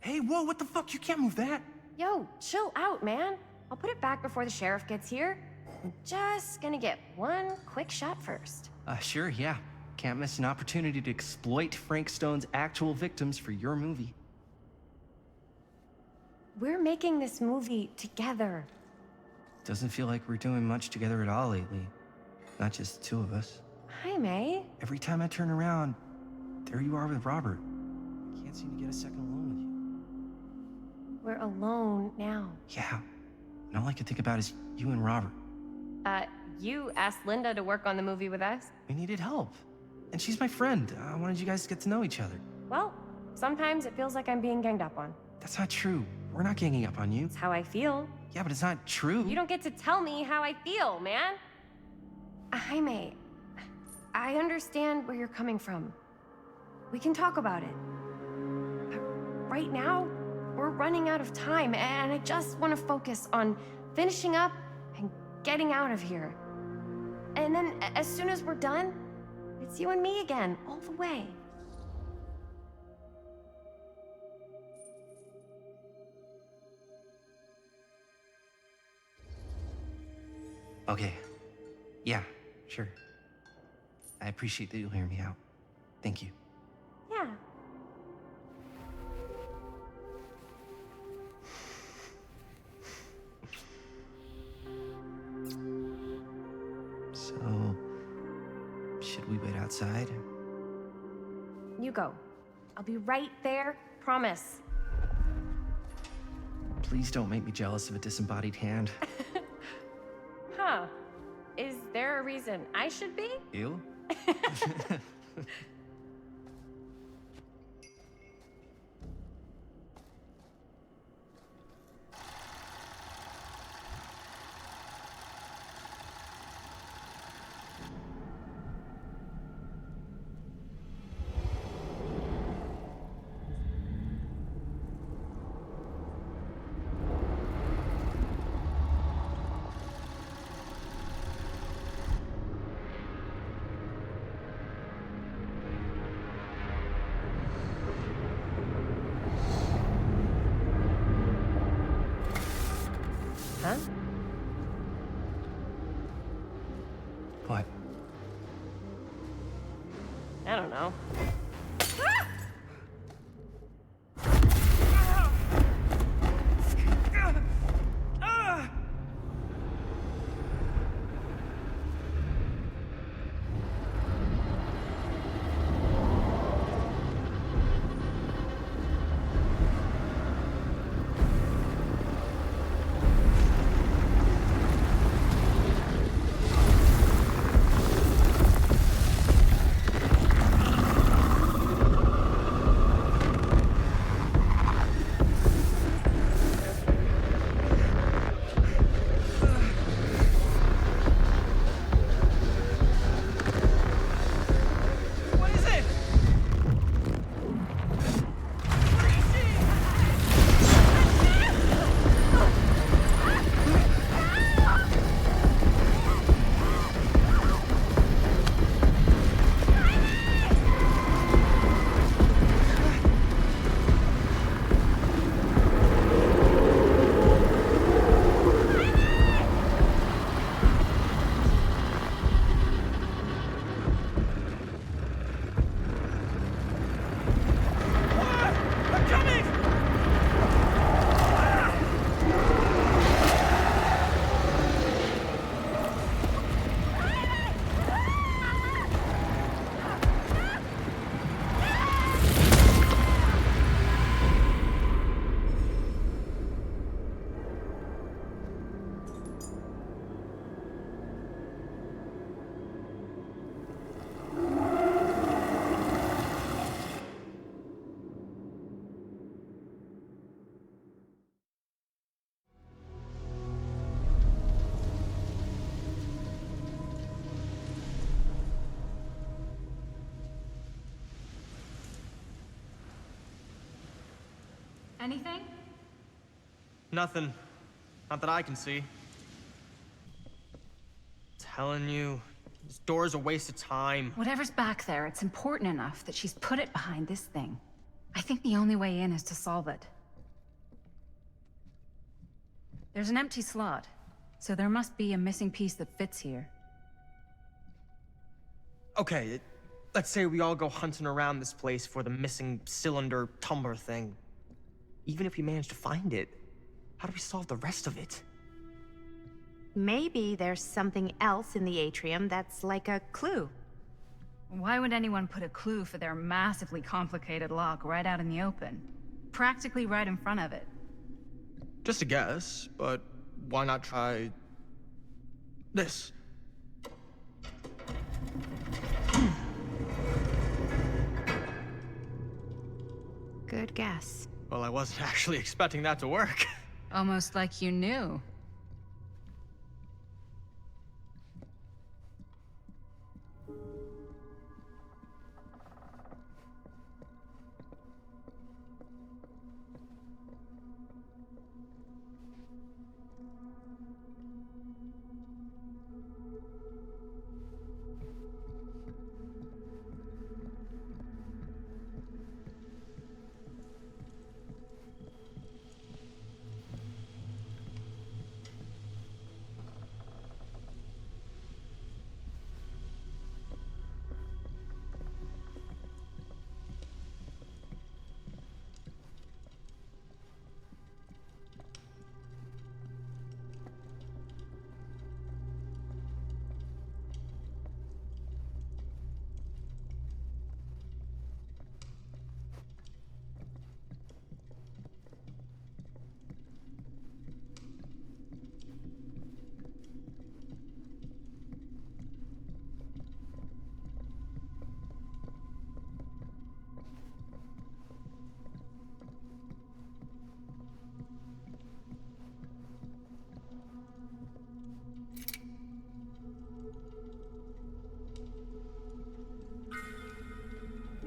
Hey, whoa, what the fuck? You can't move that. Yo, chill out, man. I'll put it back before the sheriff gets here. I'm just gonna get one quick shot first. Sure, yeah. Can't miss an opportunity to exploit Frank Stone's actual victims for your movie. We're making this movie together. Doesn't feel like we're doing much together at all lately. Not just the two of us. Hi, May. Every time I turn around, there you are with Robert. Can't seem to get a second alone with you. We're alone now. Yeah. And all I can think about is you and Robert. You asked Linda to work on the movie with us? We needed help. And she's my friend. I wanted you guys to get to know each other. Well, sometimes it feels like I'm being ganged up on. That's not true. We're not ganging up on you. It's how I feel. Yeah, but it's not true. You don't get to tell me how I feel, man. Jaime, I understand where you're coming from. We can talk about it. But right now, we're running out of time, and I just want to focus on finishing up and getting out of here. And then, as soon as we're done, it's you and me again, all the way. Okay. Yeah, sure. I appreciate that you'll hear me out. Thank you. Yeah. You go. I'll be right there, promise. Please don't make me jealous of a disembodied hand. Huh. Is there a reason I should be? You? Huh? What? I don't know. Anything? Nothing. Not that I can see. Telling you, this door's a waste of time. Whatever's back there, it's important enough that she's put it behind this thing. I think the only way in is to solve it. There's an empty slot, so there must be a missing piece that fits here. Okay, let's say we all go hunting around this place for the missing cylinder tumbler thing. Even if we manage to find it, how do we solve the rest of it? Maybe there's something else in the atrium that's like a clue. Why would anyone put a clue for their massively complicated lock right out in the open? Practically right in front of it. Just a guess, but why not try this? Good guess. Well, I wasn't actually expecting that to work. Almost like you knew.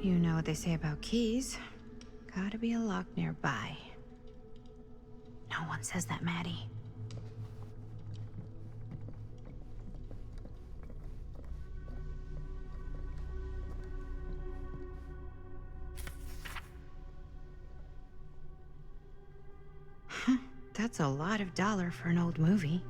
You know what they say about keys. Gotta be a lock nearby. No one says that, Maddie. That's a lot of dollar for an old movie.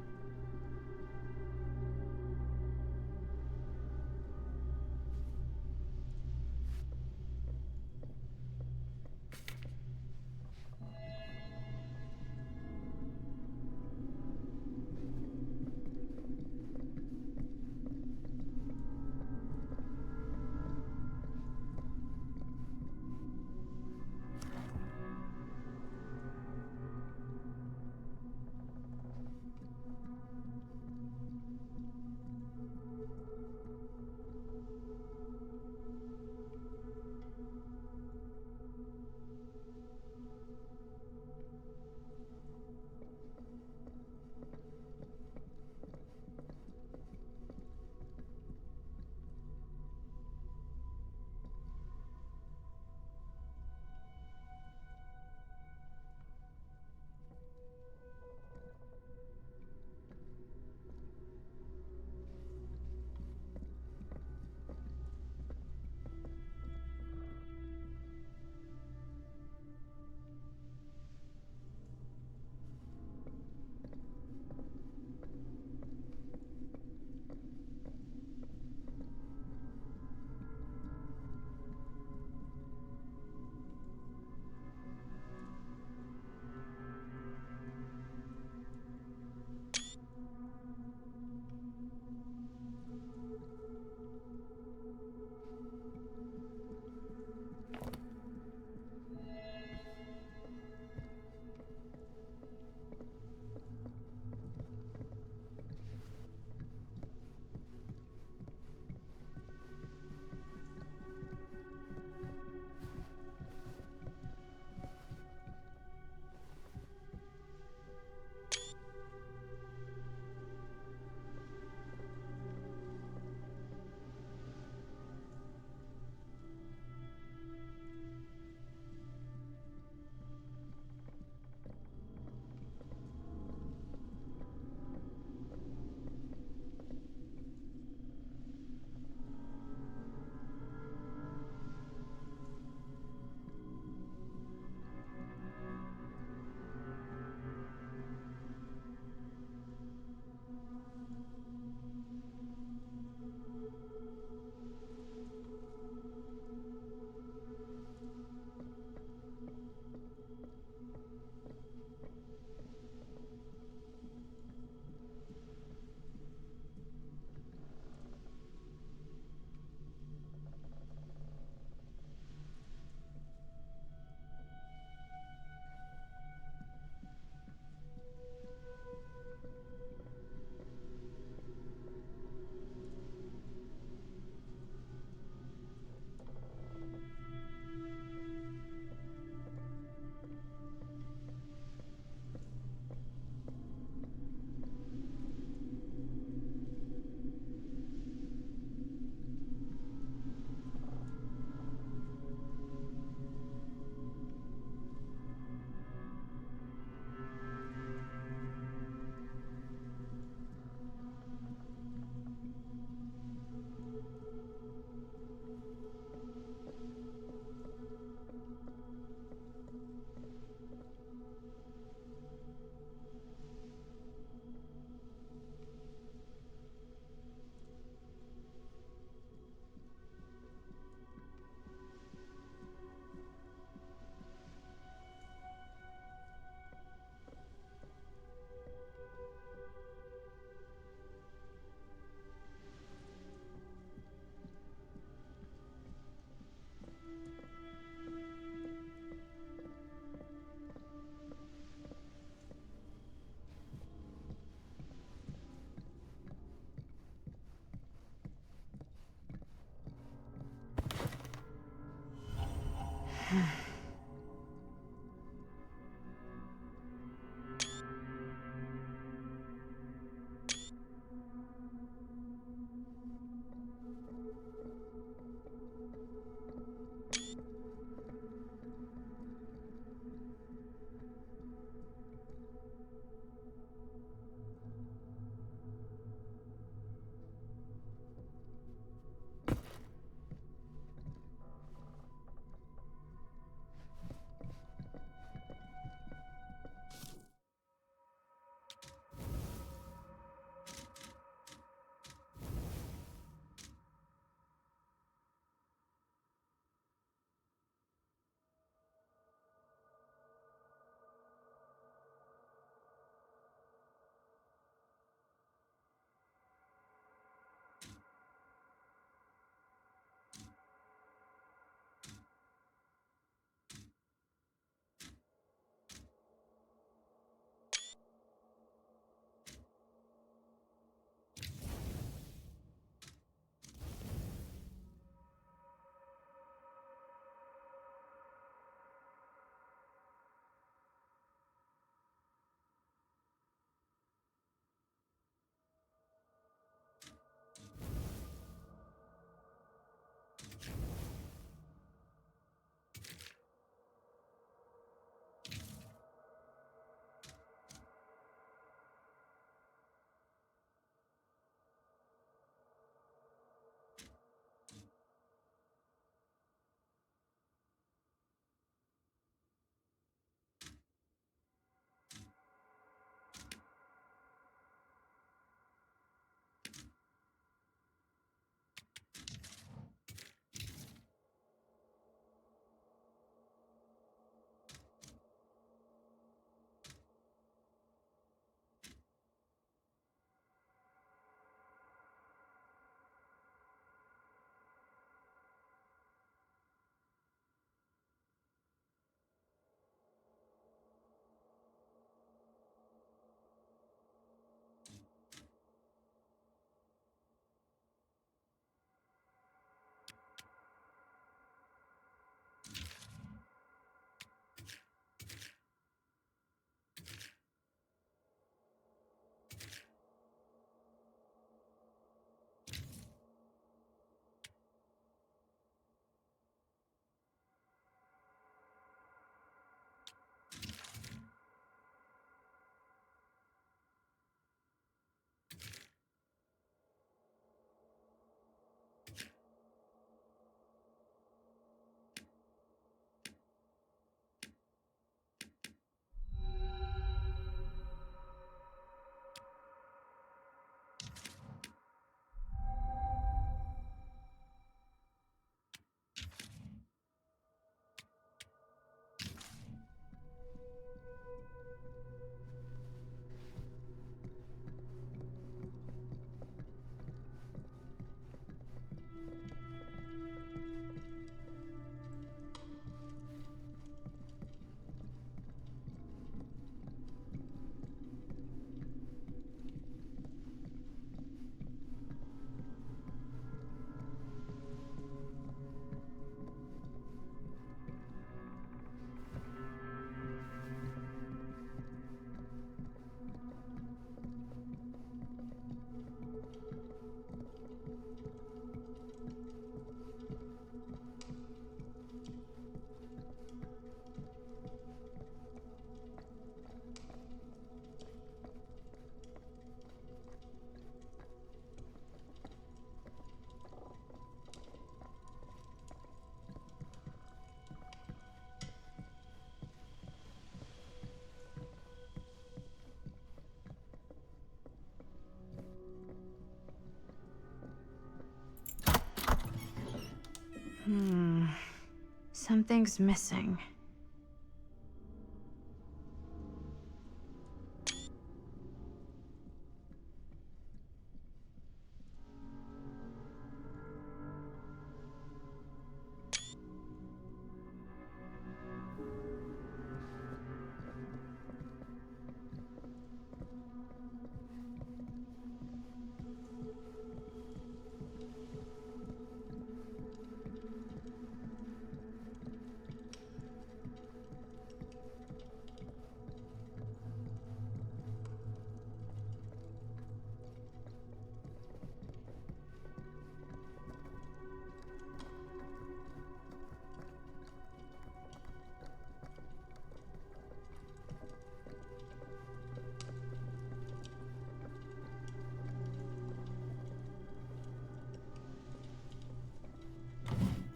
Something's missing.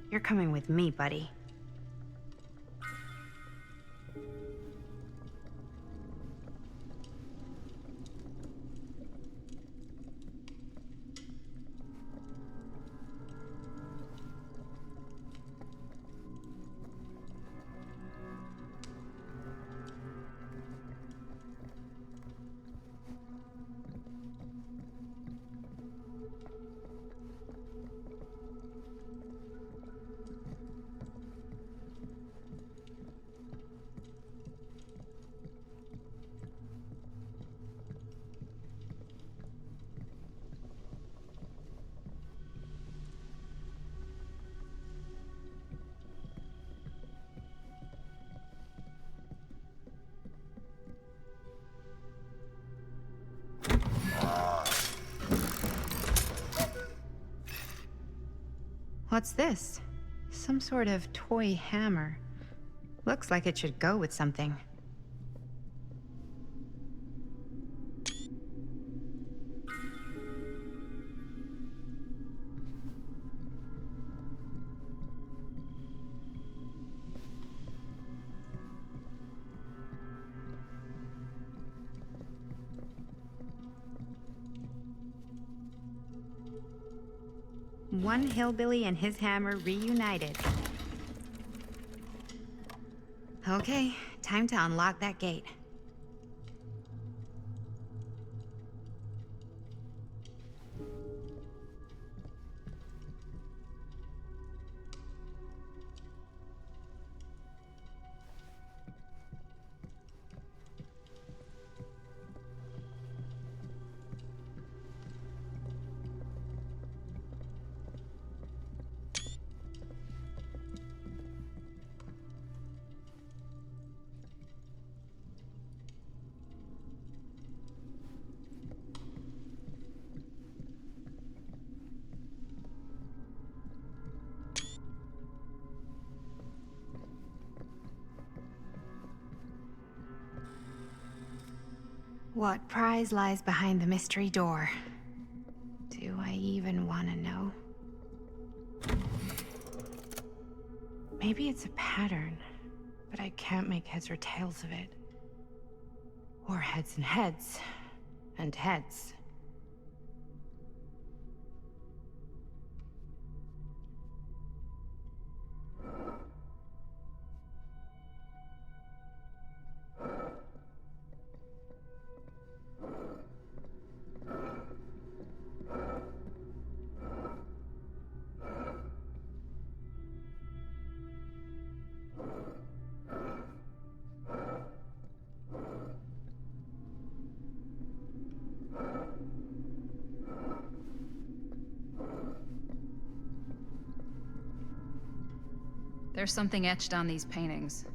You're coming with me, buddy. What's this? Some sort of toy hammer. Looks like it should go with something. One hillbilly and his hammer reunited. Okay, time to unlock that gate. What prize lies behind the mystery door? Do I even want to know? Maybe it's a pattern, but I can't make heads or tails of it. Or heads and heads, and heads. There's something etched on these paintings.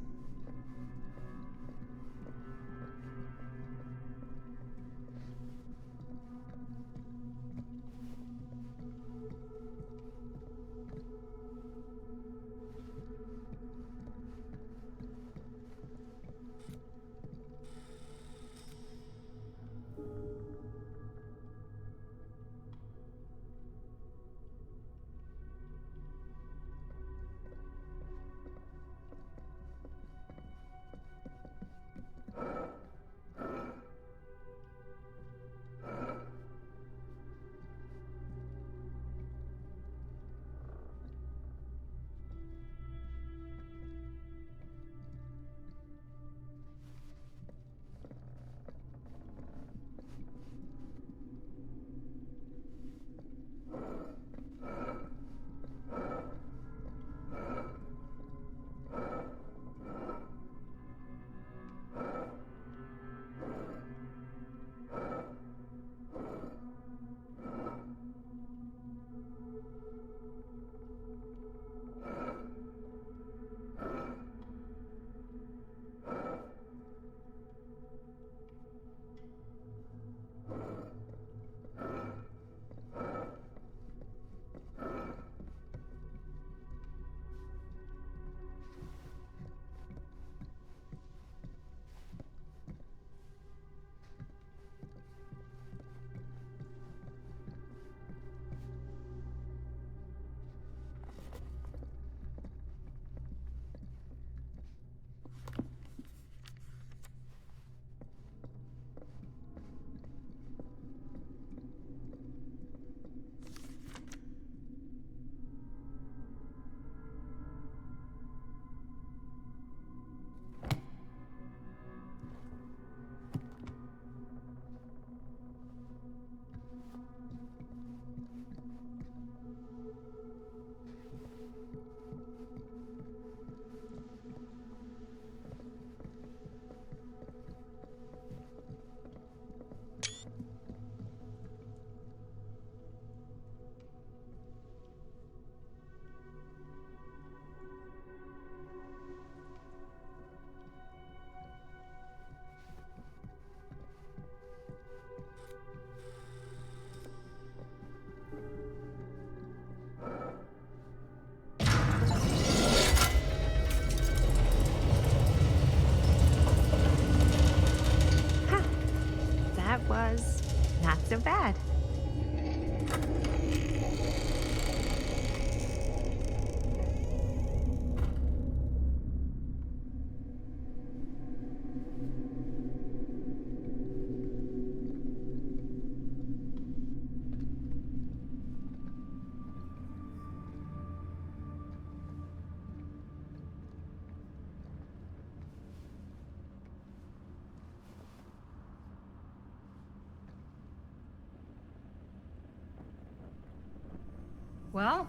Well,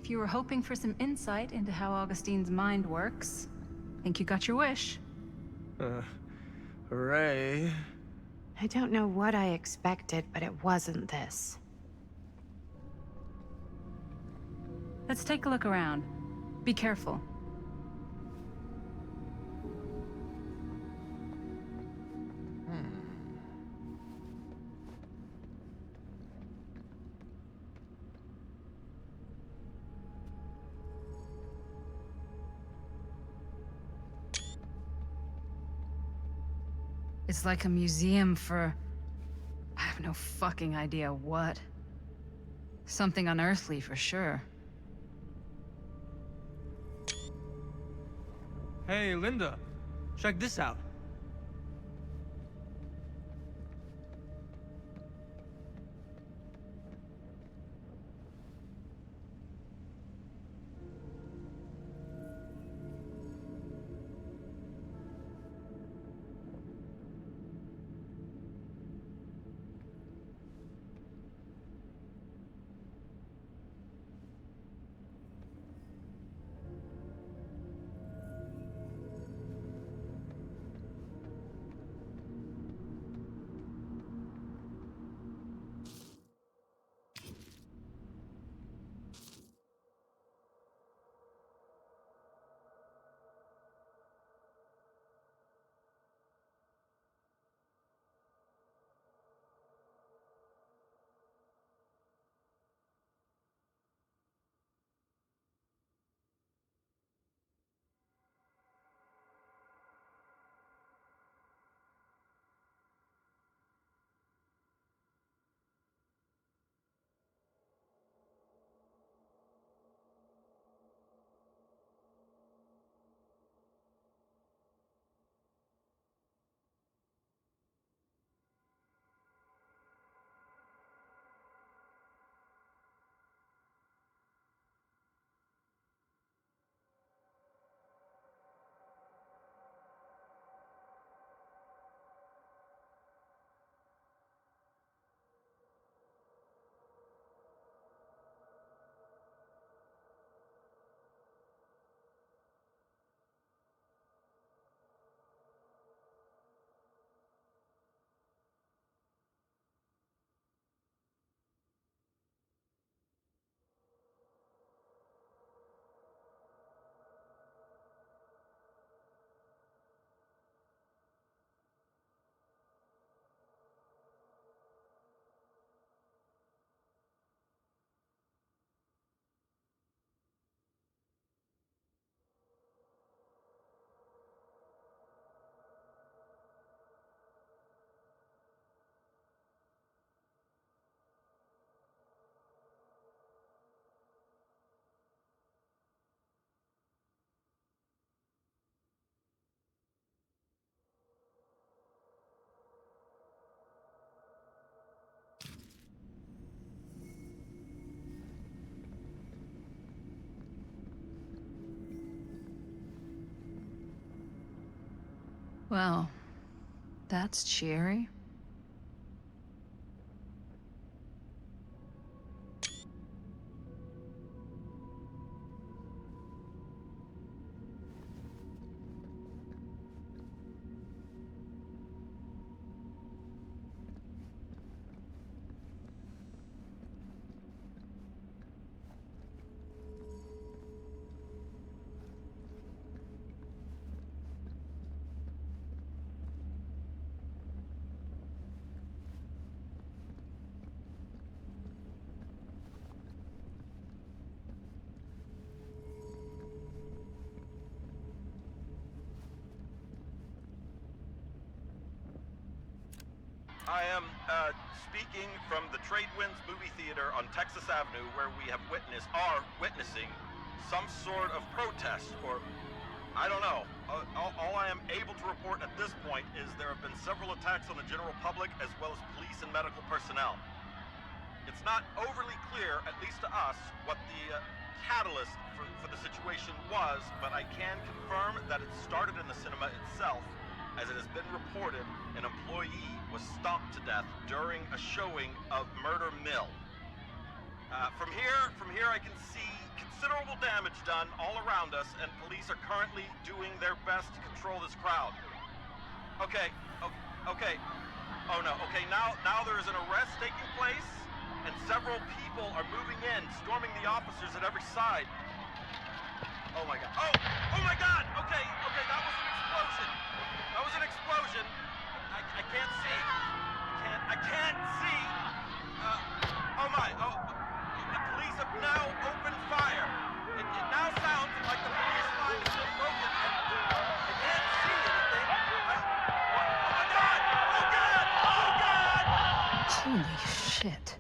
if you were hoping for some insight into how Augustine's mind works, I think you got your wish. Hooray. I don't know what I expected, but it wasn't this. Let's take a look around. Be careful. It's like a museum for... I have no fucking idea what. Something unearthly for sure. Hey, Linda. Check this out. Well, that's cheery. I am speaking from the Tradewinds movie theater on Texas Avenue, where we are witnessing some sort of protest, or I don't know. All I am able to report at this point is there have been several attacks on the general public as well as police and medical personnel. It's not overly clear, at least to us, what the catalyst for the situation was, but I can confirm that it started in the cinema itself. As it has been reported, an employee was stomped to death during a showing of Murder Mill. From here I can see considerable damage done all around us, and police are currently doing their best to control this crowd. Okay, okay. Oh no, okay, now there is an arrest taking place, and several people are moving in, storming the officers at every side. Oh my god. Oh my god! Okay, that was an explosion. That was an explosion. I can't see. I can't see. Oh my, the police have now opened fire. It now sounds like the police line has been broken. I can't see anything. Oh my god! Oh god! Oh god! Holy shit.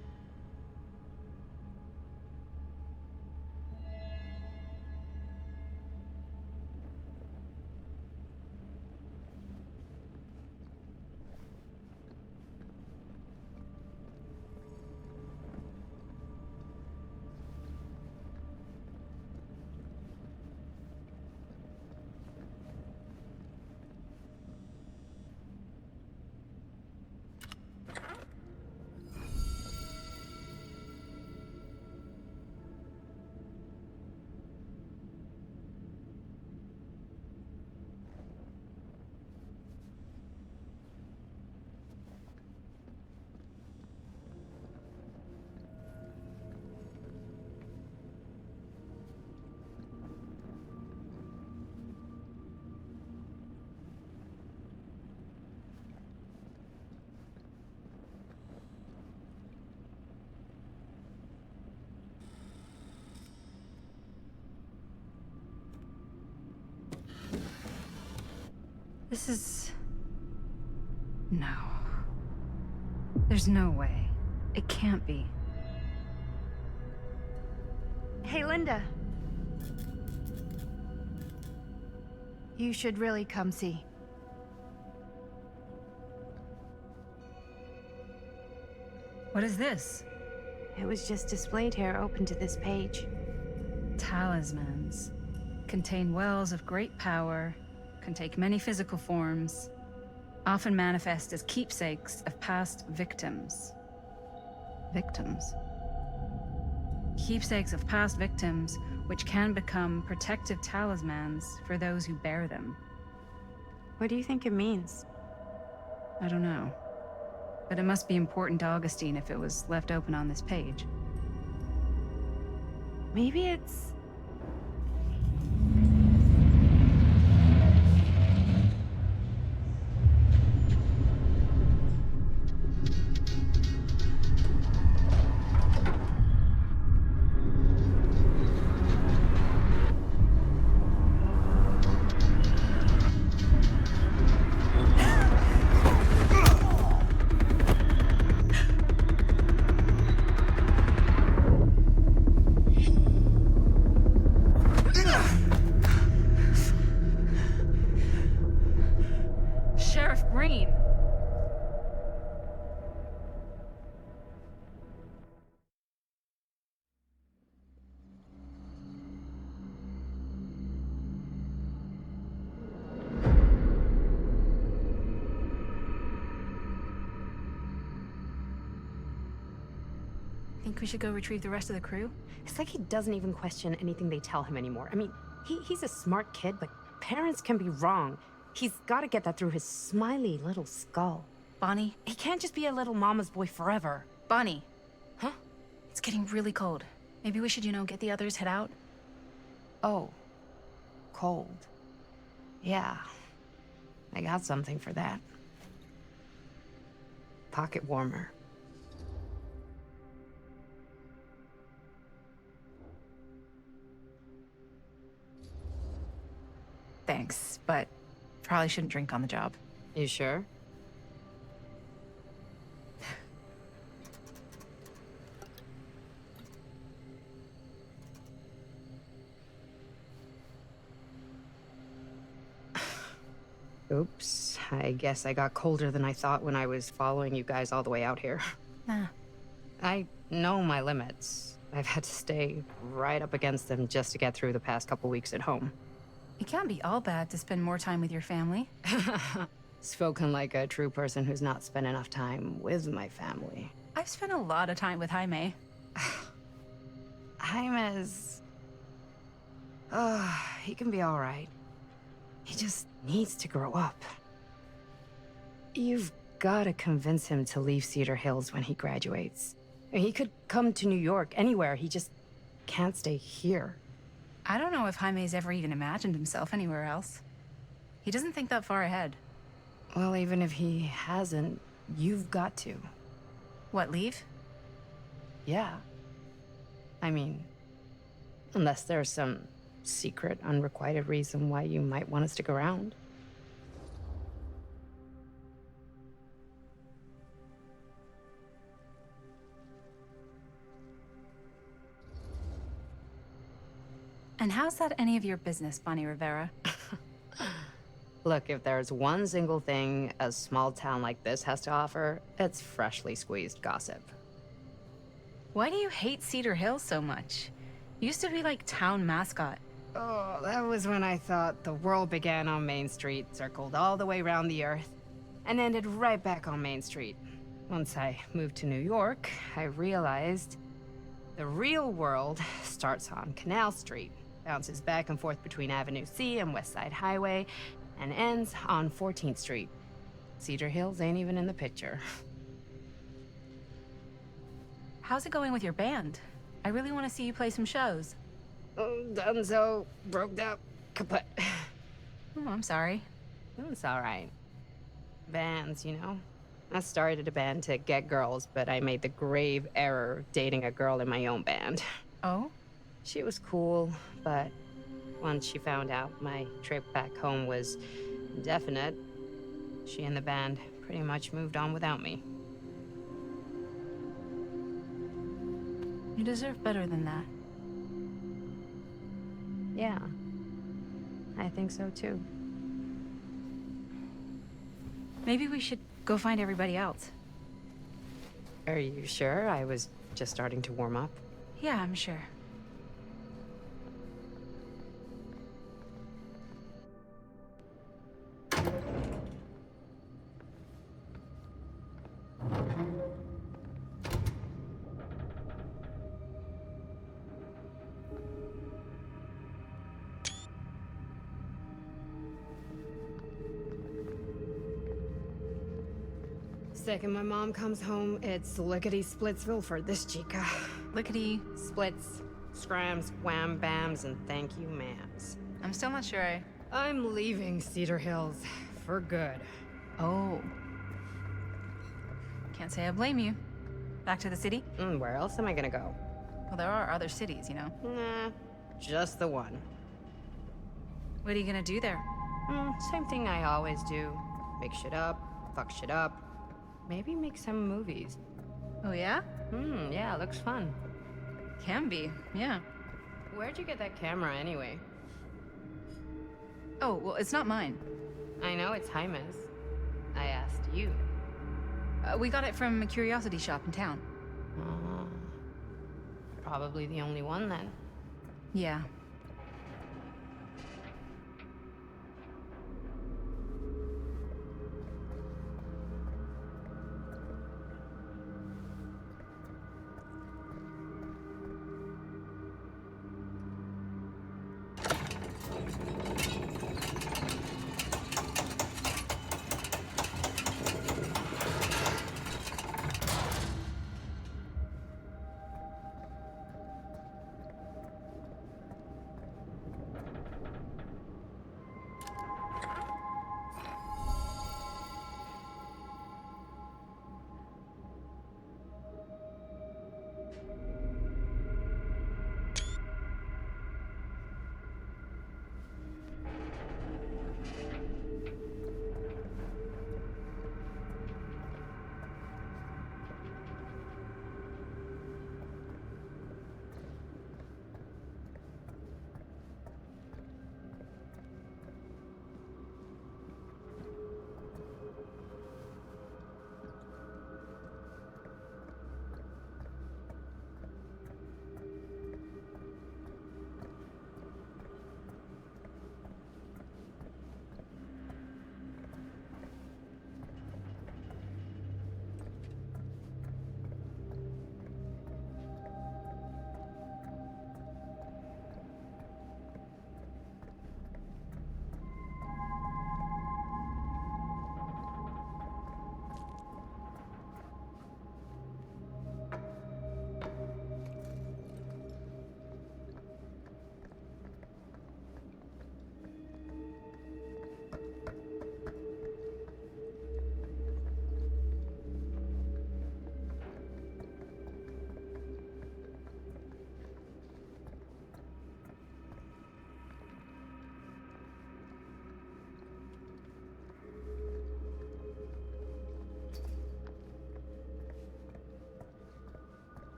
This is... No. There's no way. It can't be. Hey, Linda. You should really come see. What is this? It was just displayed here, open to this page. Talismans. Contain wells of great power, can take many physical forms, often manifest as keepsakes of past victims. Victims? Keepsakes of past victims, which can become protective talismans for those who bear them. What do you think it means? I don't know. But it must be important to Augustine if it was left open on this page. Maybe it's... Think we should go retrieve the rest of the crew? It's like he doesn't even question anything they tell him anymore. I mean, he's a smart kid, but parents can be wrong. He's got to get that through his smiley little skull. Bonnie? He can't just be a little mama's boy forever. Bonnie. Huh? It's getting really cold. Maybe we should, get the others, head out? Oh. Cold. Yeah. I got something for that. Pocket warmer. Thanks, but probably shouldn't drink on the job. You sure? Oops, I guess I got colder than I thought when I was following you guys all the way out here. Nah. I know my limits. I've had to stay right up against them just to get through the past couple weeks at home. It can't be all bad to spend more time with your family. Spoken like a true person who's not spent enough time with my family. I've spent a lot of time with Jaime. Jaime's... he can be all right. He just needs to grow up. You've got to convince him to leave Cedar Hills when he graduates. He could come to New York, anywhere. He just can't stay here. I don't know if Jaime's ever even imagined himself anywhere else. He doesn't think that far ahead. Well, even if he hasn't, you've got to. What, leave? Yeah. I mean, unless there's some secret, unrequited reason why you might want to stick around. And how's that any of your business, Bonnie Rivera? Look, if there's one single thing a small town like this has to offer, it's freshly squeezed gossip. Why do you hate Cedar Hills so much? You used to be like town mascot. Oh, that was when I thought the world began on Main Street, circled all the way around the earth, and ended right back on Main Street. Once I moved to New York, I realized the real world starts on Canal Street, bounces back and forth between Avenue C and West Side Highway, and ends on 14th Street. Cedar Hills ain't even in the picture. How's it going with your band? I really want to see you play some shows. Oh, donezo, broke up, kaput. Oh, I'm sorry. It's all right. Bands, you know? I started a band to get girls, but I made the grave error of dating a girl in my own band. Oh? She was cool, but once she found out my trip back home was indefinite, she and the band pretty much moved on without me. You deserve better than that. Yeah, I think so too. Maybe we should go find everybody else. Are you sure? I was just starting to warm up. Yeah, I'm sure. Second my mom comes home, it's lickety-splitsville for this chica. Lickety... Splits, scrams, wham bams, and thank you ma'ams. I'm still not sure I'm leaving Cedar Hills for good. Oh. Can't say I blame you. Back to the city? Where else am I gonna go? Well, there are other cities, you know. Nah, just the one. What are you gonna do there? Same thing I always do. Make shit up, fuck shit up. Maybe make some movies. Oh, yeah? Yeah, looks fun. Can be, yeah. Where'd you get that camera anyway? Oh, well, it's not mine. I know it's Jaime's. I asked you. We got it from a curiosity shop in town. Probably the only one then. Yeah.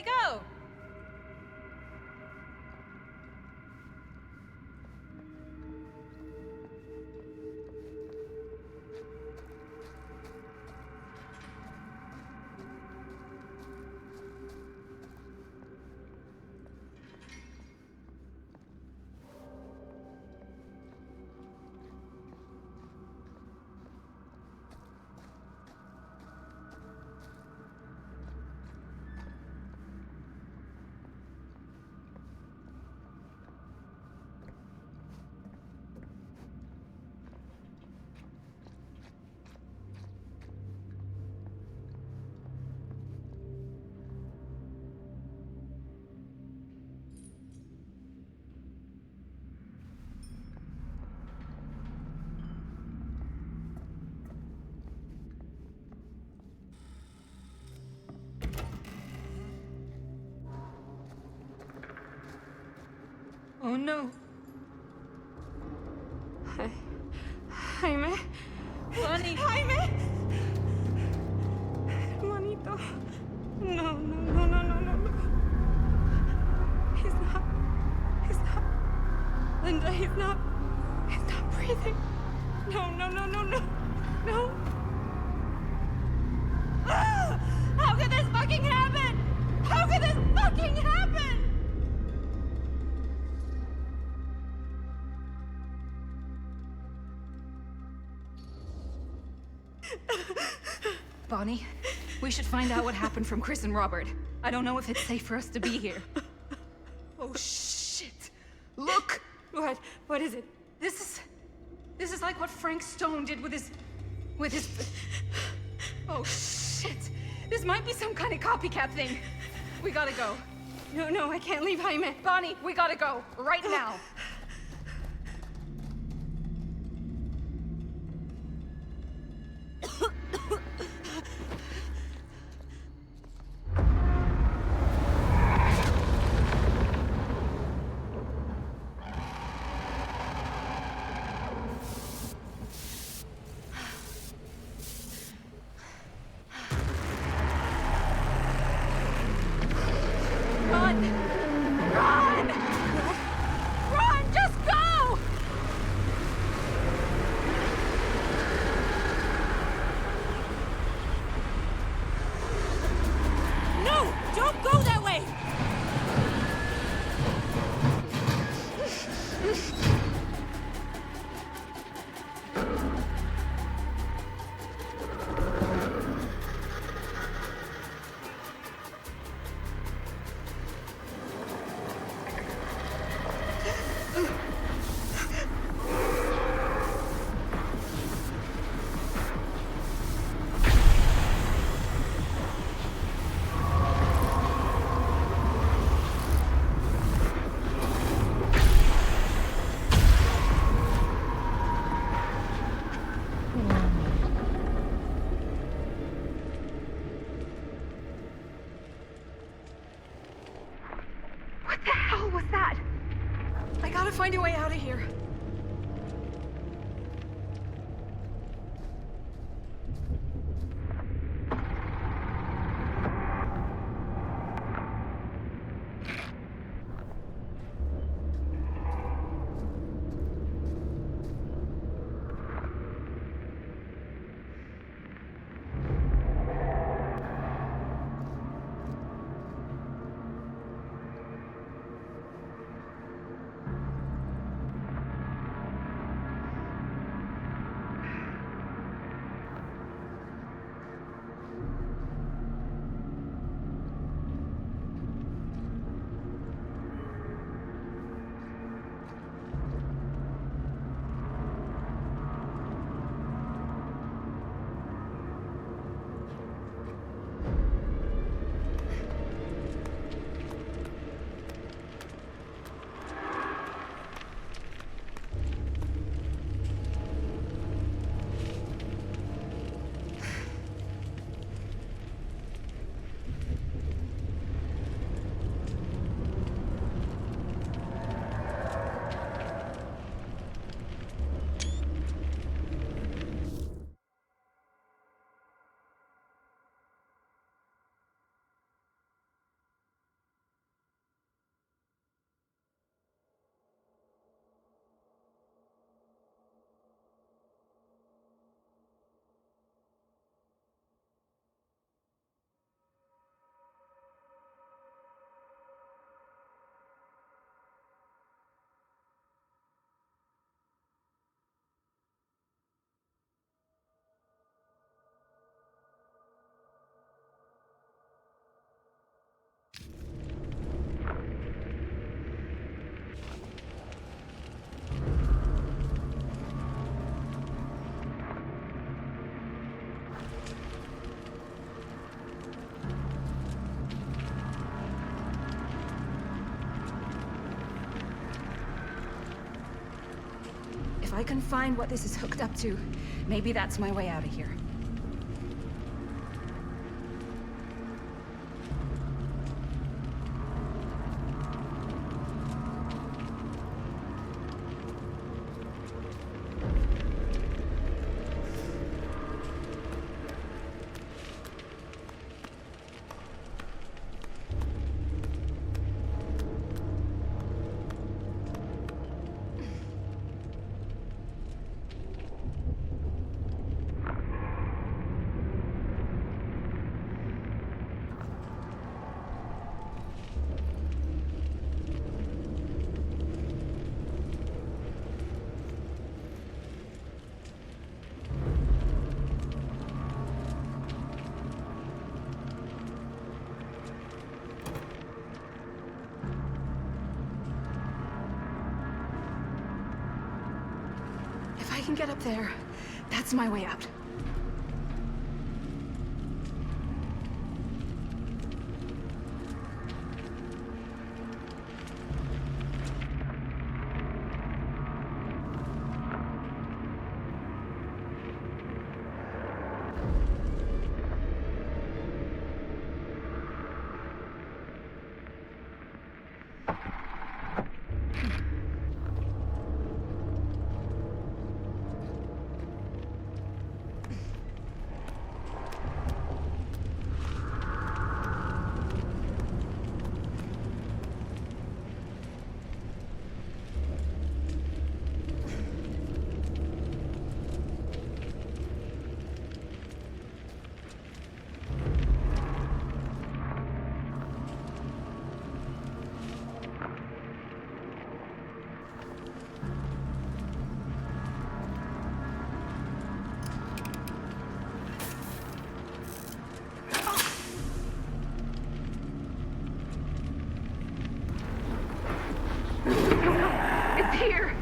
he go? Oh no. Jaime. Bonnie. Jaime. Hermanito. No, no, no, no, no, no, no. He's not. He's not. Linda, he's not. He's not breathing. No, no, no, no, no. No. Ah! How could this fucking happen? How could this fucking happen? Bonnie, we should find out what happened from Chris and Robert. I don't know if it's safe for us to be here. Oh shit. Look! What? What is it? This is like what Frank Stone did with his... Oh shit! This might be some kind of copycat thing. We gotta go. No, no, I can't leave Jaime. Bonnie, we gotta go. Right now. Find a way out of here. If I can find what this is hooked up to, maybe that's my way out of here. If I can get up there, that's my way out. It's here!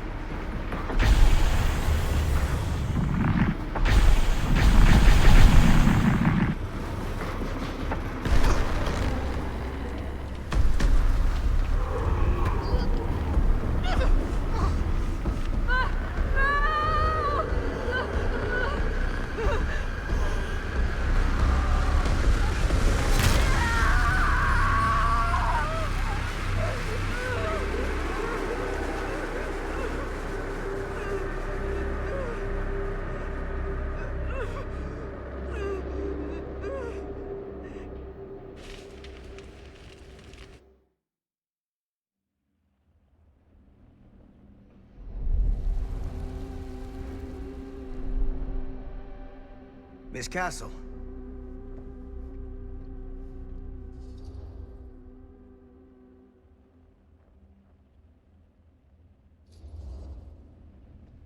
Miss Castle.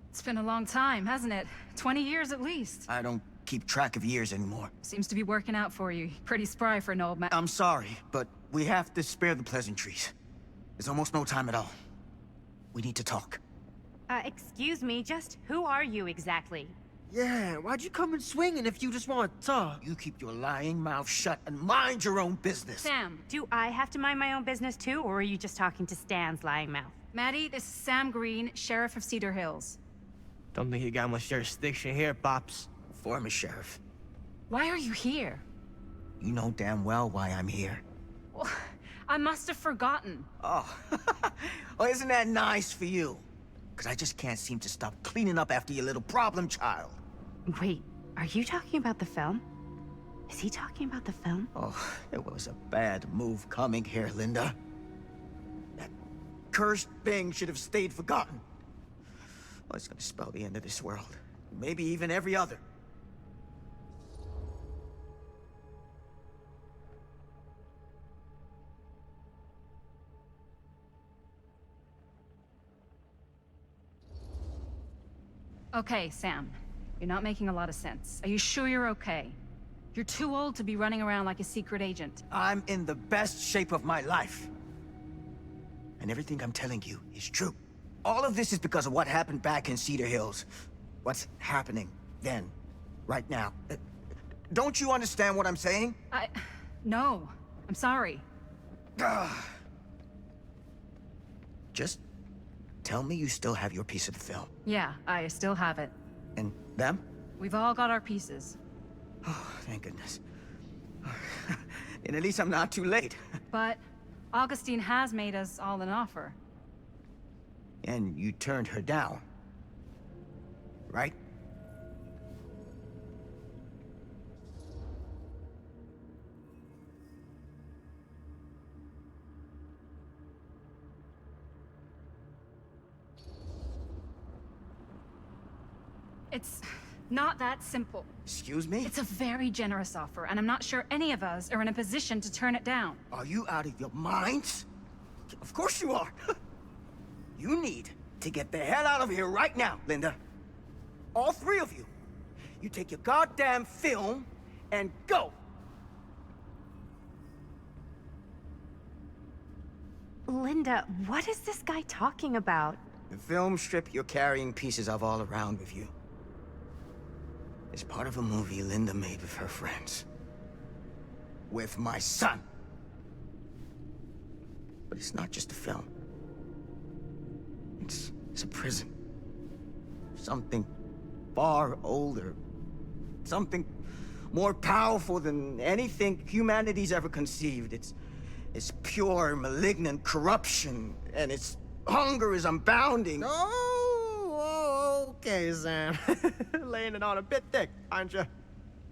It's been a long time, hasn't it? 20 years at least. I don't keep track of years anymore. Seems to be working out for you. Pretty spry for an old man. I'm sorry, but we have to spare the pleasantries. There's almost no time at all. We need to talk. Excuse me, just who are you exactly? Yeah, why'd you come in swinging if you just want to talk? You keep your lying mouth shut and mind your own business. Sam. Do I have to mind my own business too, or are you just talking to Stan's lying mouth? Maddie, this is Sam Green, Sheriff of Cedar Hills. Don't think you got much jurisdiction here, Pops. Former sheriff. Why are you here? You know damn well why I'm here. Well, I must have forgotten. Oh, well, isn't that nice for you? Because I just can't seem to stop cleaning up after your little problem child. Wait, are you talking about the film? Is he talking about the film? Oh, it was a bad move coming here, Linda. That cursed thing should have stayed forgotten. Well, it's gonna spell the end of this world. Maybe even every other. Okay, Sam. You're not making a lot of sense. Are you sure you're okay? You're too old to be running around like a secret agent. I'm in the best shape of my life. And everything I'm telling you is true. All of this is because of what happened back in Cedar Hills. What's happening then, right now. Don't you understand what I'm saying? No. I'm sorry. Just tell me you still have your piece of the film. Yeah, I still have it. And them? We've all got our pieces. Oh, thank goodness. And at least I'm not too late. But Augustine has made us all an offer. And you turned her down, right? It's not that simple. Excuse me? It's a very generous offer, and I'm not sure any of us are in a position to turn it down. Are you out of your minds? Of course you are. You need to get the hell out of here right now, Linda. All three of you. You take your goddamn film and go. Linda, what is this guy talking about? The film strip you're carrying pieces of all around with you is part of a movie Linda made with her friends. With my son. But it's not just a film. It's a prison. Something far older. Something more powerful than anything humanity's ever conceived. It's pure, malignant corruption, and its hunger is unbounding. Oh, okay, Sam. Laying it on a bit thick, aren't you?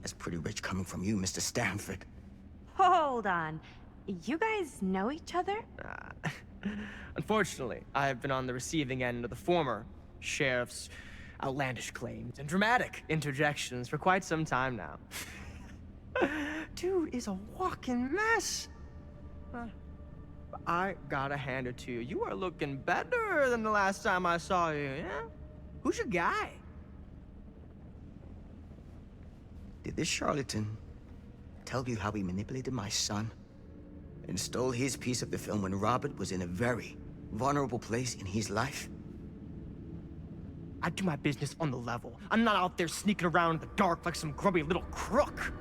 That's pretty rich coming from you, Mr. Stanford. Hold on. You guys know each other? Unfortunately, I've been on the receiving end of the former sheriff's outlandish claims and dramatic interjections for quite some time now. Dude is a walking mess. I gotta hand it to you. You are looking better than the last time I saw you, yeah? Who's your guy? Did this charlatan tell you how he manipulated my son and stole his piece of the film when Robert was in a very vulnerable place in his life? I do my business on the level. I'm not out there sneaking around in the dark like some grubby little crook.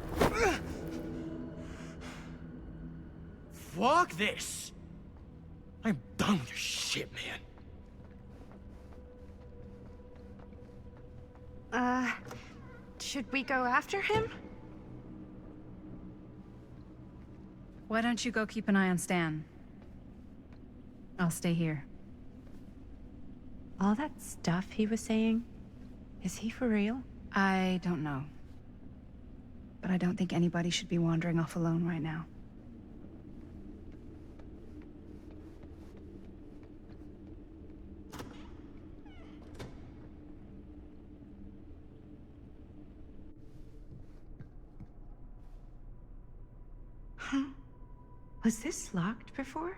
Fuck this. I'm done with your shit, man. Should we go after him? Why don't you go keep an eye on Stan? I'll stay here. All that stuff he was saying, is he for real? I don't know. But I don't think anybody should be wandering off alone right now. Huh? Was this locked before?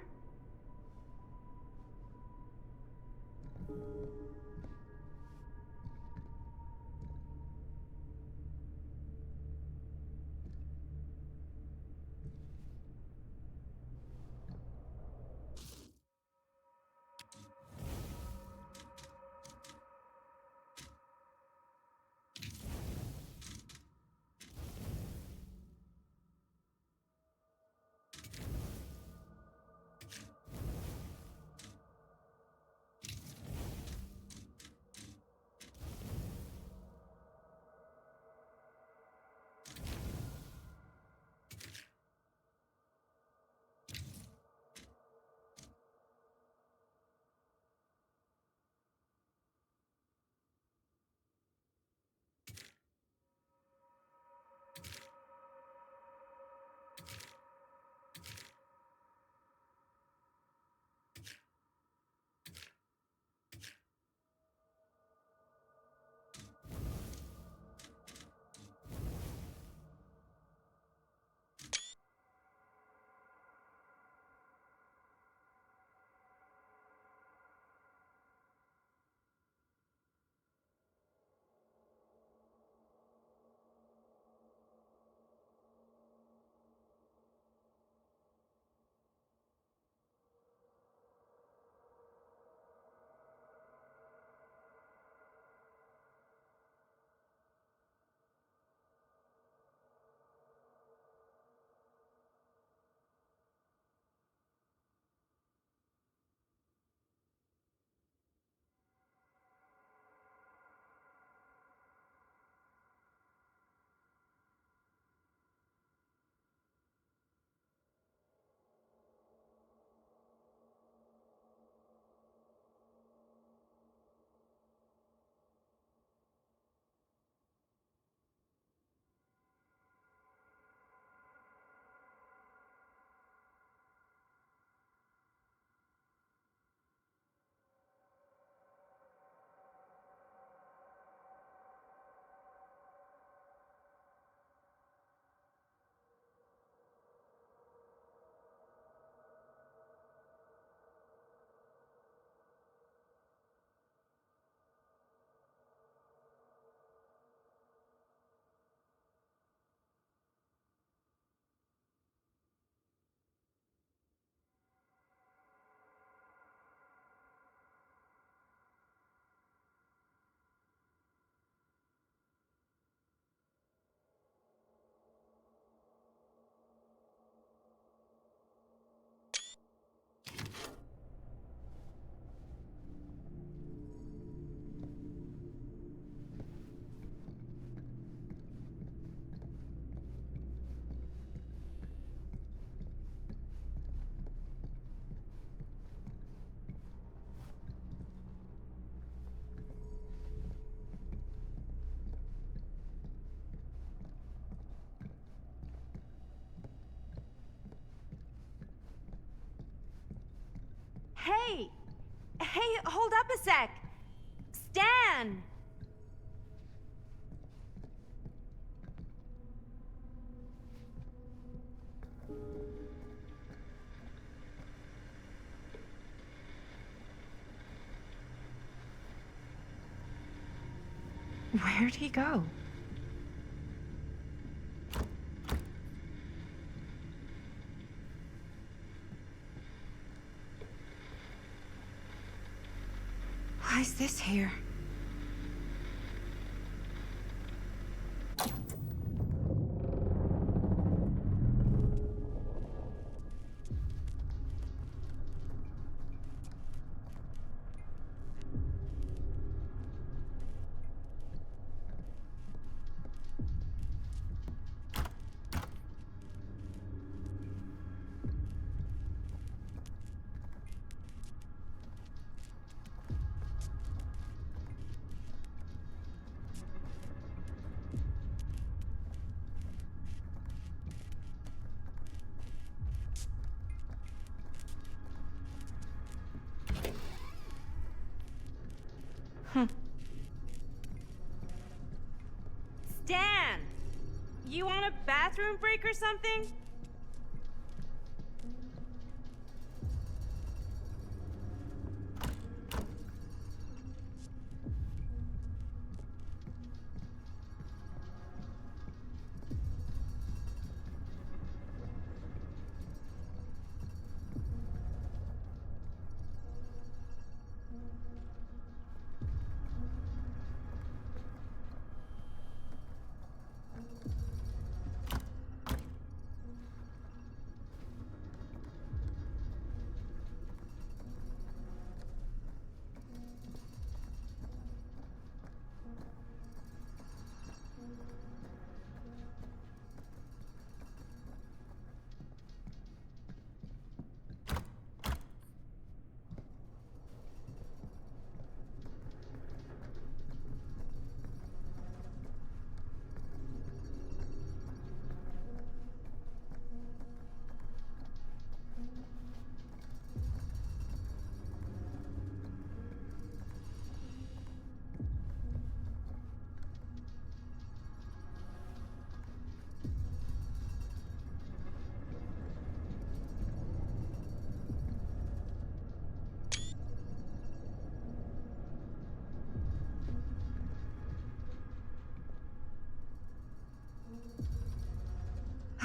Hey! Hey, hold up a sec! Stan! Where'd he go? Why is this here? Stan! You want a bathroom break or something?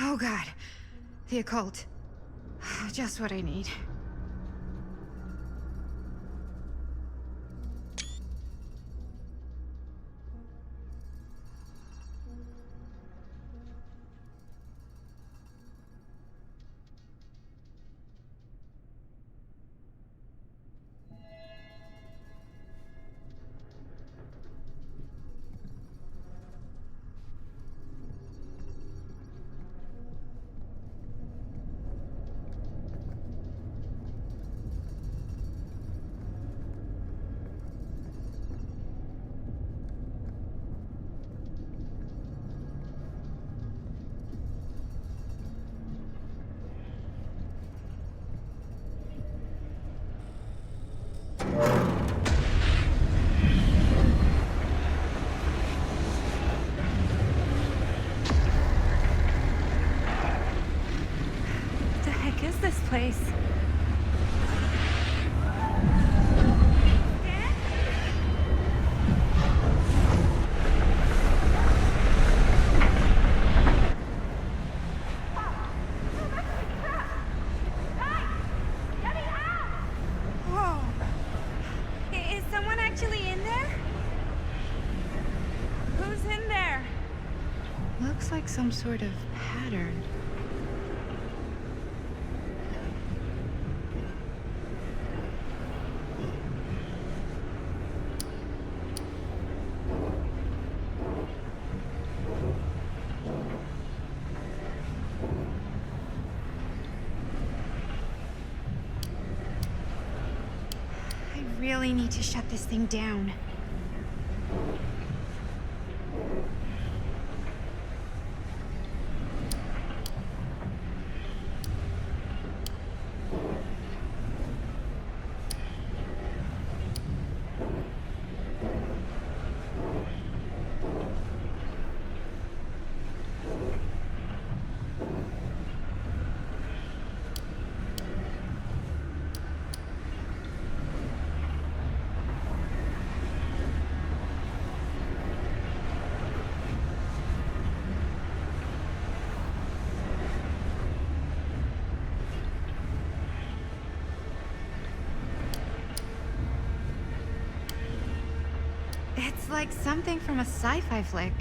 Oh god. The occult. Just what I need. This place. Whoa. Is someone actually in there? Who's in there? Looks like some sort of pattern. I really need to shut this thing down. It's like something from a sci-fi flick.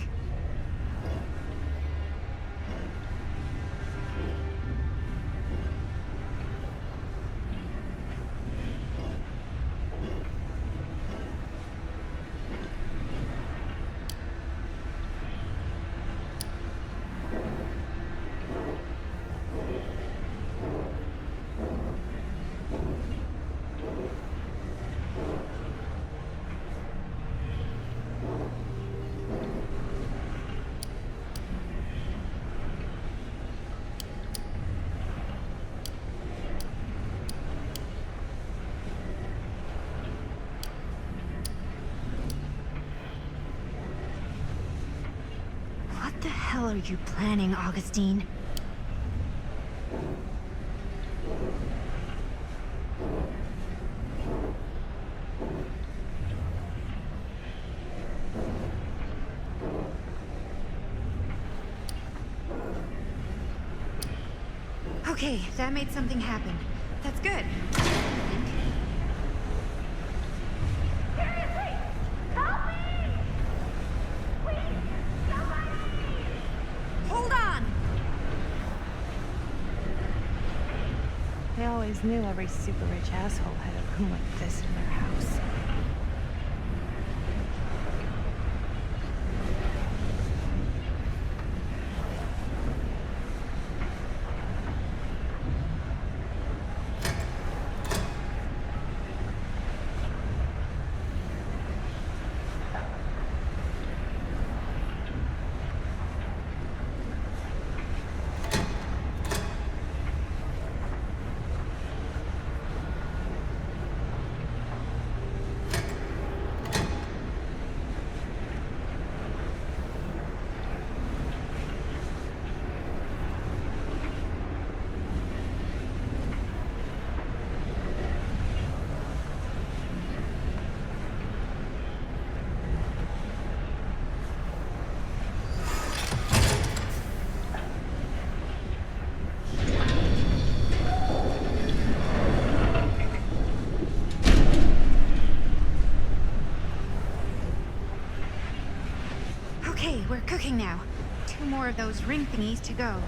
What the hell are you planning, Augustine? Okay, that made something happen. That's good. Hold on! They always knew every super rich asshole had a room like this in their house. Okay, we're cooking now. 2 more of those ring thingies to go.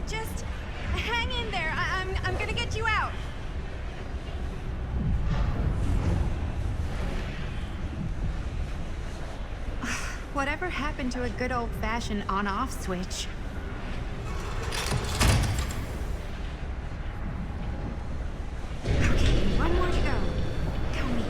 Just hang in there. I'm gonna get you out. Whatever happened to a good old-fashioned on-off switch? Okay, 1 more to go. Tell me.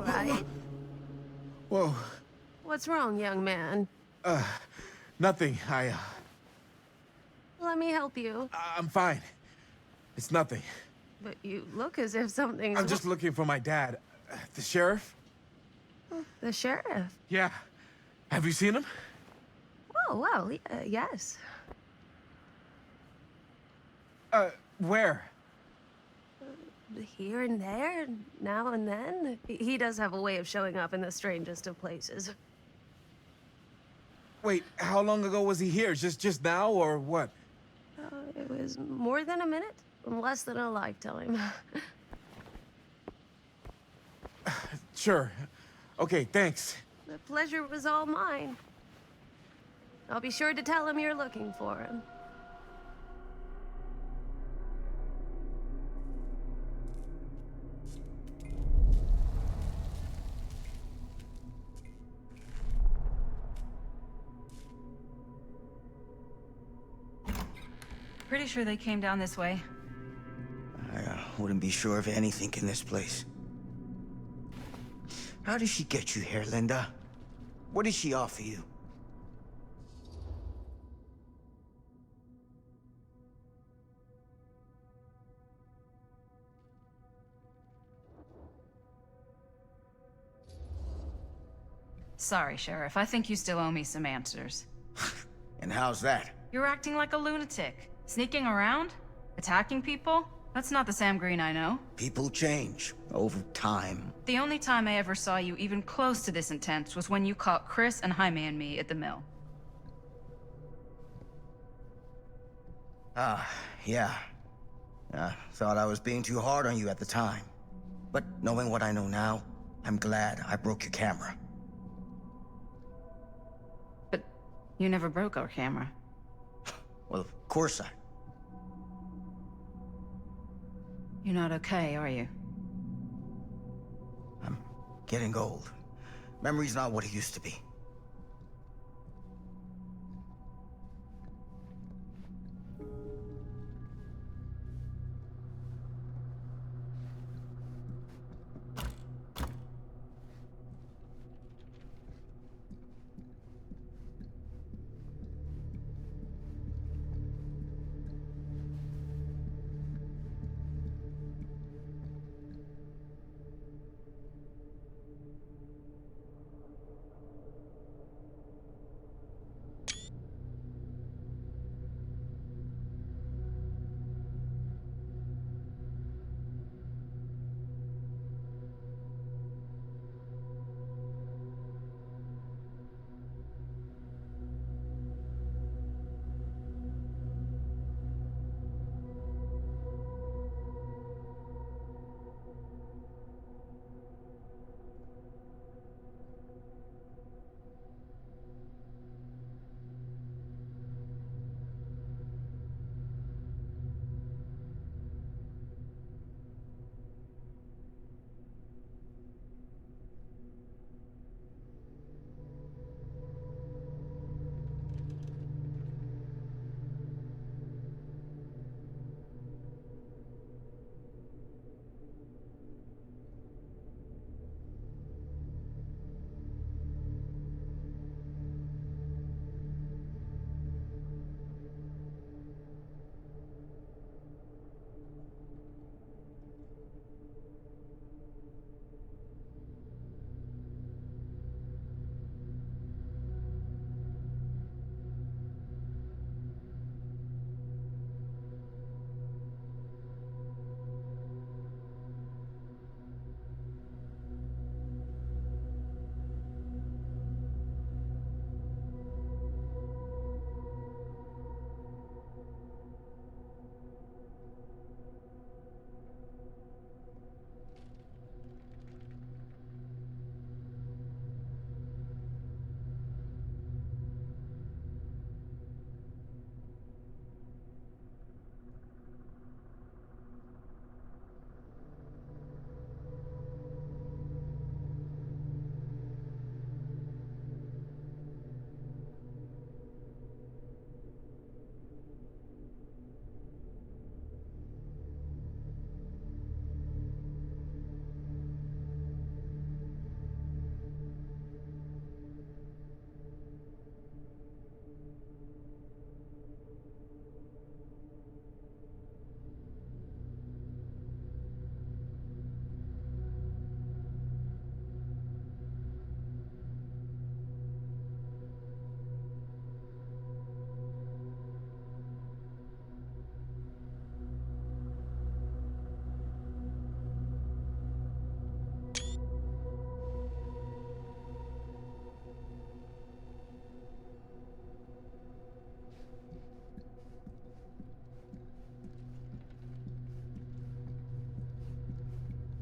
right? Whoa. What's wrong, young man? Nothing. Let me help you. I'm fine. It's nothing. But you look as if something's... I'm just looking for my dad. The sheriff? The sheriff? Yeah. Have you seen him? Oh, well, yes. Where? Here and there, now and then. He does have a way of showing up in the strangest of places. Wait, how long ago was he here? Just now, or what? It was more than a minute, less than a lifetime. Sure. Okay, thanks. The pleasure was all mine. I'll be sure to tell him you're looking for him. Pretty sure they came down this way. I wouldn't be sure of anything in this place. How did she get you here, Linda? What did she offer you? Sorry, Sheriff. I think you still owe me some answers. And how's that? You're acting like a lunatic. Sneaking around? Attacking people? That's not the Sam Green I know. People change over time. The only time I ever saw you even close to this intense was when you caught Chris and Jaime and me at the mill. Yeah. Thought I was being too hard on you at the time. But knowing what I know now, I'm glad I broke your camera. But you never broke our camera. Well, of course I... You're not okay, are you? I'm getting old. Memory's not what it used to be.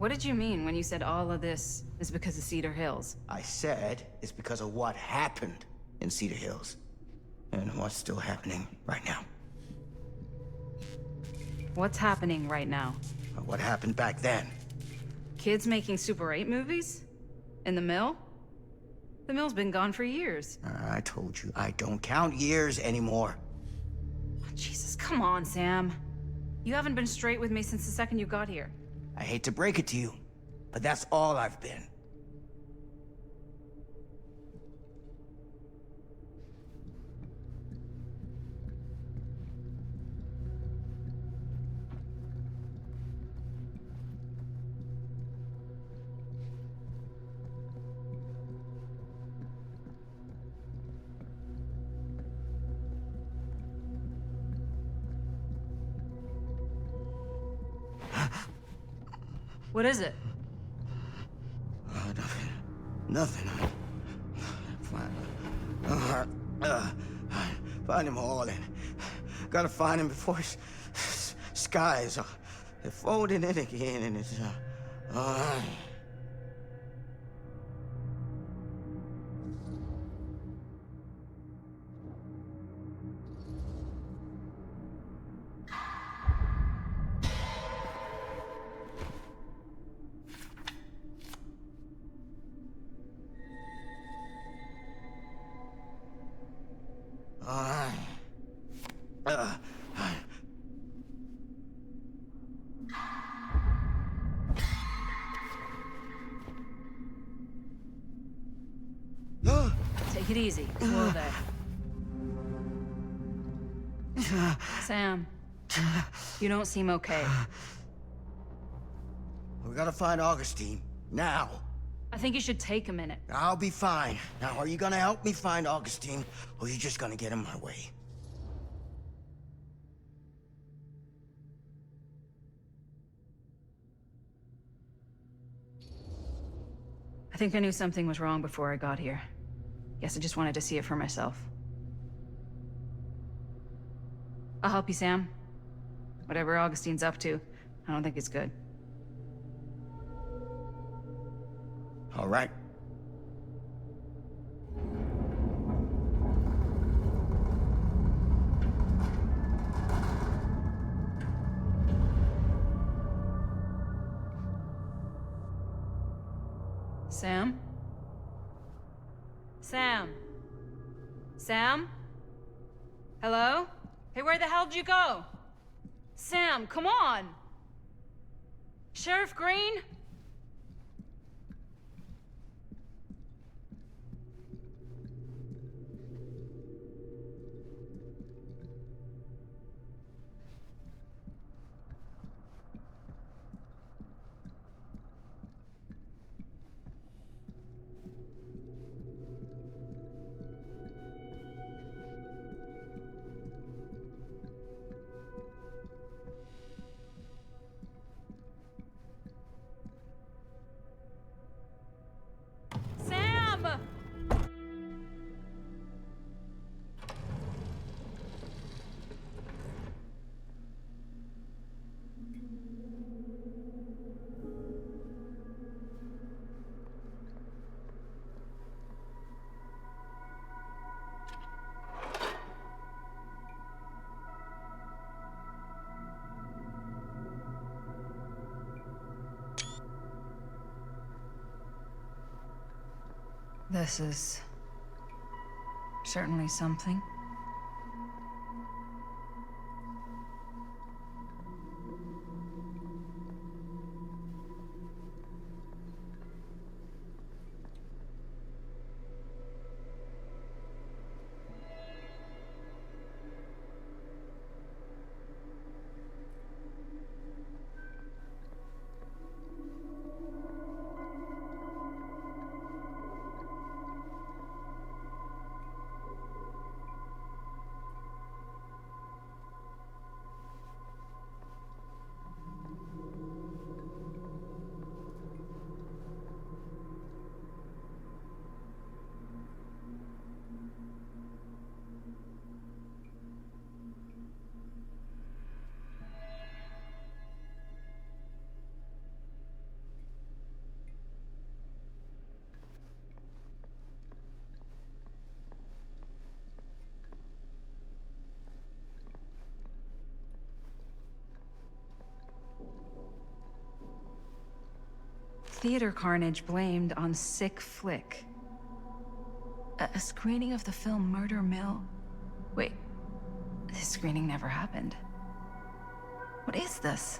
What did you mean when you said all of this is because of Cedar Hills? I said it's because of what happened in Cedar Hills. And what's still happening right now. What's happening right now? What happened back then? Kids making Super 8 movies? In the mill? The mill's been gone for years. I told you, I don't count years anymore. Jesus, come on, Sam. You haven't been straight with me since the second you got here. I hate to break it to you, but that's all I've been. What is it? Nothing. Nothing. Find him all and gotta find him before his skies are folding in again and it's Take it easy. Whoa there. Sam, you don't seem okay. We gotta find Augustine. Now. I think you should take a minute. I'll be fine. Now, are you gonna help me find Augustine, or are you just gonna get in my way? I think I knew something was wrong before I got here. Guess I just wanted to see it for myself. I'll help you, Sam. Whatever Augustine's up to, I don't think it's good. All right. Sam? Sam? Sam? Hello? Hey, where the hell did you go? Sam, come on! Sheriff Green? Sam! This is certainly something. theater carnage blamed on sick flick. A screening of the film Murder Mill? Wait, this screening never happened. What is this?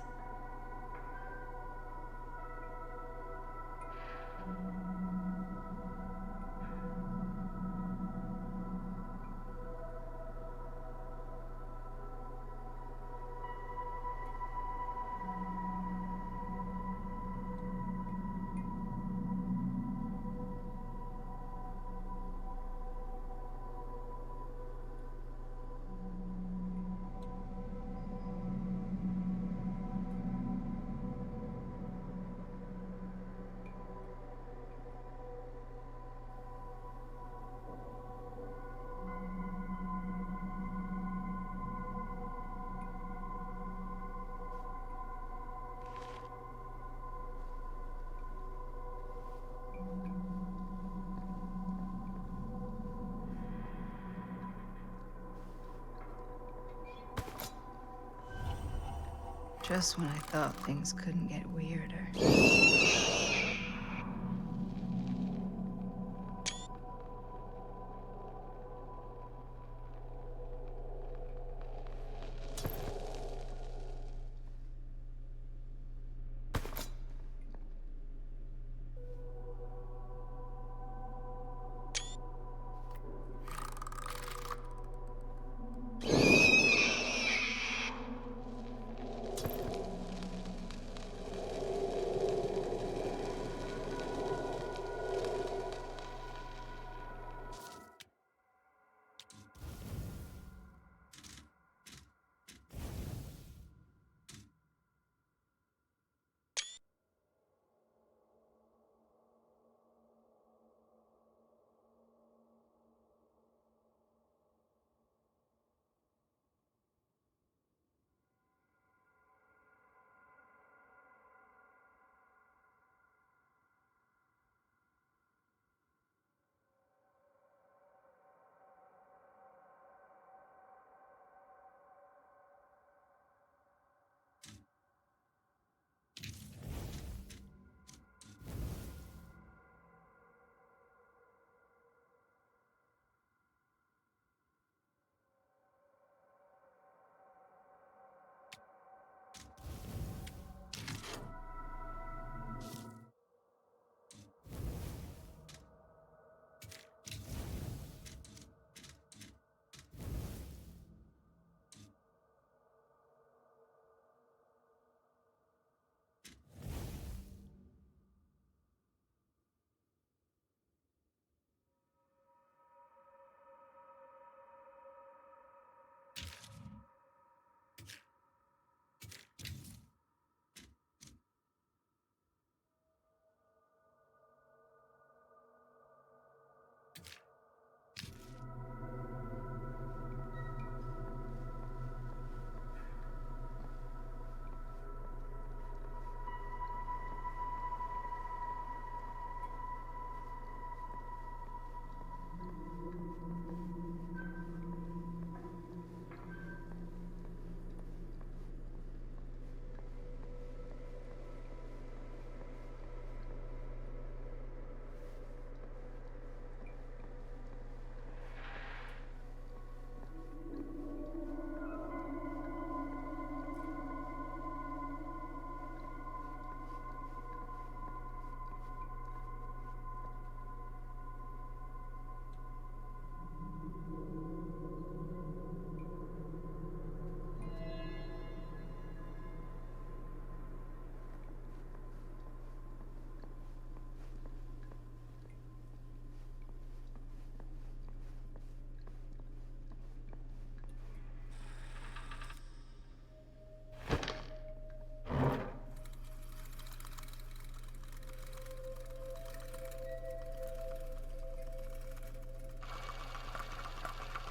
Just when I thought things couldn't get weirder.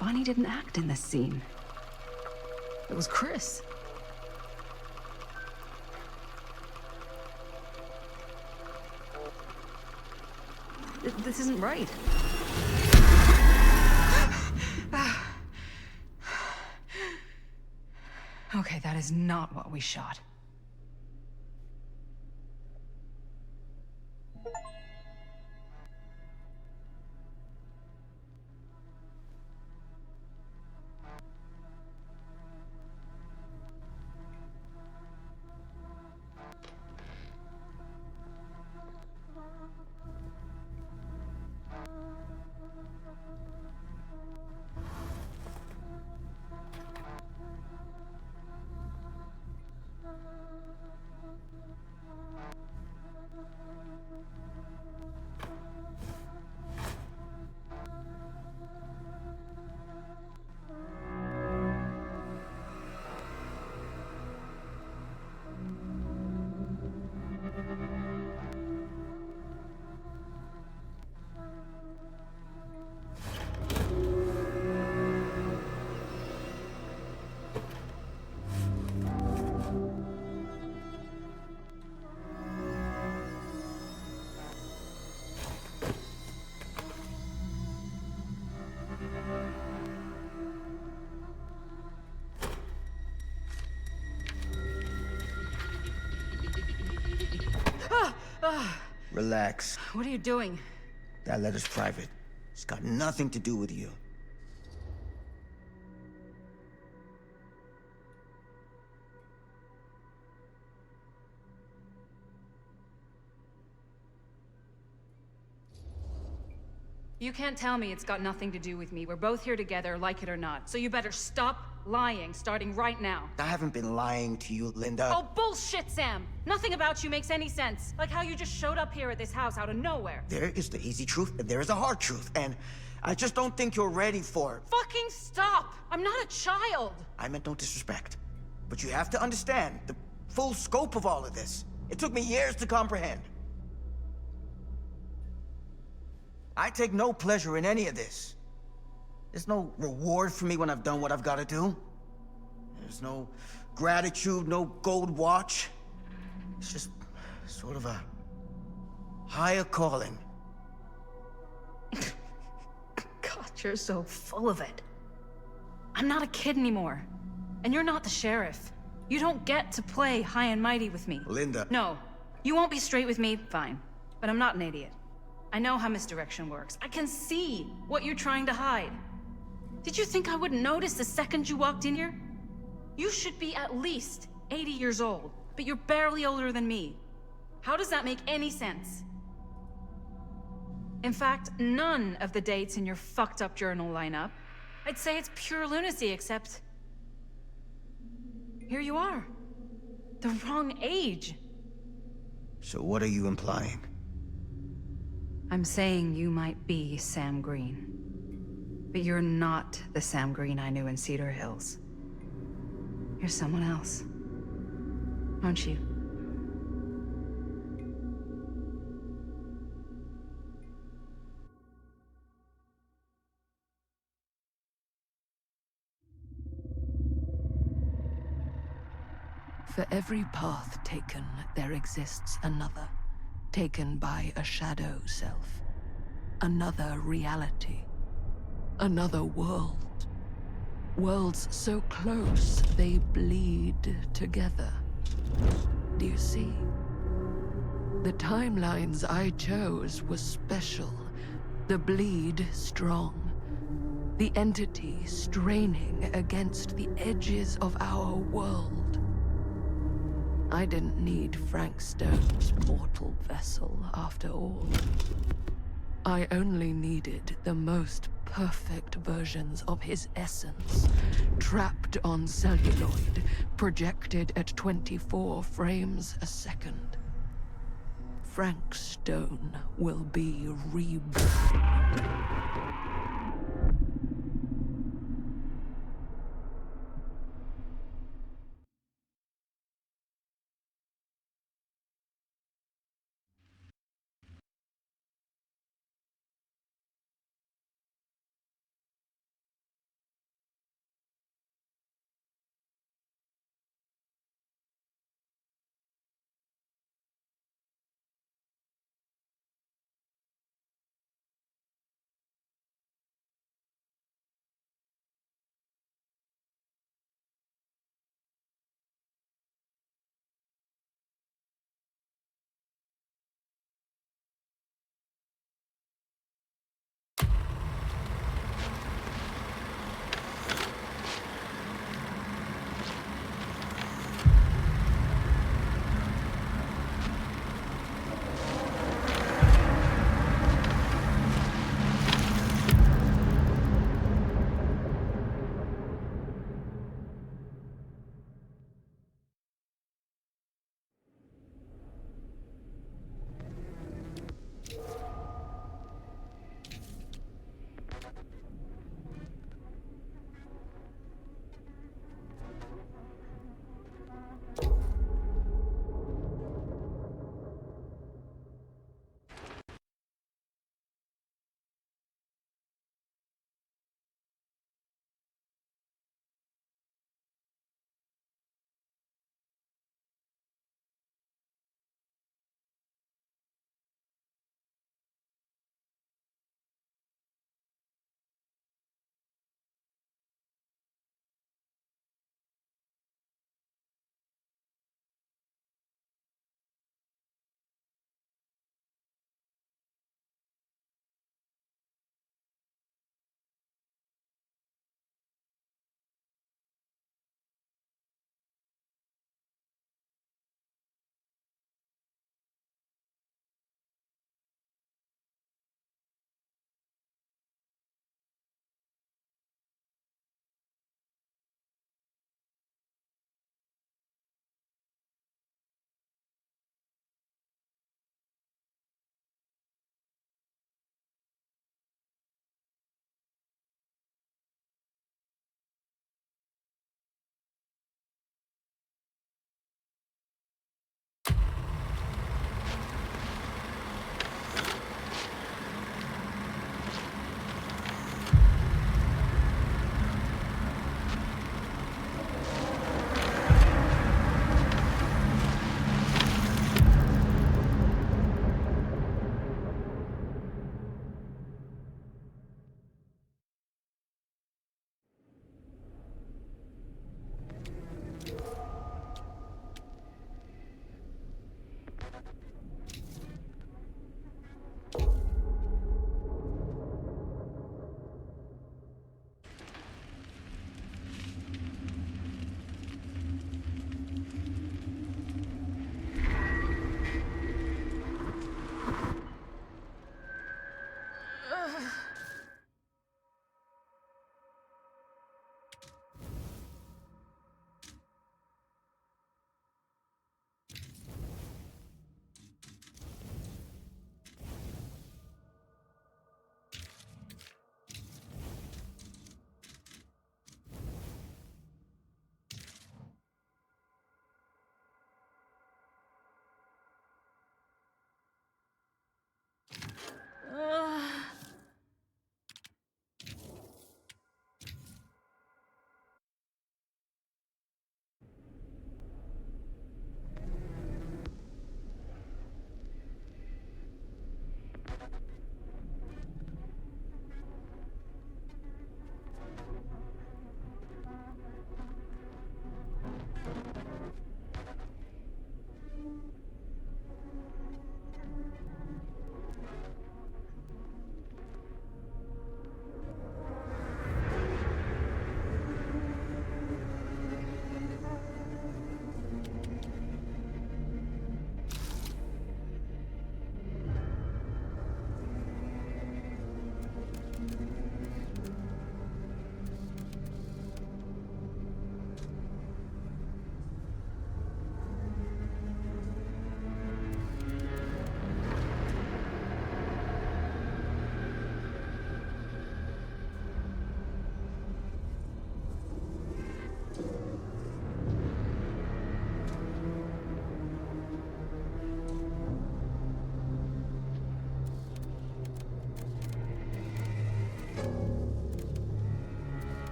Bonnie didn't act in this scene. It was Chris. This isn't right. Okay, that is not what we shot. Relax. What are you doing? That letter's private. It's got nothing to do with you. You can't tell me it's got nothing to do with me. We're both here together, like it or not. So you better stop lying, starting right now. I haven't been lying to you, Linda. Oh, bullshit, Sam! Nothing about you makes any sense. Like how you just showed up here at this house out of nowhere. There is the easy truth, and there is a hard truth, and I just don't think you're ready for it. Fucking stop! I'm not a child! I meant no disrespect, but you have to understand the full scope of all of this. It took me years to comprehend. I take no pleasure in any of this. There's no reward for me when I've done what I've got to do. There's no gratitude, no gold watch. It's just sort of a higher calling. God, you're so full of it. I'm not a kid anymore. And you're not the sheriff. You don't get to play high and mighty with me. Linda. No. You won't be straight with me, fine. But I'm not an idiot. I know how misdirection works. I can see what you're trying to hide. Did you think I wouldn't notice the second you walked in here? You should be at least 80 years old, but you're barely older than me. How does that make any sense? In fact, none of the dates in your fucked up journal line up. I'd say it's pure lunacy, except... here you are. The wrong age. So what are you implying? I'm saying you might be Sam Green. But you're not the Sam Green I knew in Cedar Hills. You're someone else. Aren't you? For every path taken, there exists another, taken by a shadow self. Another reality. Another world. Worlds so close, they bleed together. Do you see? The timelines I chose were special. The bleed strong. The entity straining against the edges of our world. I didn't need Frank Stone's mortal vessel, after all. I only needed the most perfect versions of his essence, trapped on celluloid, projected at 24 frames a second. Frank Stone will be reborn.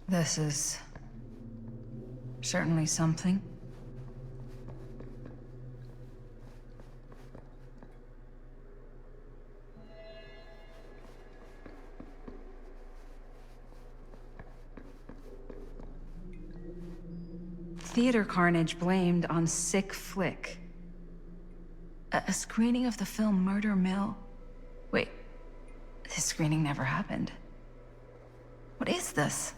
This is certainly something. Theater carnage blamed on sick flick. A screening of the film Murder Mill? Wait, this screening never happened. What is this?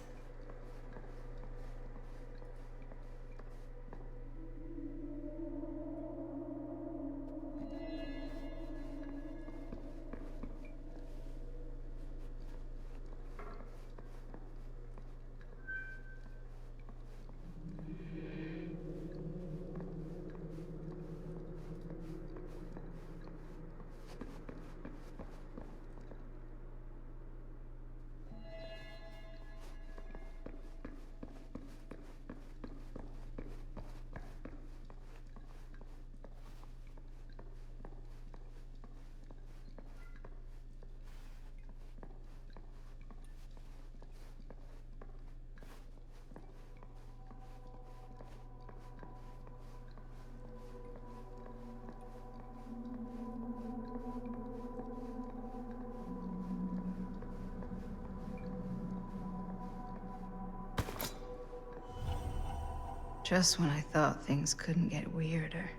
Just when I thought things couldn't get weirder.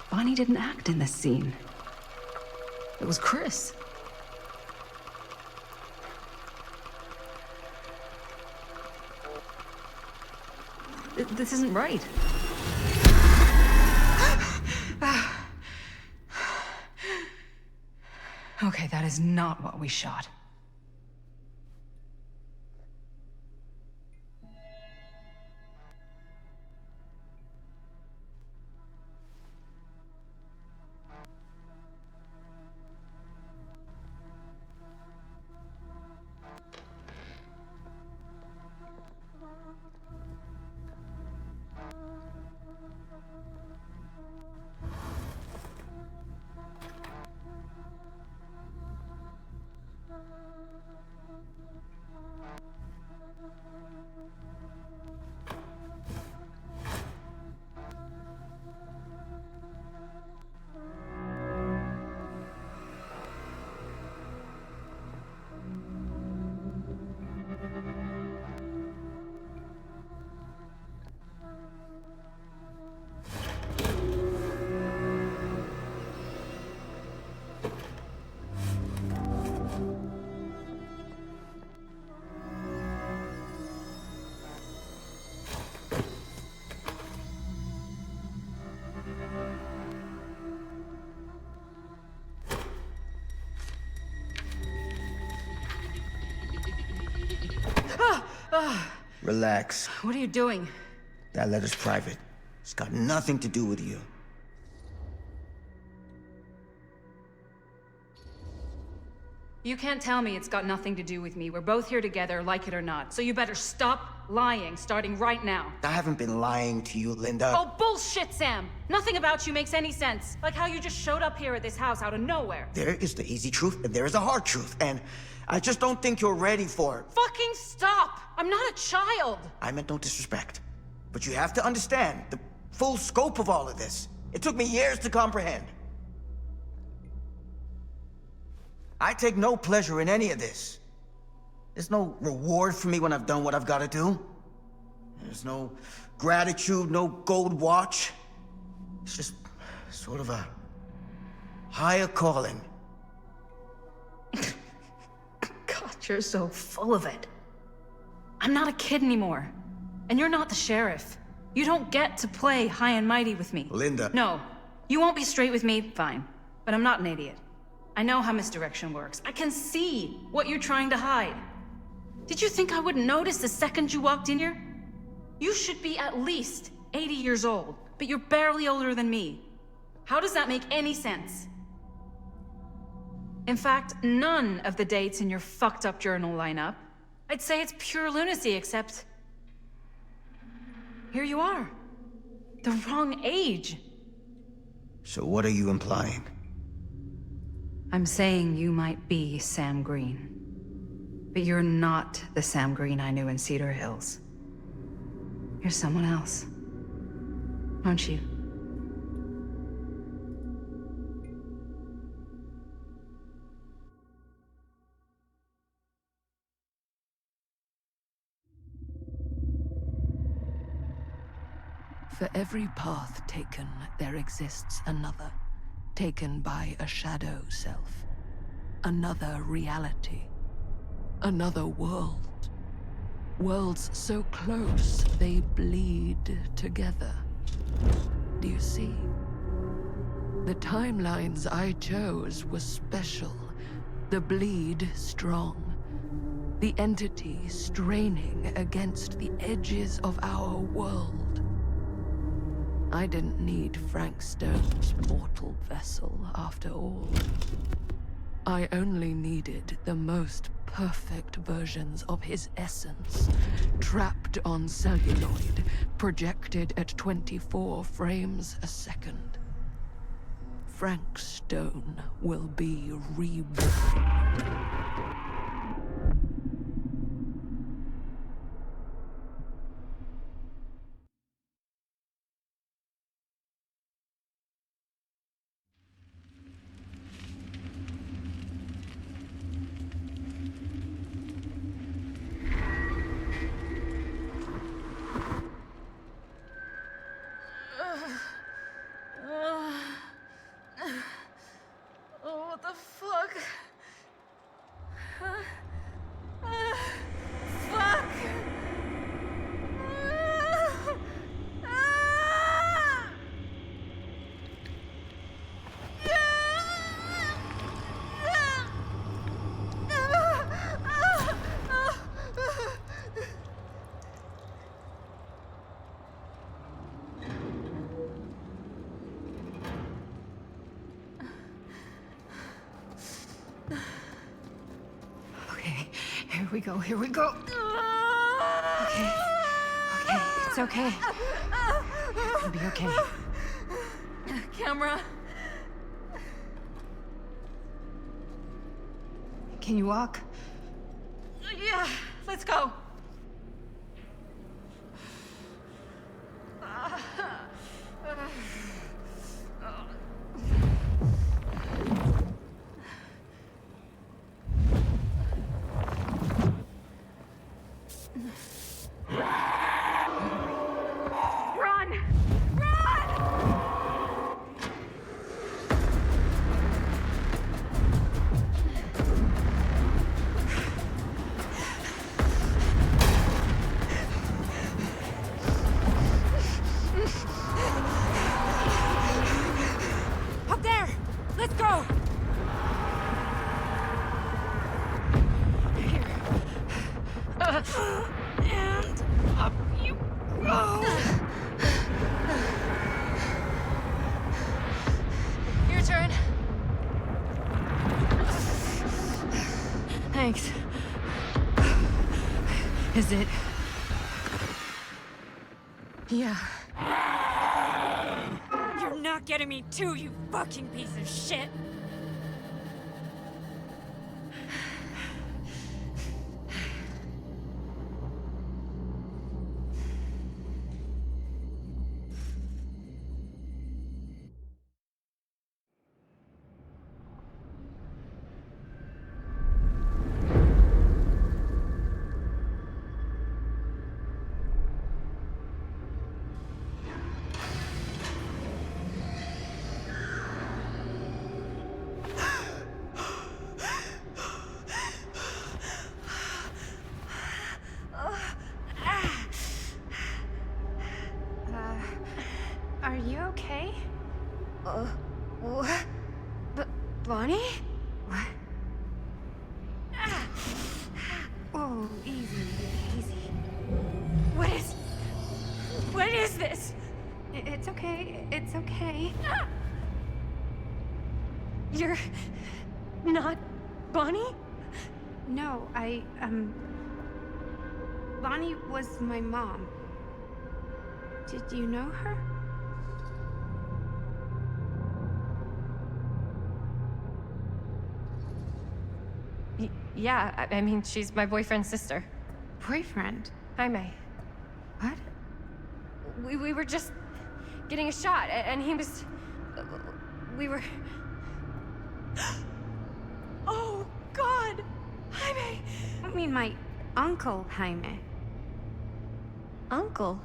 Bonnie didn't act in this scene. It was Chris. This isn't right. Okay, that is not what we shot. Relax. What are you doing? That letter's private. It's got nothing to do with you. You can't tell me it's got nothing to do with me. We're both here together, like it or not. So you better stop lying, starting right now. I haven't been lying to you, Linda. Oh, bullshit, Sam! Nothing about you makes any sense. Like how you just showed up here at this house out of nowhere. There is the easy truth, and there is a hard truth, and I just don't think you're ready for it. Fucking stop! I'm not a child! I meant no disrespect. But you have to understand the full scope of all of this. It took me years to comprehend. I take no pleasure in any of this. There's no reward for me when I've done what I've got to do. There's no gratitude, no gold watch. It's just sort of a higher calling. God, you're so full of it. I'm not a kid anymore. And you're not the sheriff. You don't get to play high and mighty with me. Linda. No. You won't be straight with me, fine. but I'm not an idiot. I know how misdirection works. I can see what you're trying to hide. Did you think I wouldn't notice the second you walked in here? You should be at least 80 years old, but you're barely older than me. How does that make any sense? In fact, none of the dates in your fucked up journal line up. I'd say it's pure lunacy, except... here you are. The wrong age. So what are you implying? I'm saying you might be Sam Green. But you're not the Sam Green I knew in Cedar Hills. You're someone else. Aren't you? For every path taken, there exists another, taken by a shadow self. Another reality. Another world. Worlds so close, they bleed together. Do you see? The timelines I chose were special. The bleed strong. The entity straining against the edges of our world. I didn't need Frank Stone's mortal vessel, after all. I only needed the most perfect versions of his essence, trapped on celluloid, projected at 24 frames a second. Frank Stone will be reborn. Oh, what the fuck? Fuck! Okay, here we go, here we go. Okay, okay, it's okay. You're gonna be okay. Camera. Can you walk? Yeah, let's go. Run! Run! Up there! Let's go! Here. And up you go! Your turn. Thanks. Is it? Yeah. You're not getting me too, you fucking piece of shit! Are you okay? What? Bonnie? What? Oh, easy, easy. What is this? It's okay. It's okay. You're not Bonnie? No, Bonnie was my mom. Did you know her? Yeah, I mean, she's my boyfriend's sister. Boyfriend? Jaime. What? We were just getting a shot, and he was... We were... Oh, God! Jaime! I mean, my uncle, Jaime. Uncle?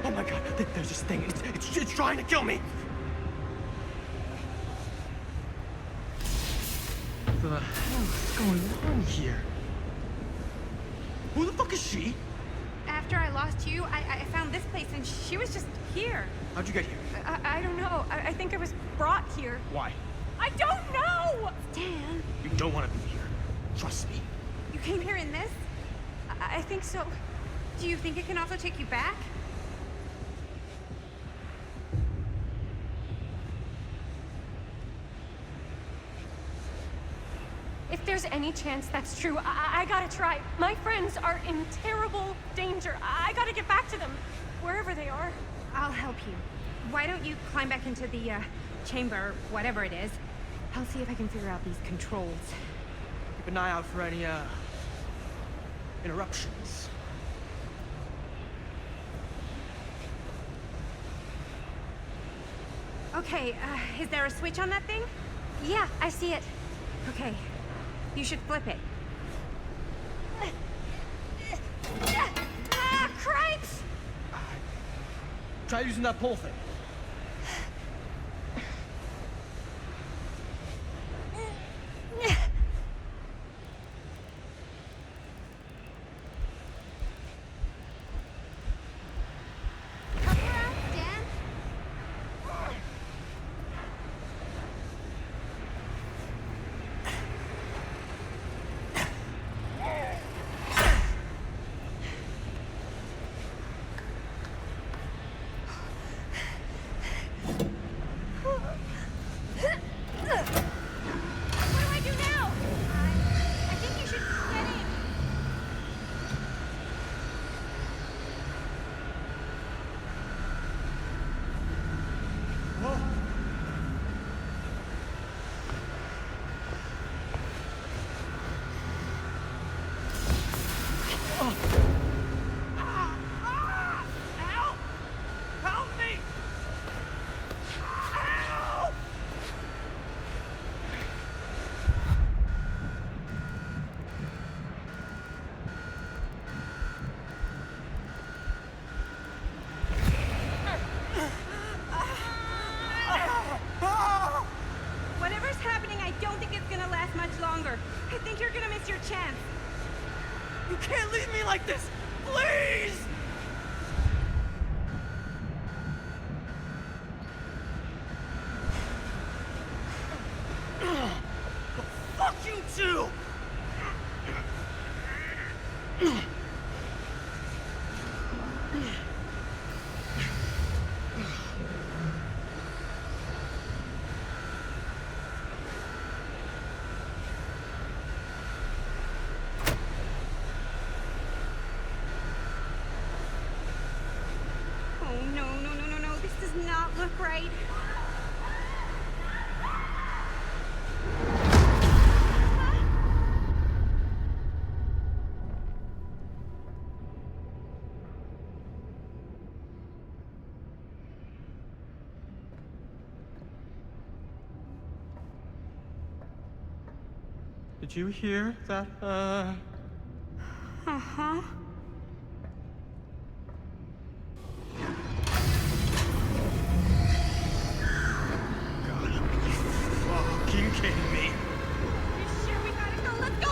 Oh my God, there's this thing. It's trying to kill me. What the hell is going on here? Who the fuck is she? After I lost you, I found this place and she was just here. How'd you get here? I don't know. I think I was brought here. Why? I don't know! Dan. You don't want to be here. Trust me. You came here in this? I think so. Do you think it can also take you back? If there's any chance that's true, I gotta try. My friends are in terrible danger. I gotta get back to them, wherever they are. I'll help you. Why don't you climb back into the, chamber, whatever it is. I'll see if I can figure out these controls. Keep an eye out for any, interruptions. Okay, is there a switch on that thing? Yeah, I see it. Okay, you should flip it. Ah, cripes! Try using that pole thing. Whatever's happening, I don't think it's gonna last much longer. I think you're gonna miss your chance. You can't leave me like this! Please! Fuck you too! Oh, no. This does not look right. Did you hear that, Uh-huh. God, are you fucking kidding me? You sure we gotta go? Let's go!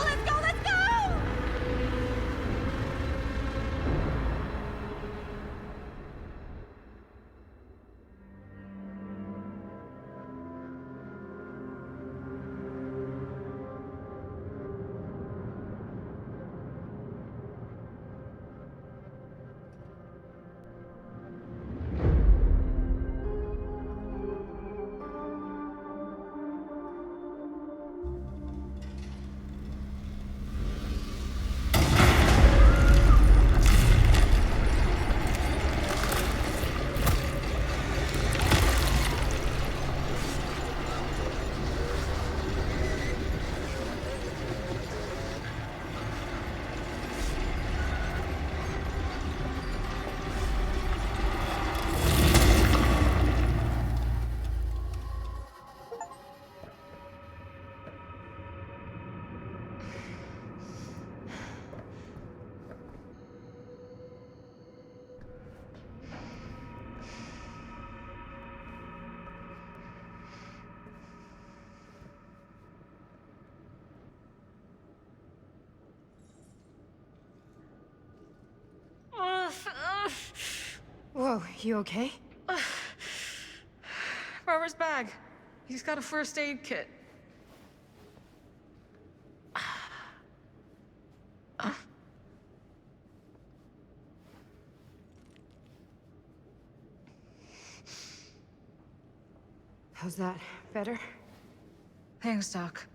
You okay? Robert's bag. He's got a first aid kit. How's that? Better? Thanks, Doc.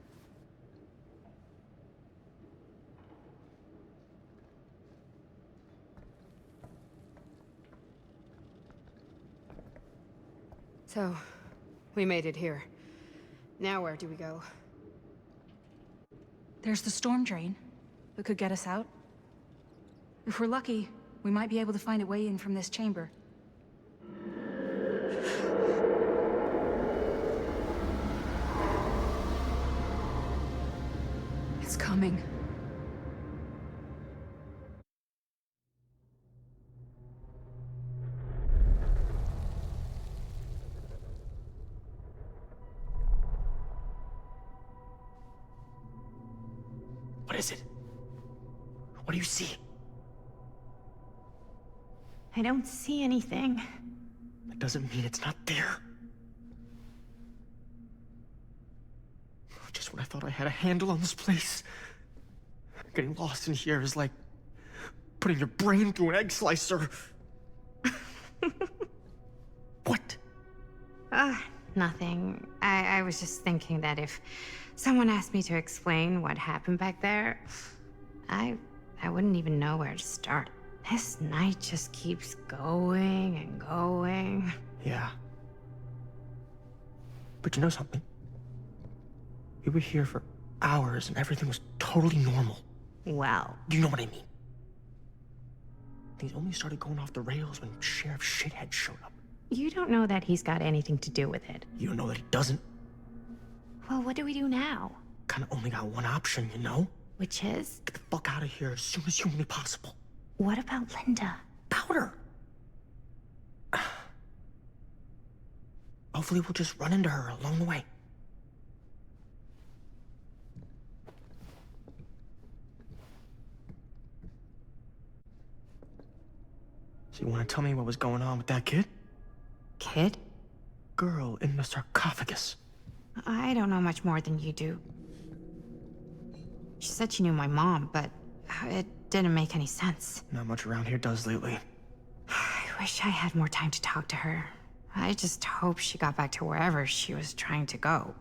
So, we made it here. Now where do we go? There's the storm drain that could get us out. If we're lucky, we might be able to find a way in from this chamber. It's coming. What is it? What do you see? I don't see anything. That doesn't mean it's not there. Just when I thought I had a handle on this place. Getting lost in here is like putting your brain through an egg slicer. What? Nothing. I was just thinking that if someone asked me to explain what happened back there, I wouldn't even know where to start. This night just keeps going and going. Yeah. But you know something? We were here for hours and everything was totally normal. Well, You know what I mean? Things only started going off the rails when Sheriff Shithead showed up. you don't know that he's got anything to do with it. You know that he doesn't. Well, what do we do now? Kinda only got one option, you know? Which is? Get the fuck out of here as soon as humanly possible. What about Linda? Powder! Hopefully we'll just run into her along the way. So you want to tell me what was going on with that kid? Kid? Girl in the sarcophagus. I don't know much more than you do. She said she knew my mom, but it didn't make any sense. Not much around here does lately. I wish I had more time to talk to her. I just hope she got back to wherever she was trying to go.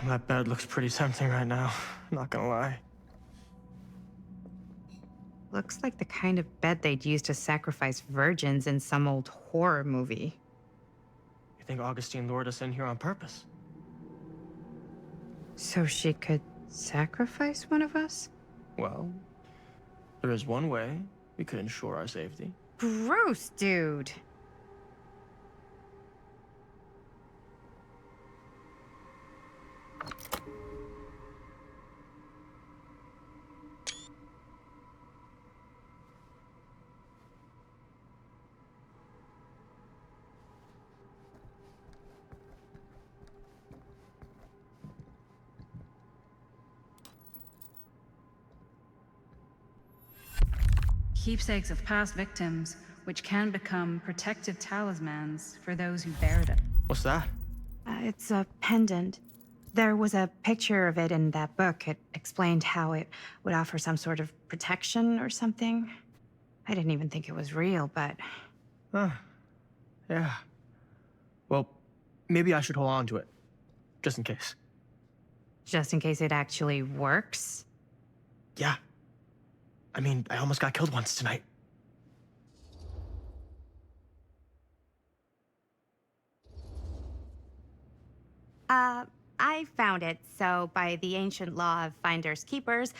That bed looks pretty tempting right now, not gonna lie. Looks like the kind of bed they'd use to sacrifice virgins in some old horror movie. You think Augustine lured us in here on purpose? So she could sacrifice one of us? Well, there is one way we could ensure our safety. Gross, dude. Keepsakes of past victims, which can become protective talismans for those who bear them. What's that? It's a pendant. There was a picture of it in that book. It explained how it would offer some sort of protection or something. I didn't even think it was real, but... Yeah. Well, maybe I should hold on to it. Just in case. Just in case it actually works? Yeah. I mean, I almost got killed once tonight. I found it, so by the ancient law of finders keepers,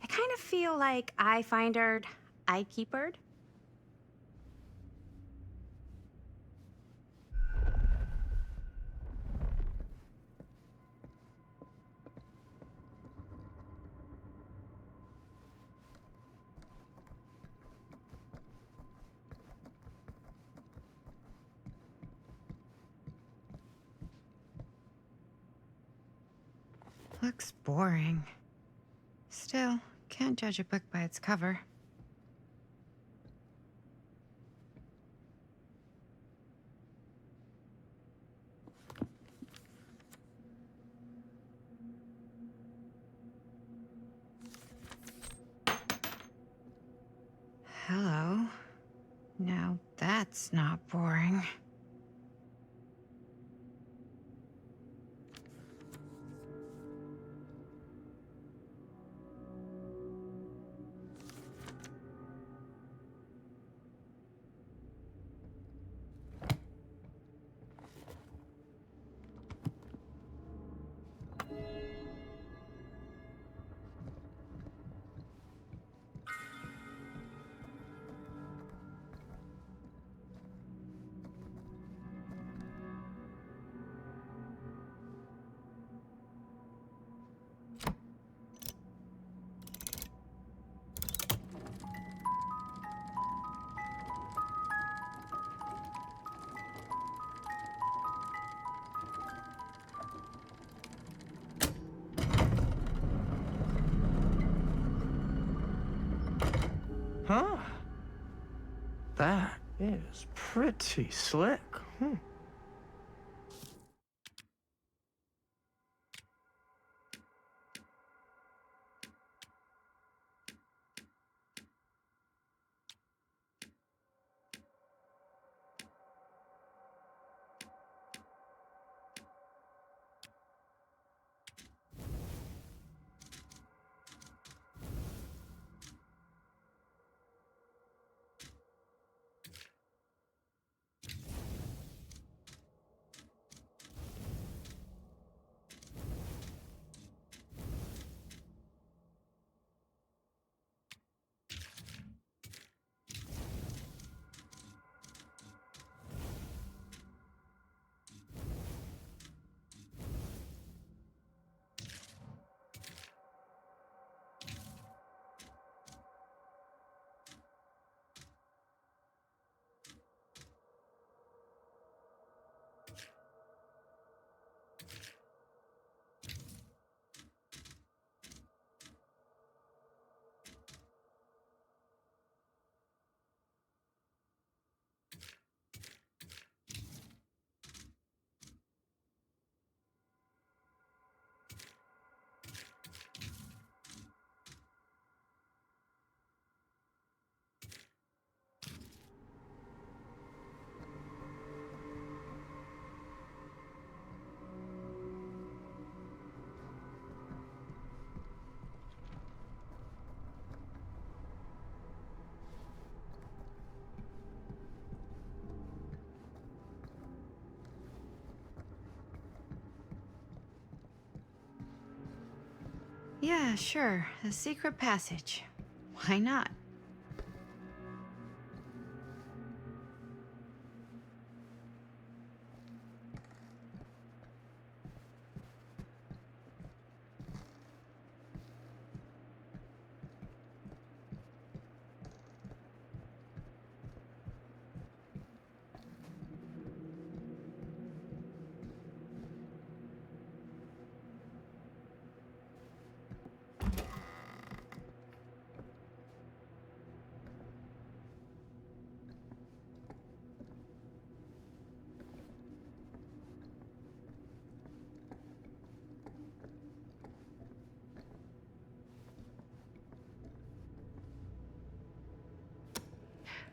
I kind of feel like I findered, I keepered. Looks boring. Still, can't judge a book by its cover. Hello. Now that's not boring. Huh. That is pretty slick. Yeah, sure. A secret passage. Why not?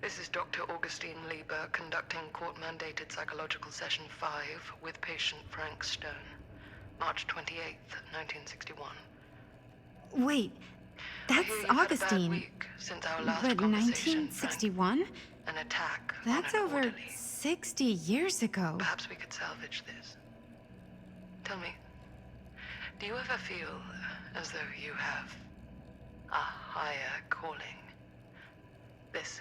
This is Dr. Augustine Lieber conducting court-mandated psychological session 5 with patient Frank Stone. March 28th, 1961. Wait, that's I hear you've had a bad Augustine. week since our last But conversation, 1961? Frank. An attack That's on an over orderly. 60 years ago. Perhaps we could salvage this. Tell me, do you ever feel as though you have a higher calling? This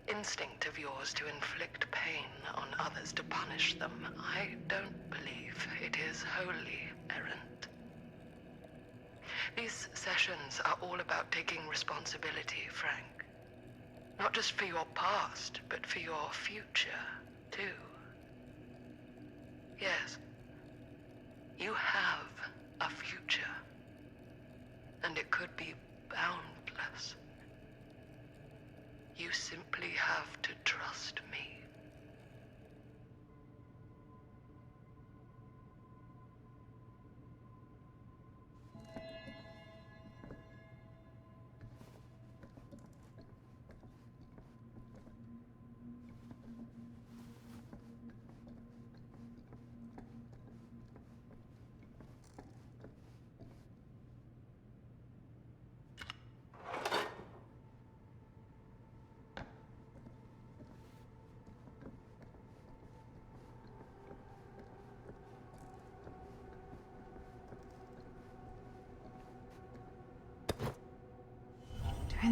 instinct of yours to inflict pain on others, to punish them, I don't believe it is wholly errant. These sessions are all about taking responsibility, Frank. Not just for your past, but for your future, too. Yes, you have a future.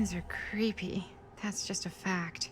Humans are creepy. That's just a fact.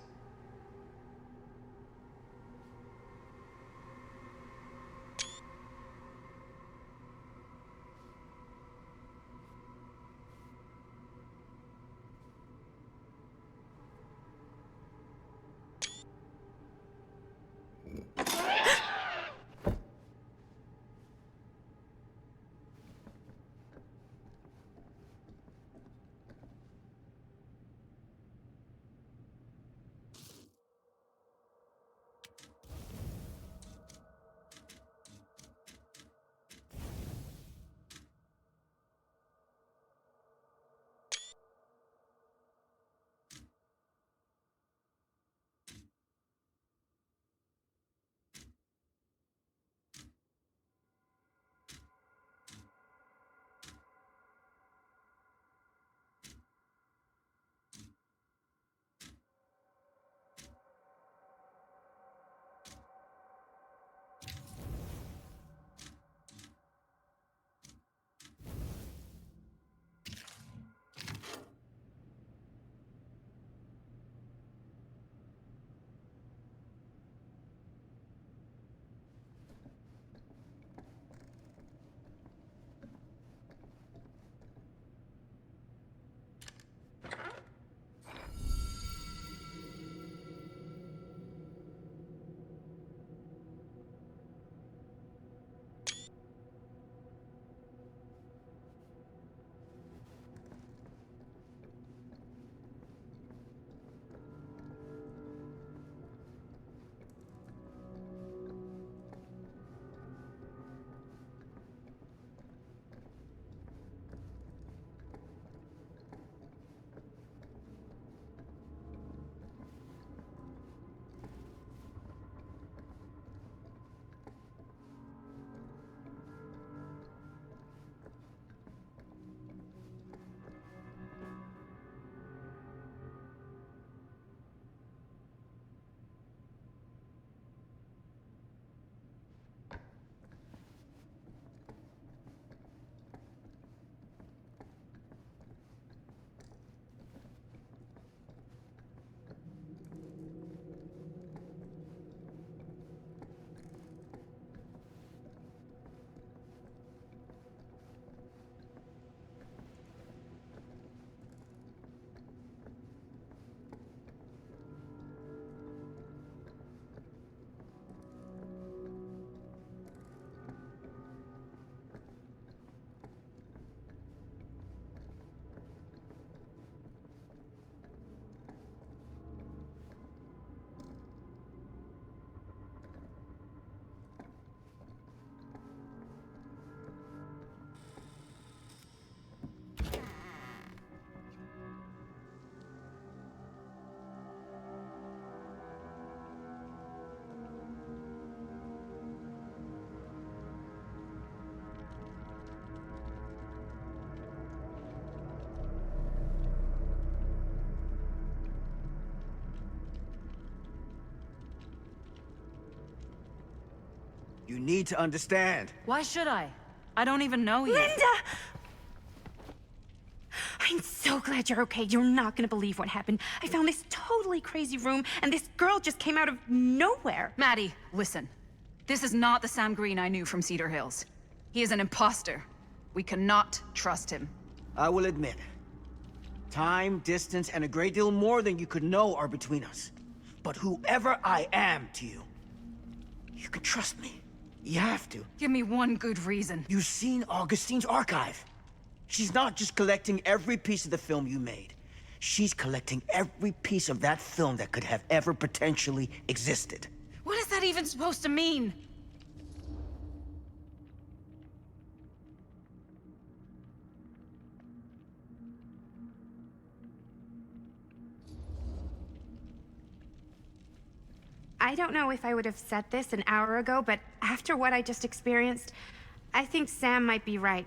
You need to understand. Why should I? I don't even know you. Linda! I'm so glad you're okay. You're not gonna believe what happened. I found this totally crazy room, and this girl just came out of nowhere. Maddie, listen. This is not the Sam Green I knew from Cedar Hills. He is an imposter. We cannot trust him. I will admit, time, distance, and a great deal more than you could know are between us. But whoever I am to you, you can trust me. You have to. Give me one good reason. You've seen Augustine's archive. She's not just collecting every piece of the film you made. She's collecting every piece of that film that could have ever potentially existed. What is that even supposed to mean? I don't know if I would have said this an hour ago, but after what I just experienced, I think Sam might be right.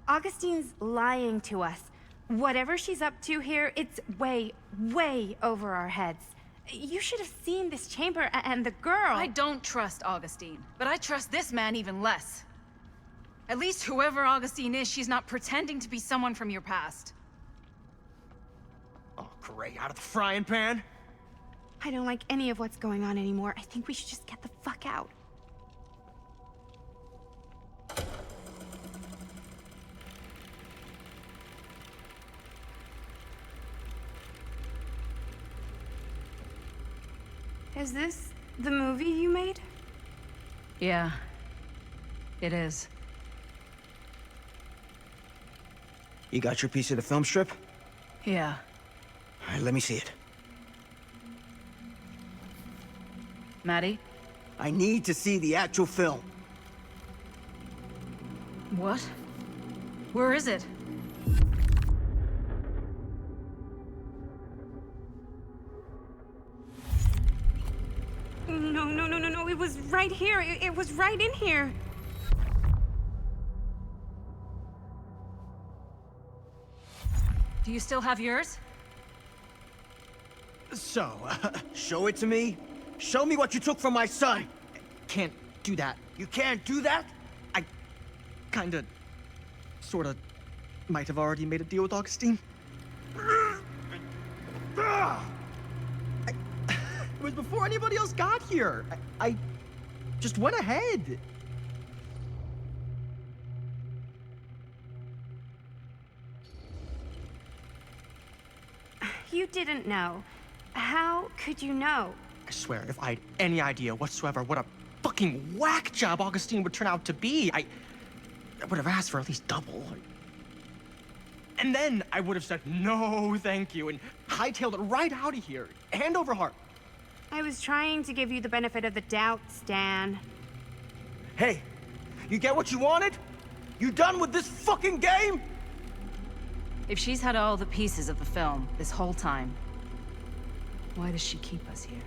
Augustine's lying to us. Whatever she's up to here, it's way, way over our heads. You should have seen this chamber and the girl. I don't trust Augustine, but I trust this man even less. At least whoever Augustine is, she's not pretending to be someone from your past. Great, out of the frying pan. I don't like any of what's going on anymore. I think we should just get the fuck out. Is this the movie you made? Yeah, it is. You got your piece of the film strip? Yeah. All right, let me see it. Maddie? I need to see the actual film. What? Where is it? No. It was right here. It was right in here. Do you still have yours? So, show it to me. Show me what you took from my son. Can't do that. You can't do that? I kinda, sorta, might have already made a deal with Augustine. It was before anybody else got here. I just went ahead. You didn't know. How could you know? I swear, if I had any idea whatsoever what a fucking whack job Augustine would turn out to be, I would have asked for at least double. And then I would have said, no, thank you, and hightailed it right out of here, hand over heart. I was trying to give you the benefit of the doubt, Stan. Hey, you get what you wanted? You done with this fucking game? If she's had all the pieces of the film this whole time, why does she keep us here?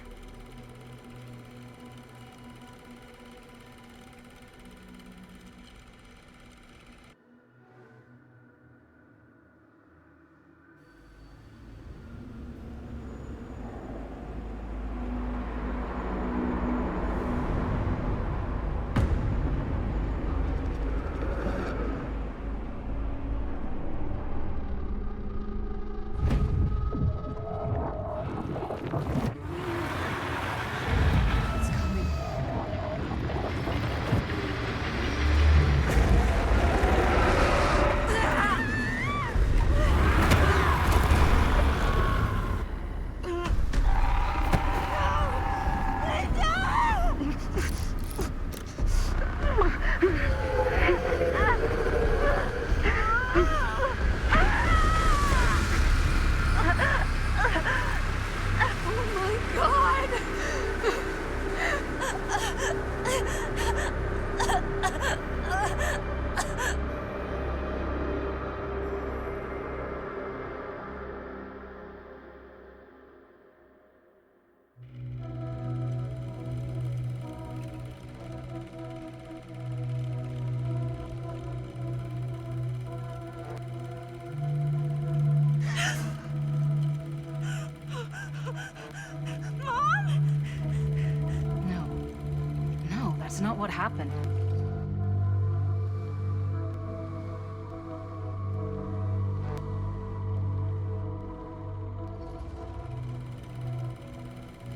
Not what happened.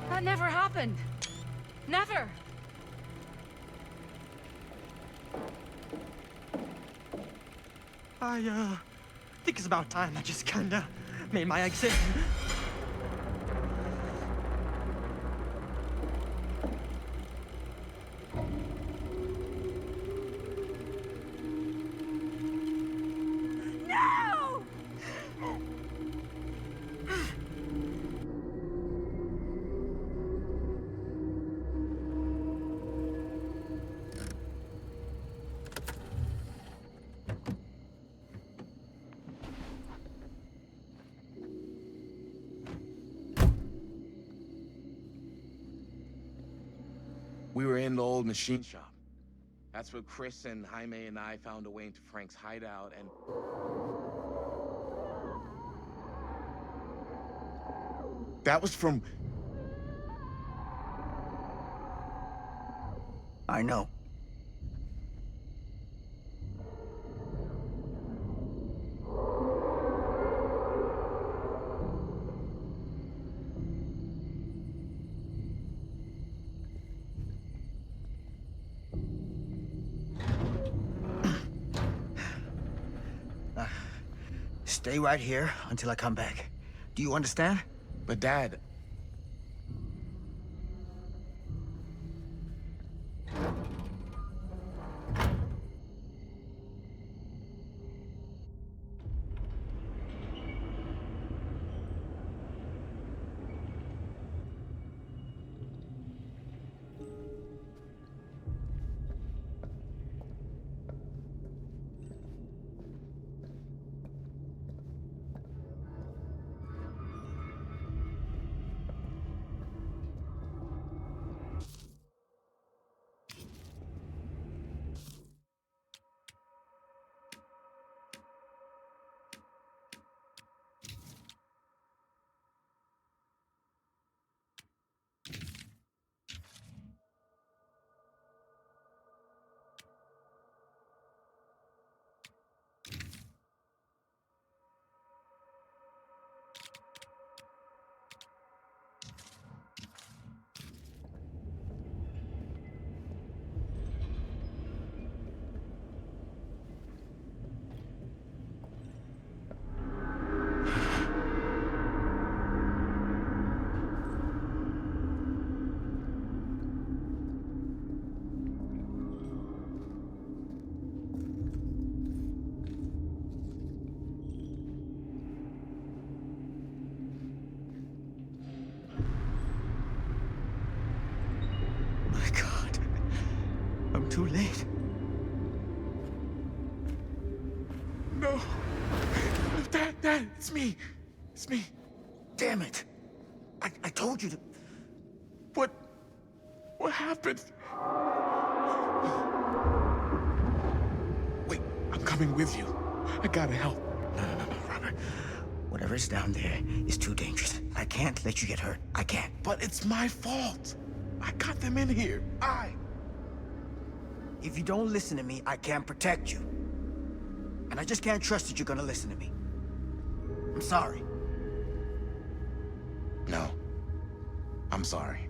That never happened. Never. I think it's about time I just kinda made my exit. We were in the old machine shop. That's where Chris and Jaime and I found a way into Frank's hideout and... That was from... I know. Stay right here until I come back. Do you understand? But Dad... My God. I'm too late. No. Dad, it's me. It's me. Damn it. I told you to... What happened? Wait, I'm coming with you. I gotta help. No, Robert. Whatever's down there is too dangerous. I can't let you get hurt. I can't. But it's my fault. I got them in here. If you don't listen to me, I can't protect you. And I just can't trust that you're gonna listen to me. I'm sorry. No. I'm sorry.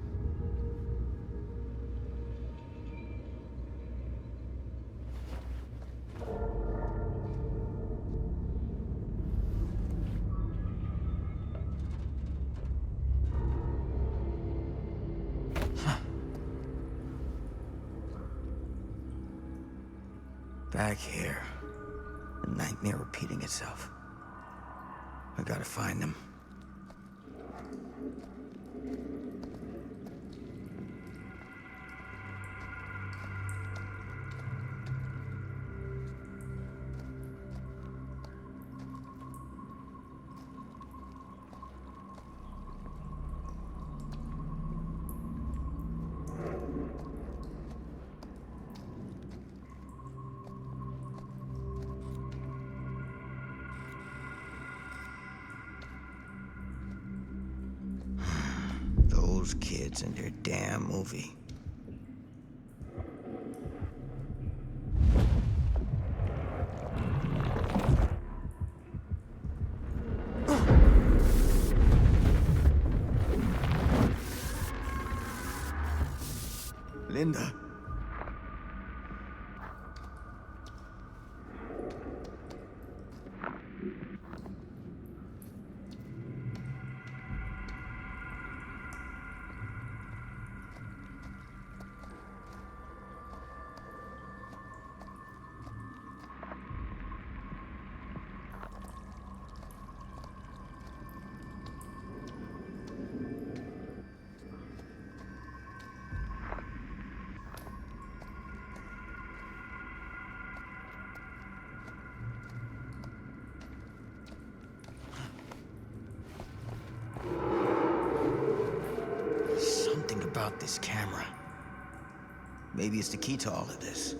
Back here. The nightmare repeating itself. I gotta find them. Those kids and their damn movie. Linda. Something about this camera. Maybe it's the key to all of this.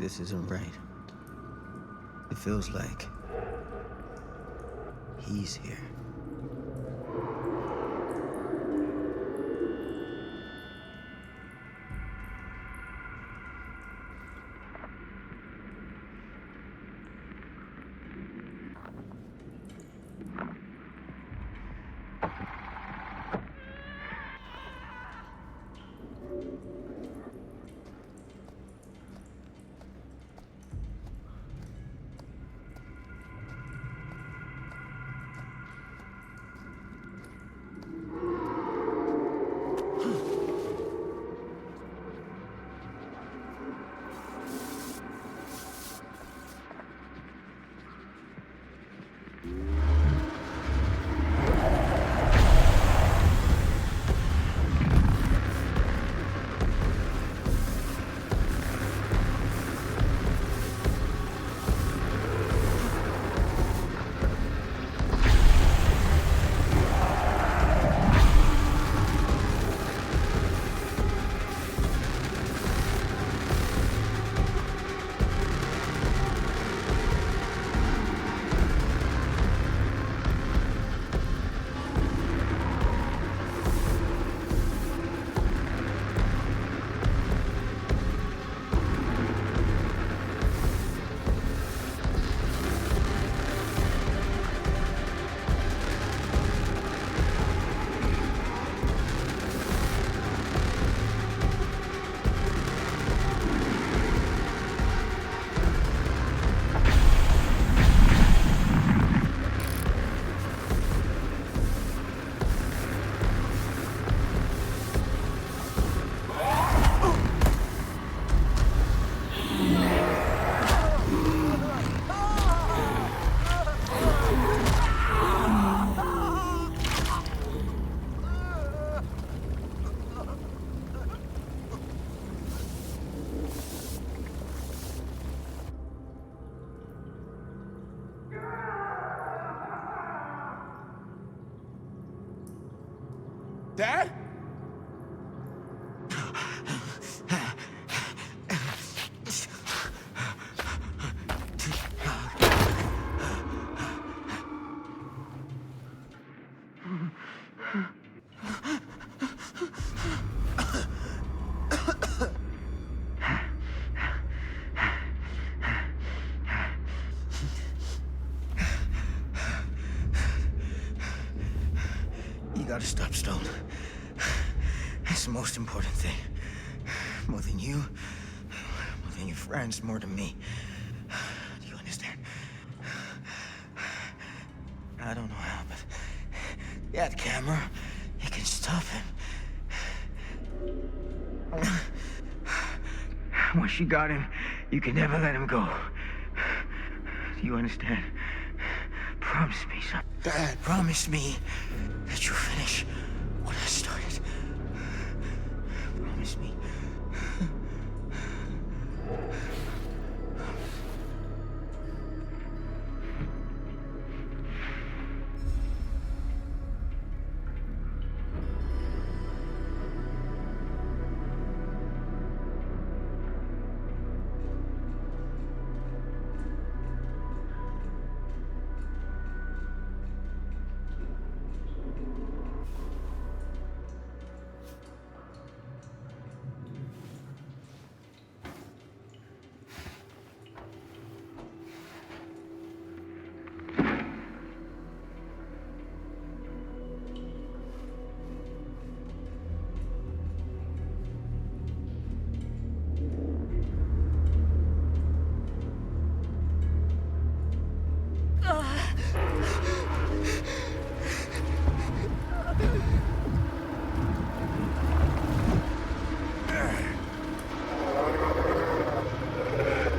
this isn't right. It feels like he's here. Dad? You gotta stop, Stone. It's the most important thing. More than you, more than your friends, more than me. Do you understand? I don't know how, but that camera, it can stop him. Once you got him, you can never let him go. Do you understand? Promise me, son. Dad. Promise me that you'll finish what I started. Promise me.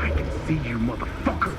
I can see you, motherfucker!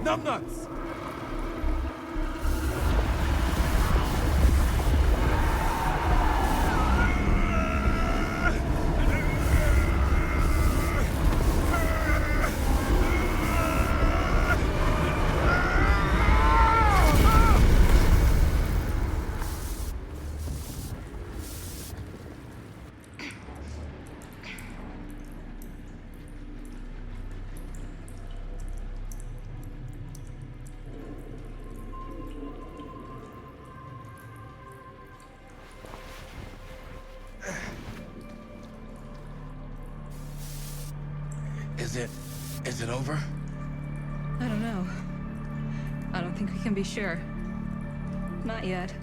Numbnuts! Is it over? I don't know. I don't think we can be sure. Not yet.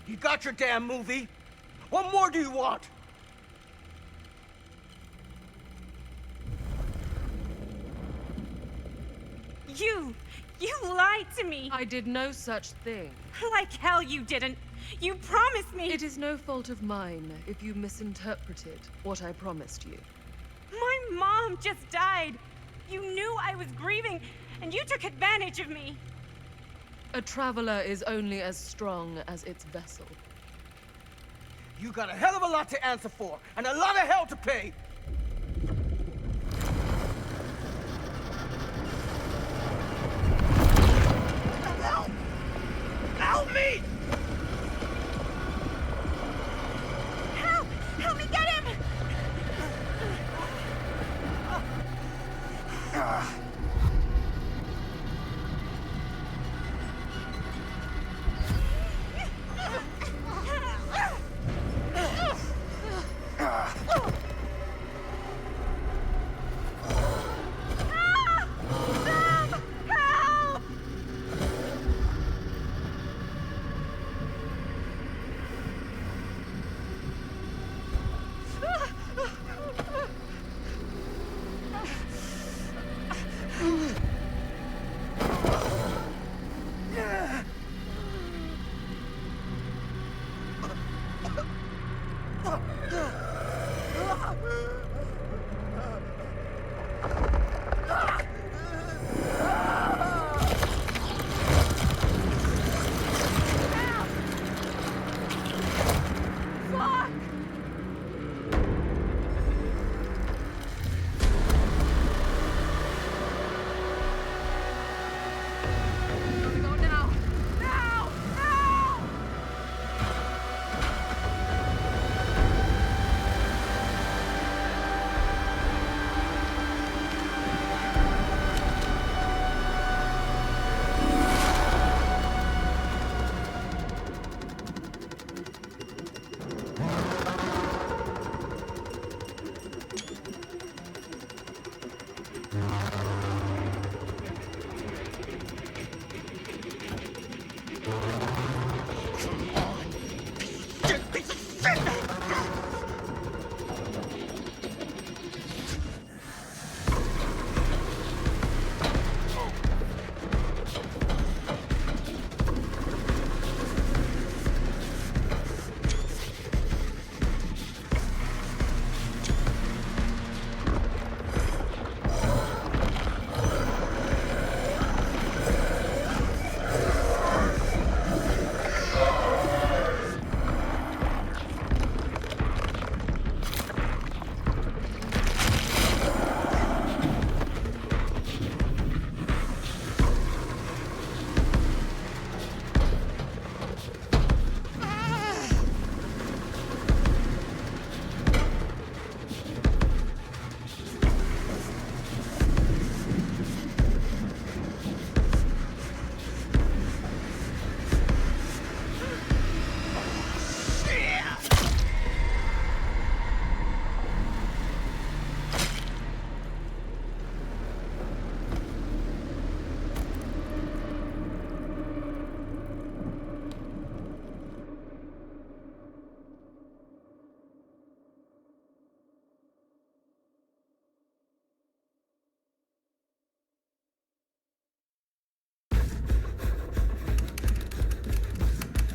You got your damn movie. What more do you want? You lied to me. I did no such thing. Like hell you didn't. You promised me. It is no fault of mine if you misinterpreted what I promised you. My mom just died. You knew I was grieving, and you took advantage of me. A traveler is only as strong as its vessel. You got a hell of a lot to answer for, and a lot of hell to pay. Help! Help me! Help! Help me get him!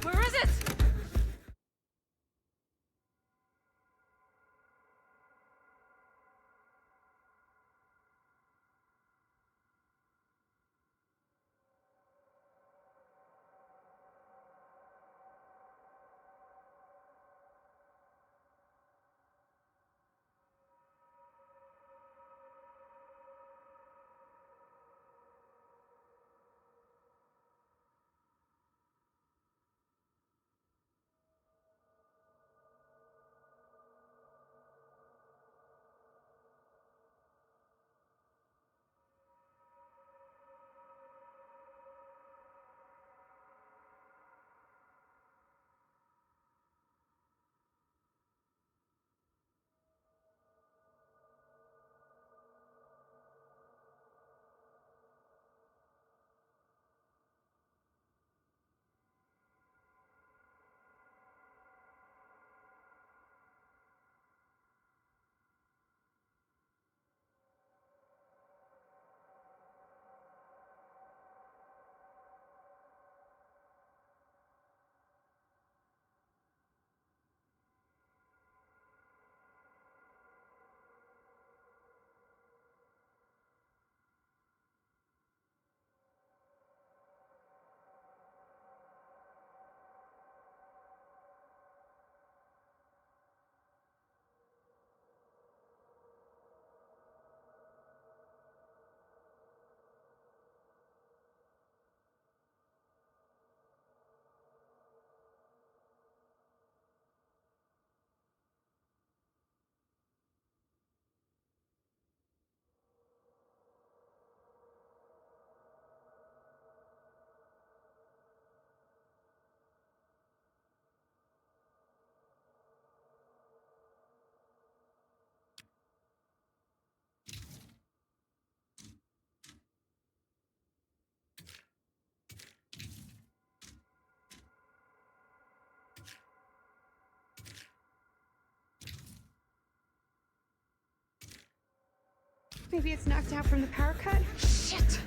Where is it? Maybe it's knocked out from the power cut? Shit!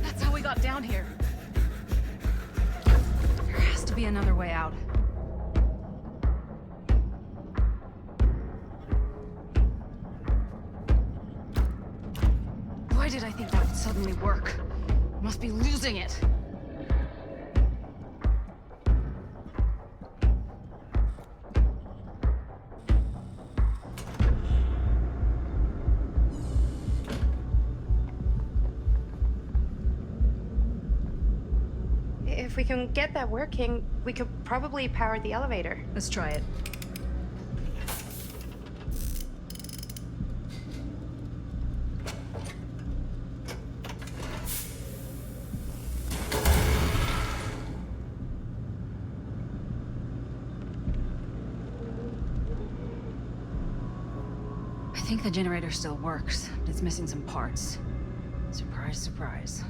That's how we got down here. There has to be another way out. Why did I think that would suddenly work? Must be losing it. If we can get that working, we could probably power the elevator. Let's try it. I think the generator still works, but it's missing some parts. Surprise, surprise.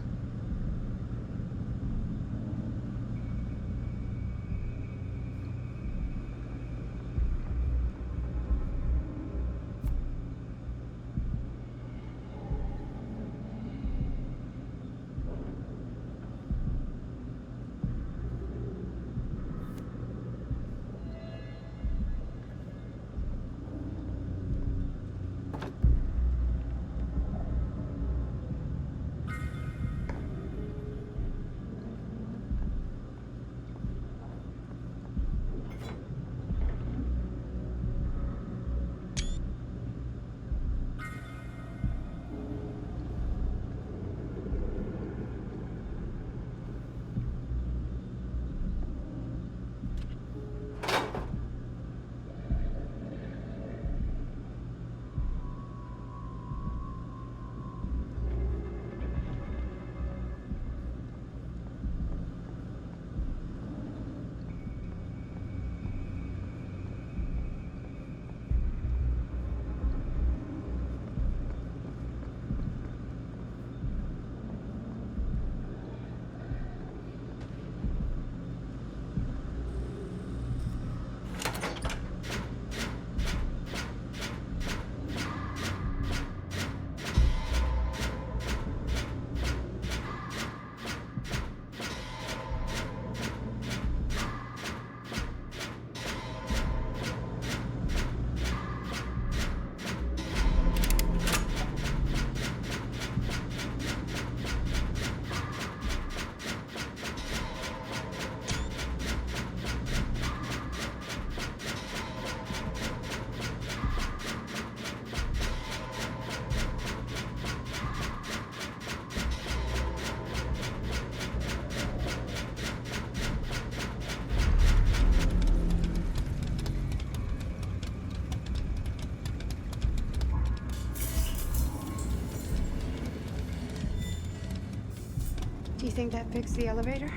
Do you think that fixed the elevator?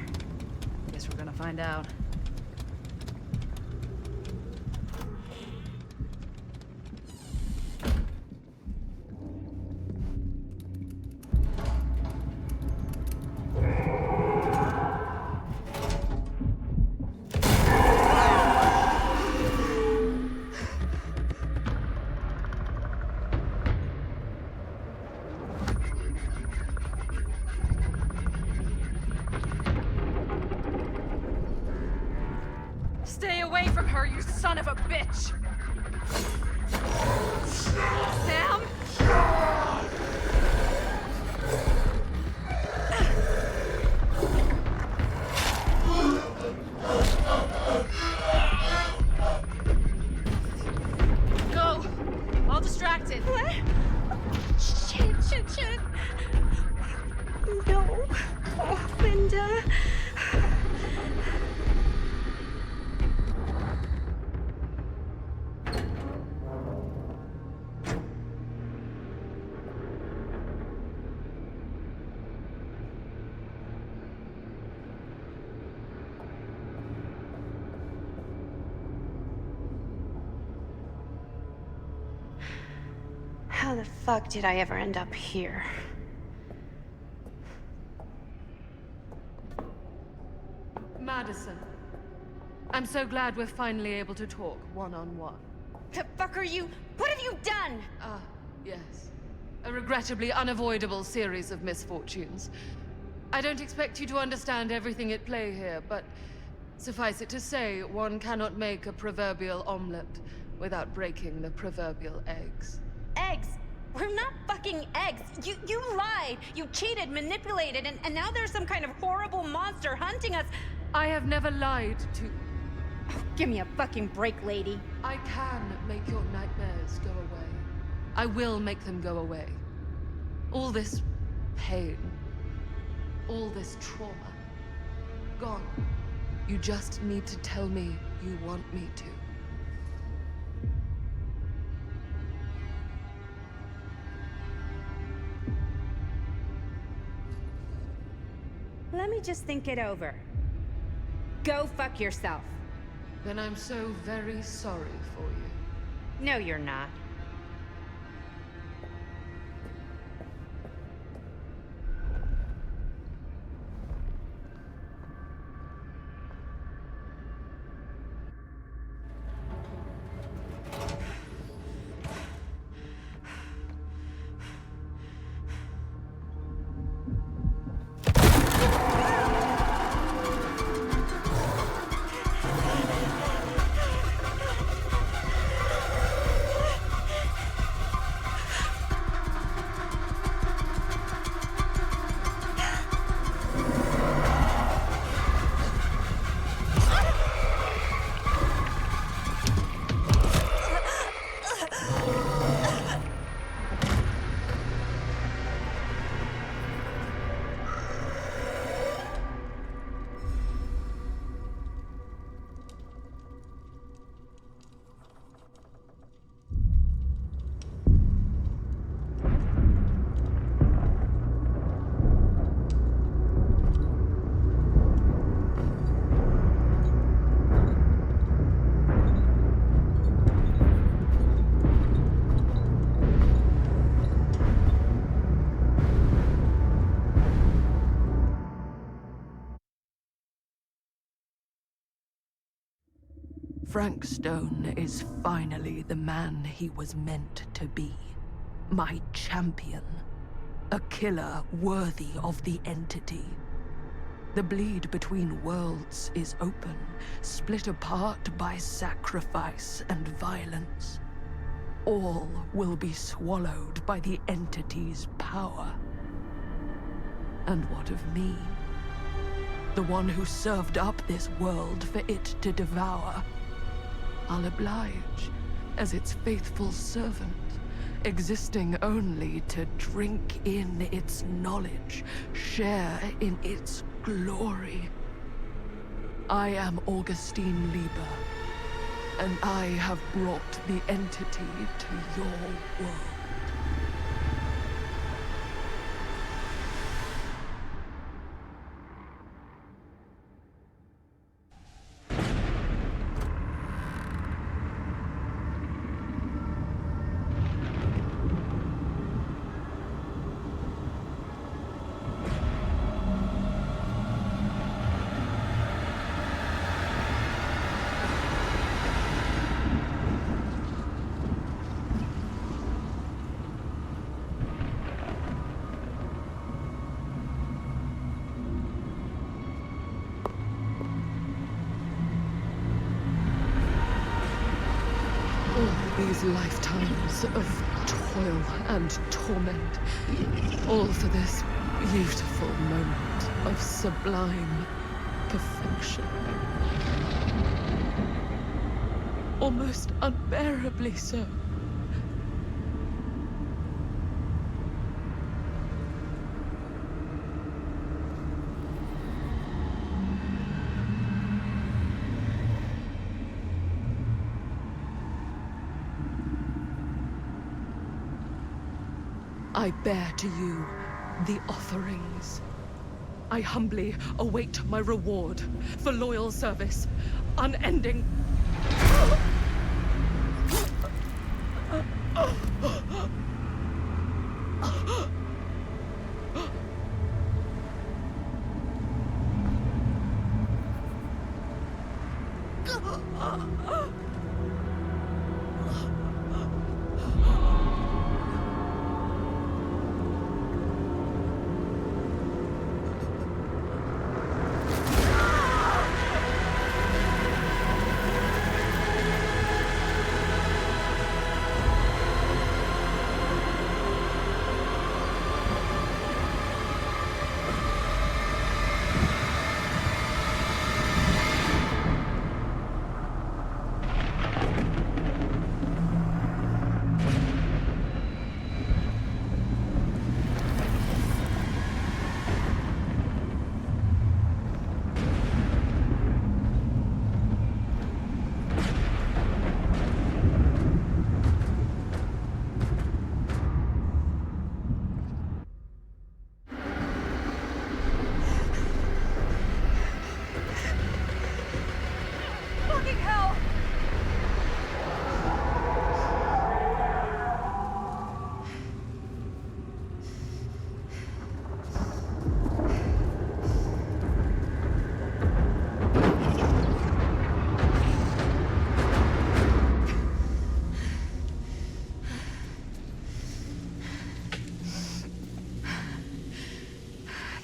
Guess we're gonna find out. Stay away from her, you son of a bitch! Sam? Go! All distracted. What? Shit. No. Oh, Linda. How the fuck did I ever end up here? Madison, I'm so glad we're finally able to talk one-on-one. The fuck are you? What have you done? Ah, yes. A regrettably unavoidable series of misfortunes. I don't expect you to understand everything at play here, but suffice it to say, one cannot make a proverbial omelet without breaking the proverbial eggs. Eggs? We're not fucking eggs. You lied. You cheated, manipulated, and now there's some kind of horrible monster hunting us. I have never lied to... Oh, give me a fucking break, lady. I can make your nightmares go away. I will make them go away. All this pain, all this trauma, gone. You just need to tell me you want me to. Let me just think it over. Go fuck yourself. Then I'm so very sorry for you. No, you're not. Frank Stone is finally the man he was meant to be. My champion. A killer worthy of the entity. The bleed between worlds is open, split apart by sacrifice and violence. All will be swallowed by the entity's power. And what of me? The one who served up this world for it to devour. I'll oblige as its faithful servant, existing only to drink in its knowledge, share in its glory. I am Augustine Lieber, and I have brought the entity to your world. These lifetimes of toil and torment, all for this beautiful moment of sublime perfection. Almost unbearably so. I bear to you the offerings. I humbly await my reward for loyal service, unending.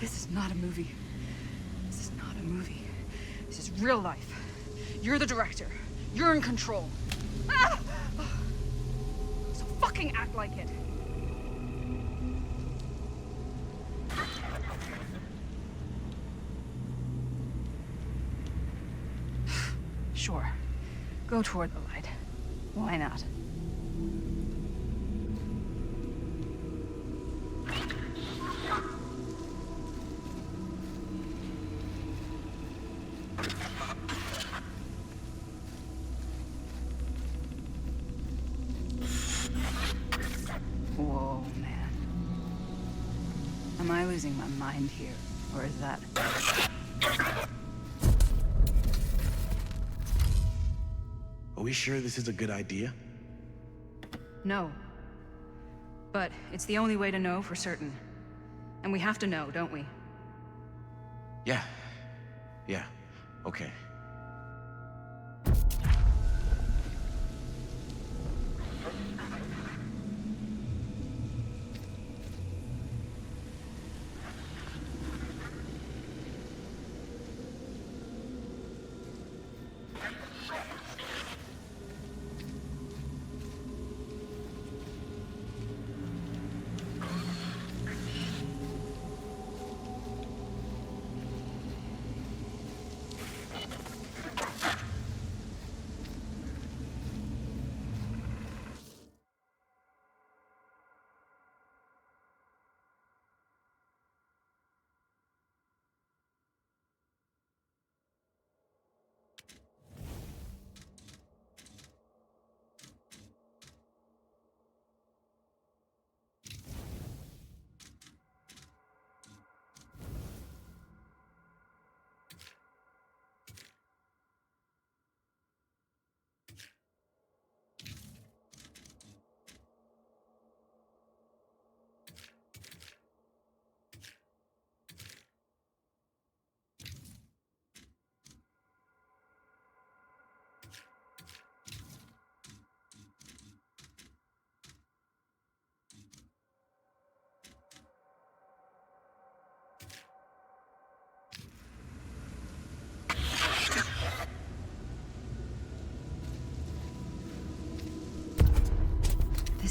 This is not a movie. This is not a movie. This is real life. You're the director. You're in control. Ah! So fucking act like it. Sure. Go toward the light. Why not? Whoa, man. Am I losing my mind here? Or is that... Are we sure this is a good idea? No. But it's the only way to know for certain. And we have to know, don't we? Yeah. Yeah. Okay.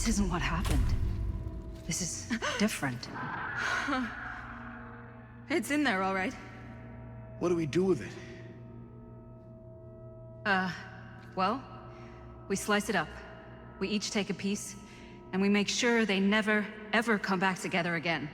This isn't what happened. This is different. It's in there, all right. What do we do with it? Well, we slice it up. We each take a piece, and we make sure they never, ever come back together again.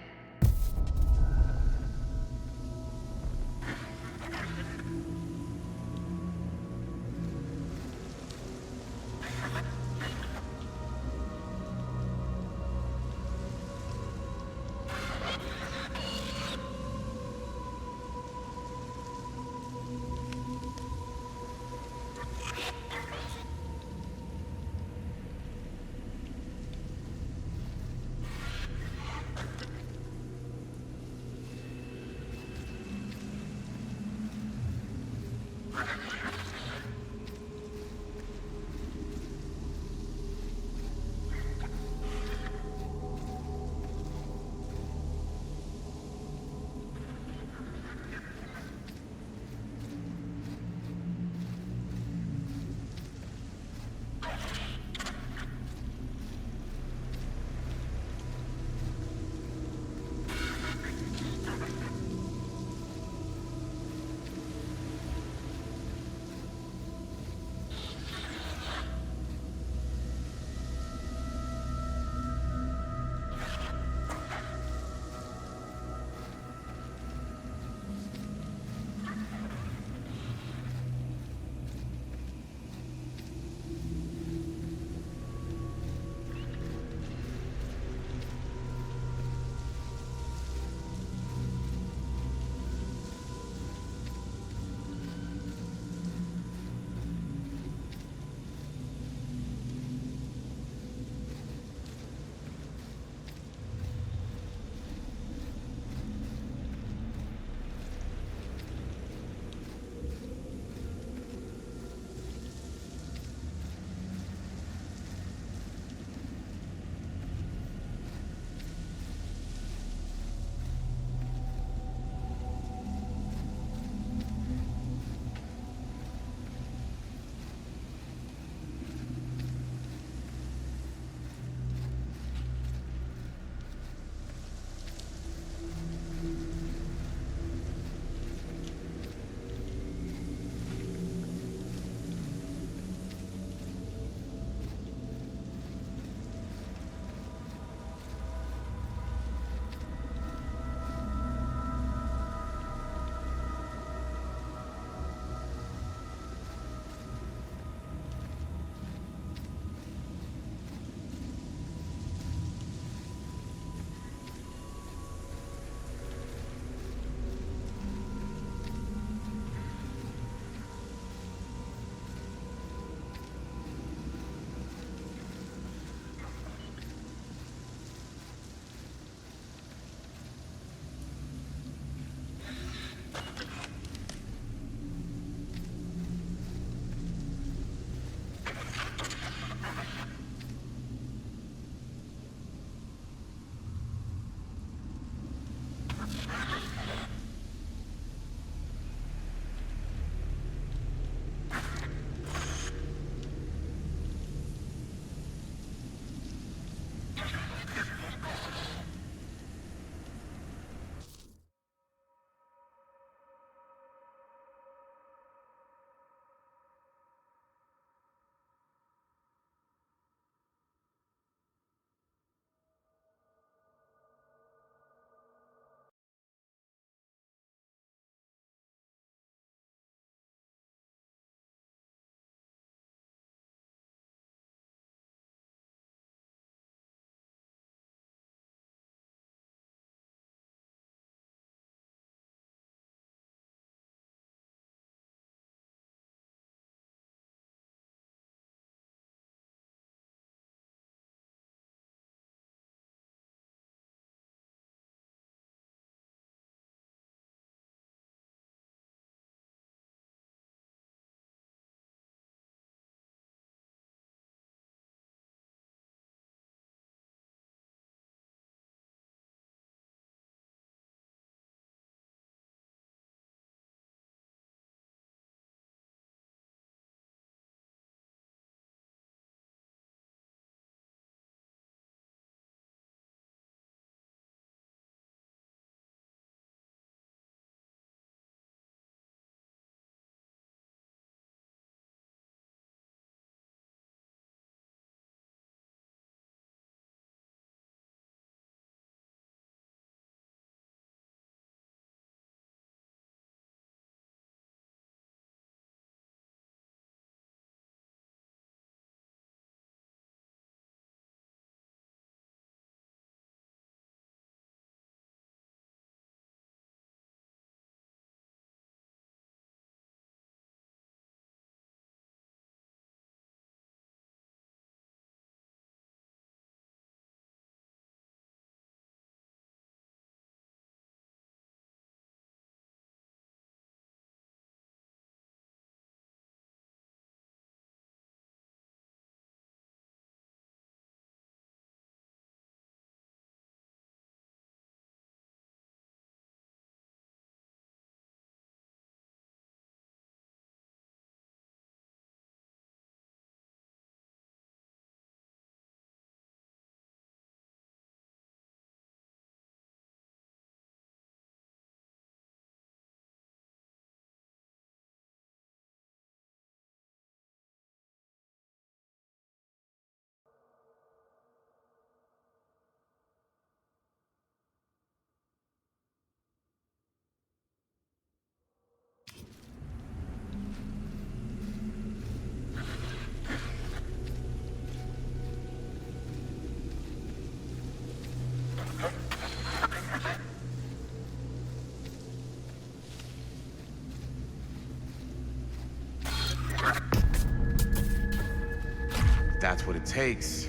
what it takes,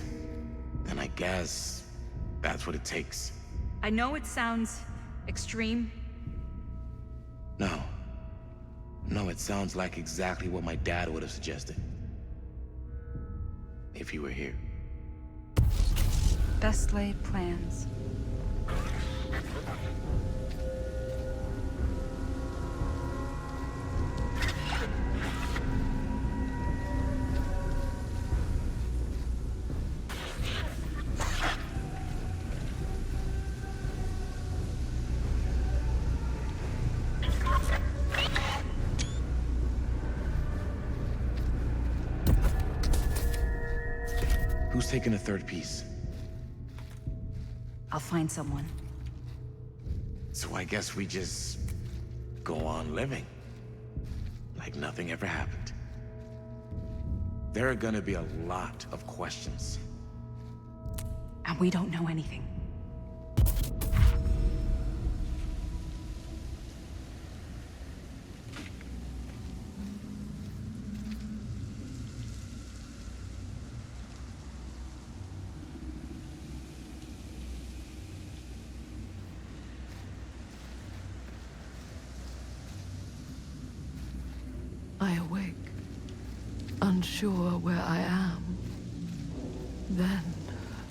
then I guess that's what it takes. I know it sounds extreme. No. No, it sounds like exactly what my dad would have suggested. If he were here. Best laid plans. Who's taking the third piece? I'll find someone. So I guess we just go on living. Like nothing ever happened. There are gonna be a lot of questions. And we don't know anything. I awake, unsure where I am. Then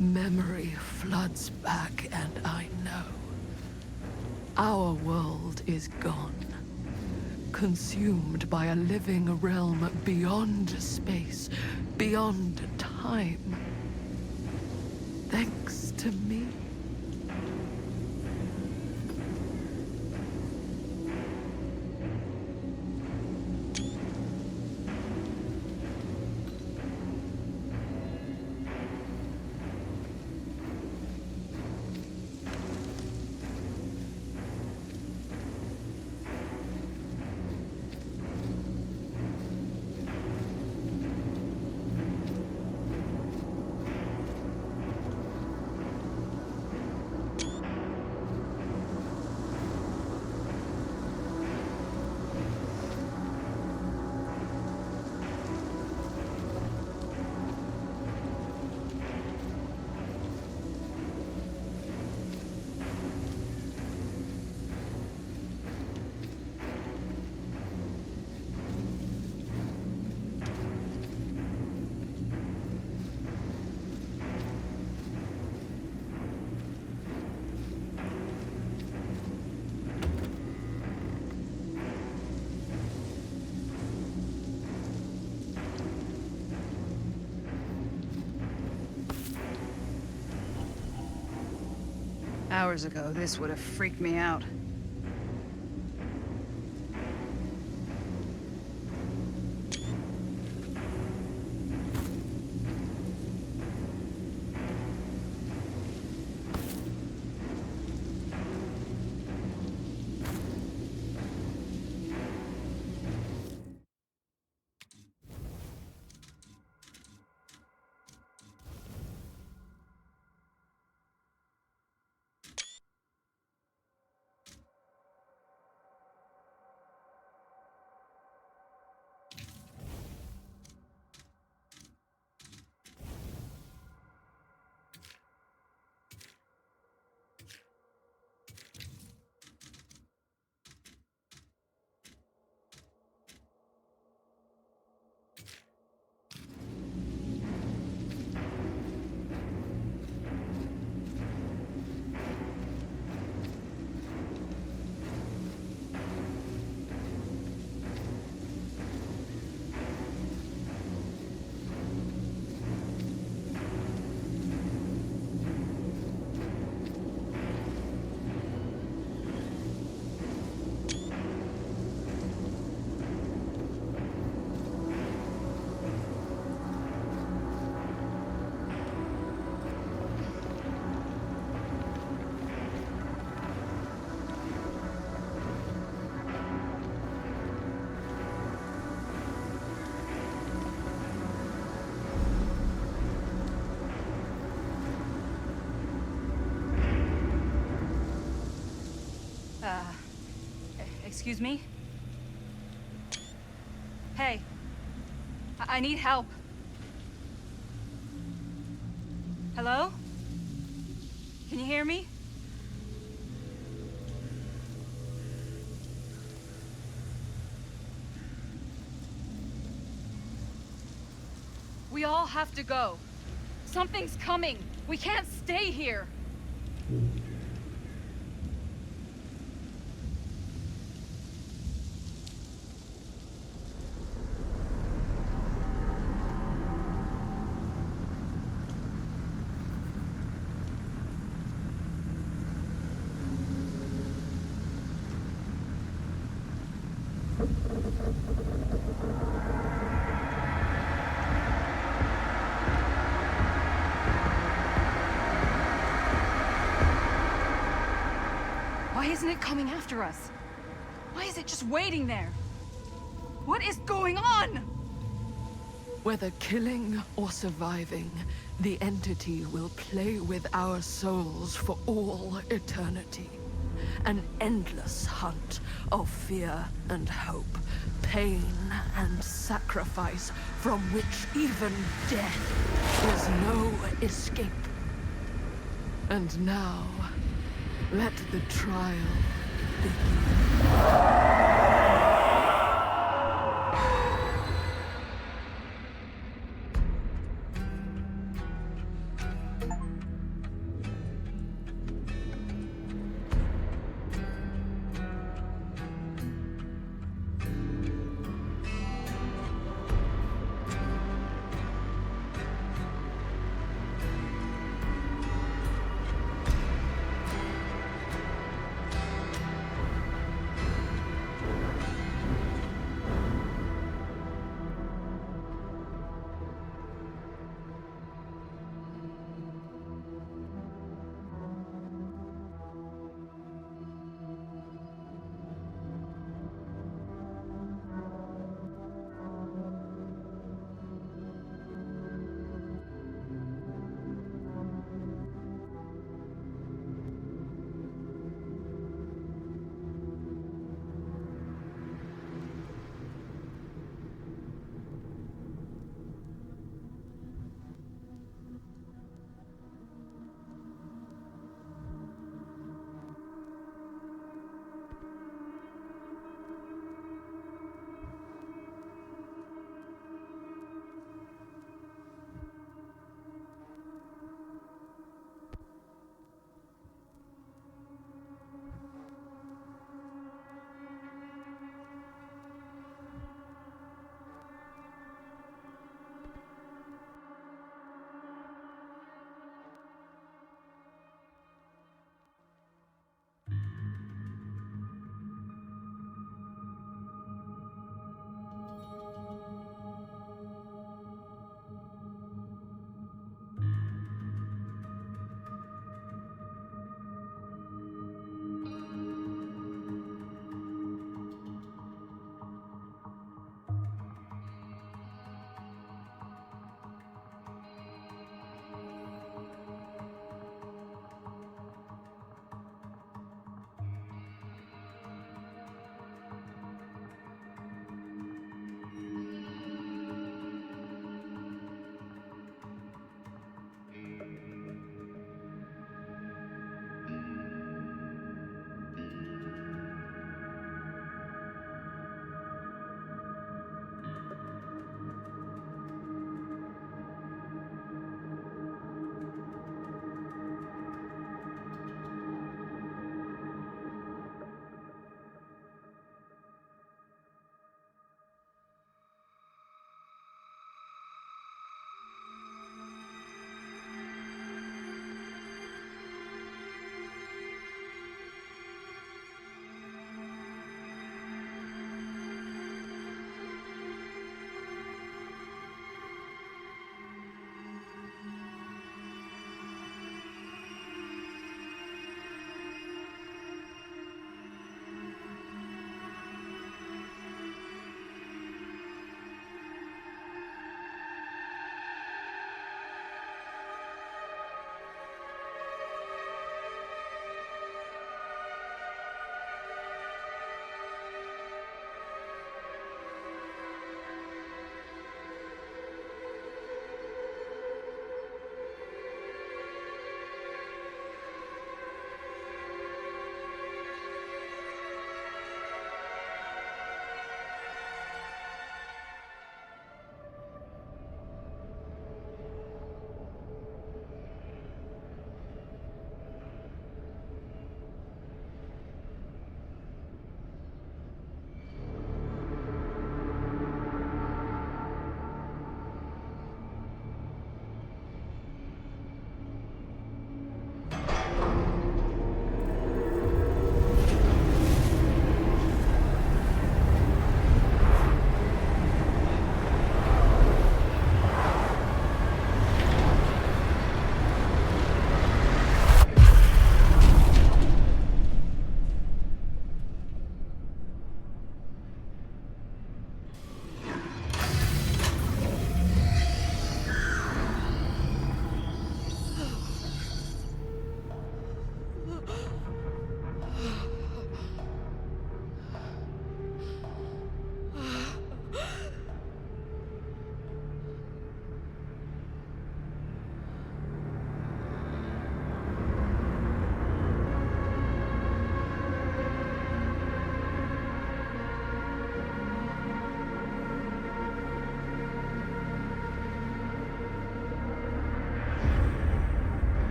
memory floods back and I know. Our world is gone, consumed by a living realm beyond space, beyond time. Thanks to me. Hours ago, this would have freaked me out. Excuse me? Hey, I need help. Hello? Can you hear me? We all have to go. Something's coming. We can't stay here. Why isn't it coming after us? Why is it just waiting there? What is going on? Whether killing or surviving, the entity will play with our souls for all eternity. An endless hunt of fear and hope, pain and sacrifice, from which even death is no escape. And now, let the trial begin.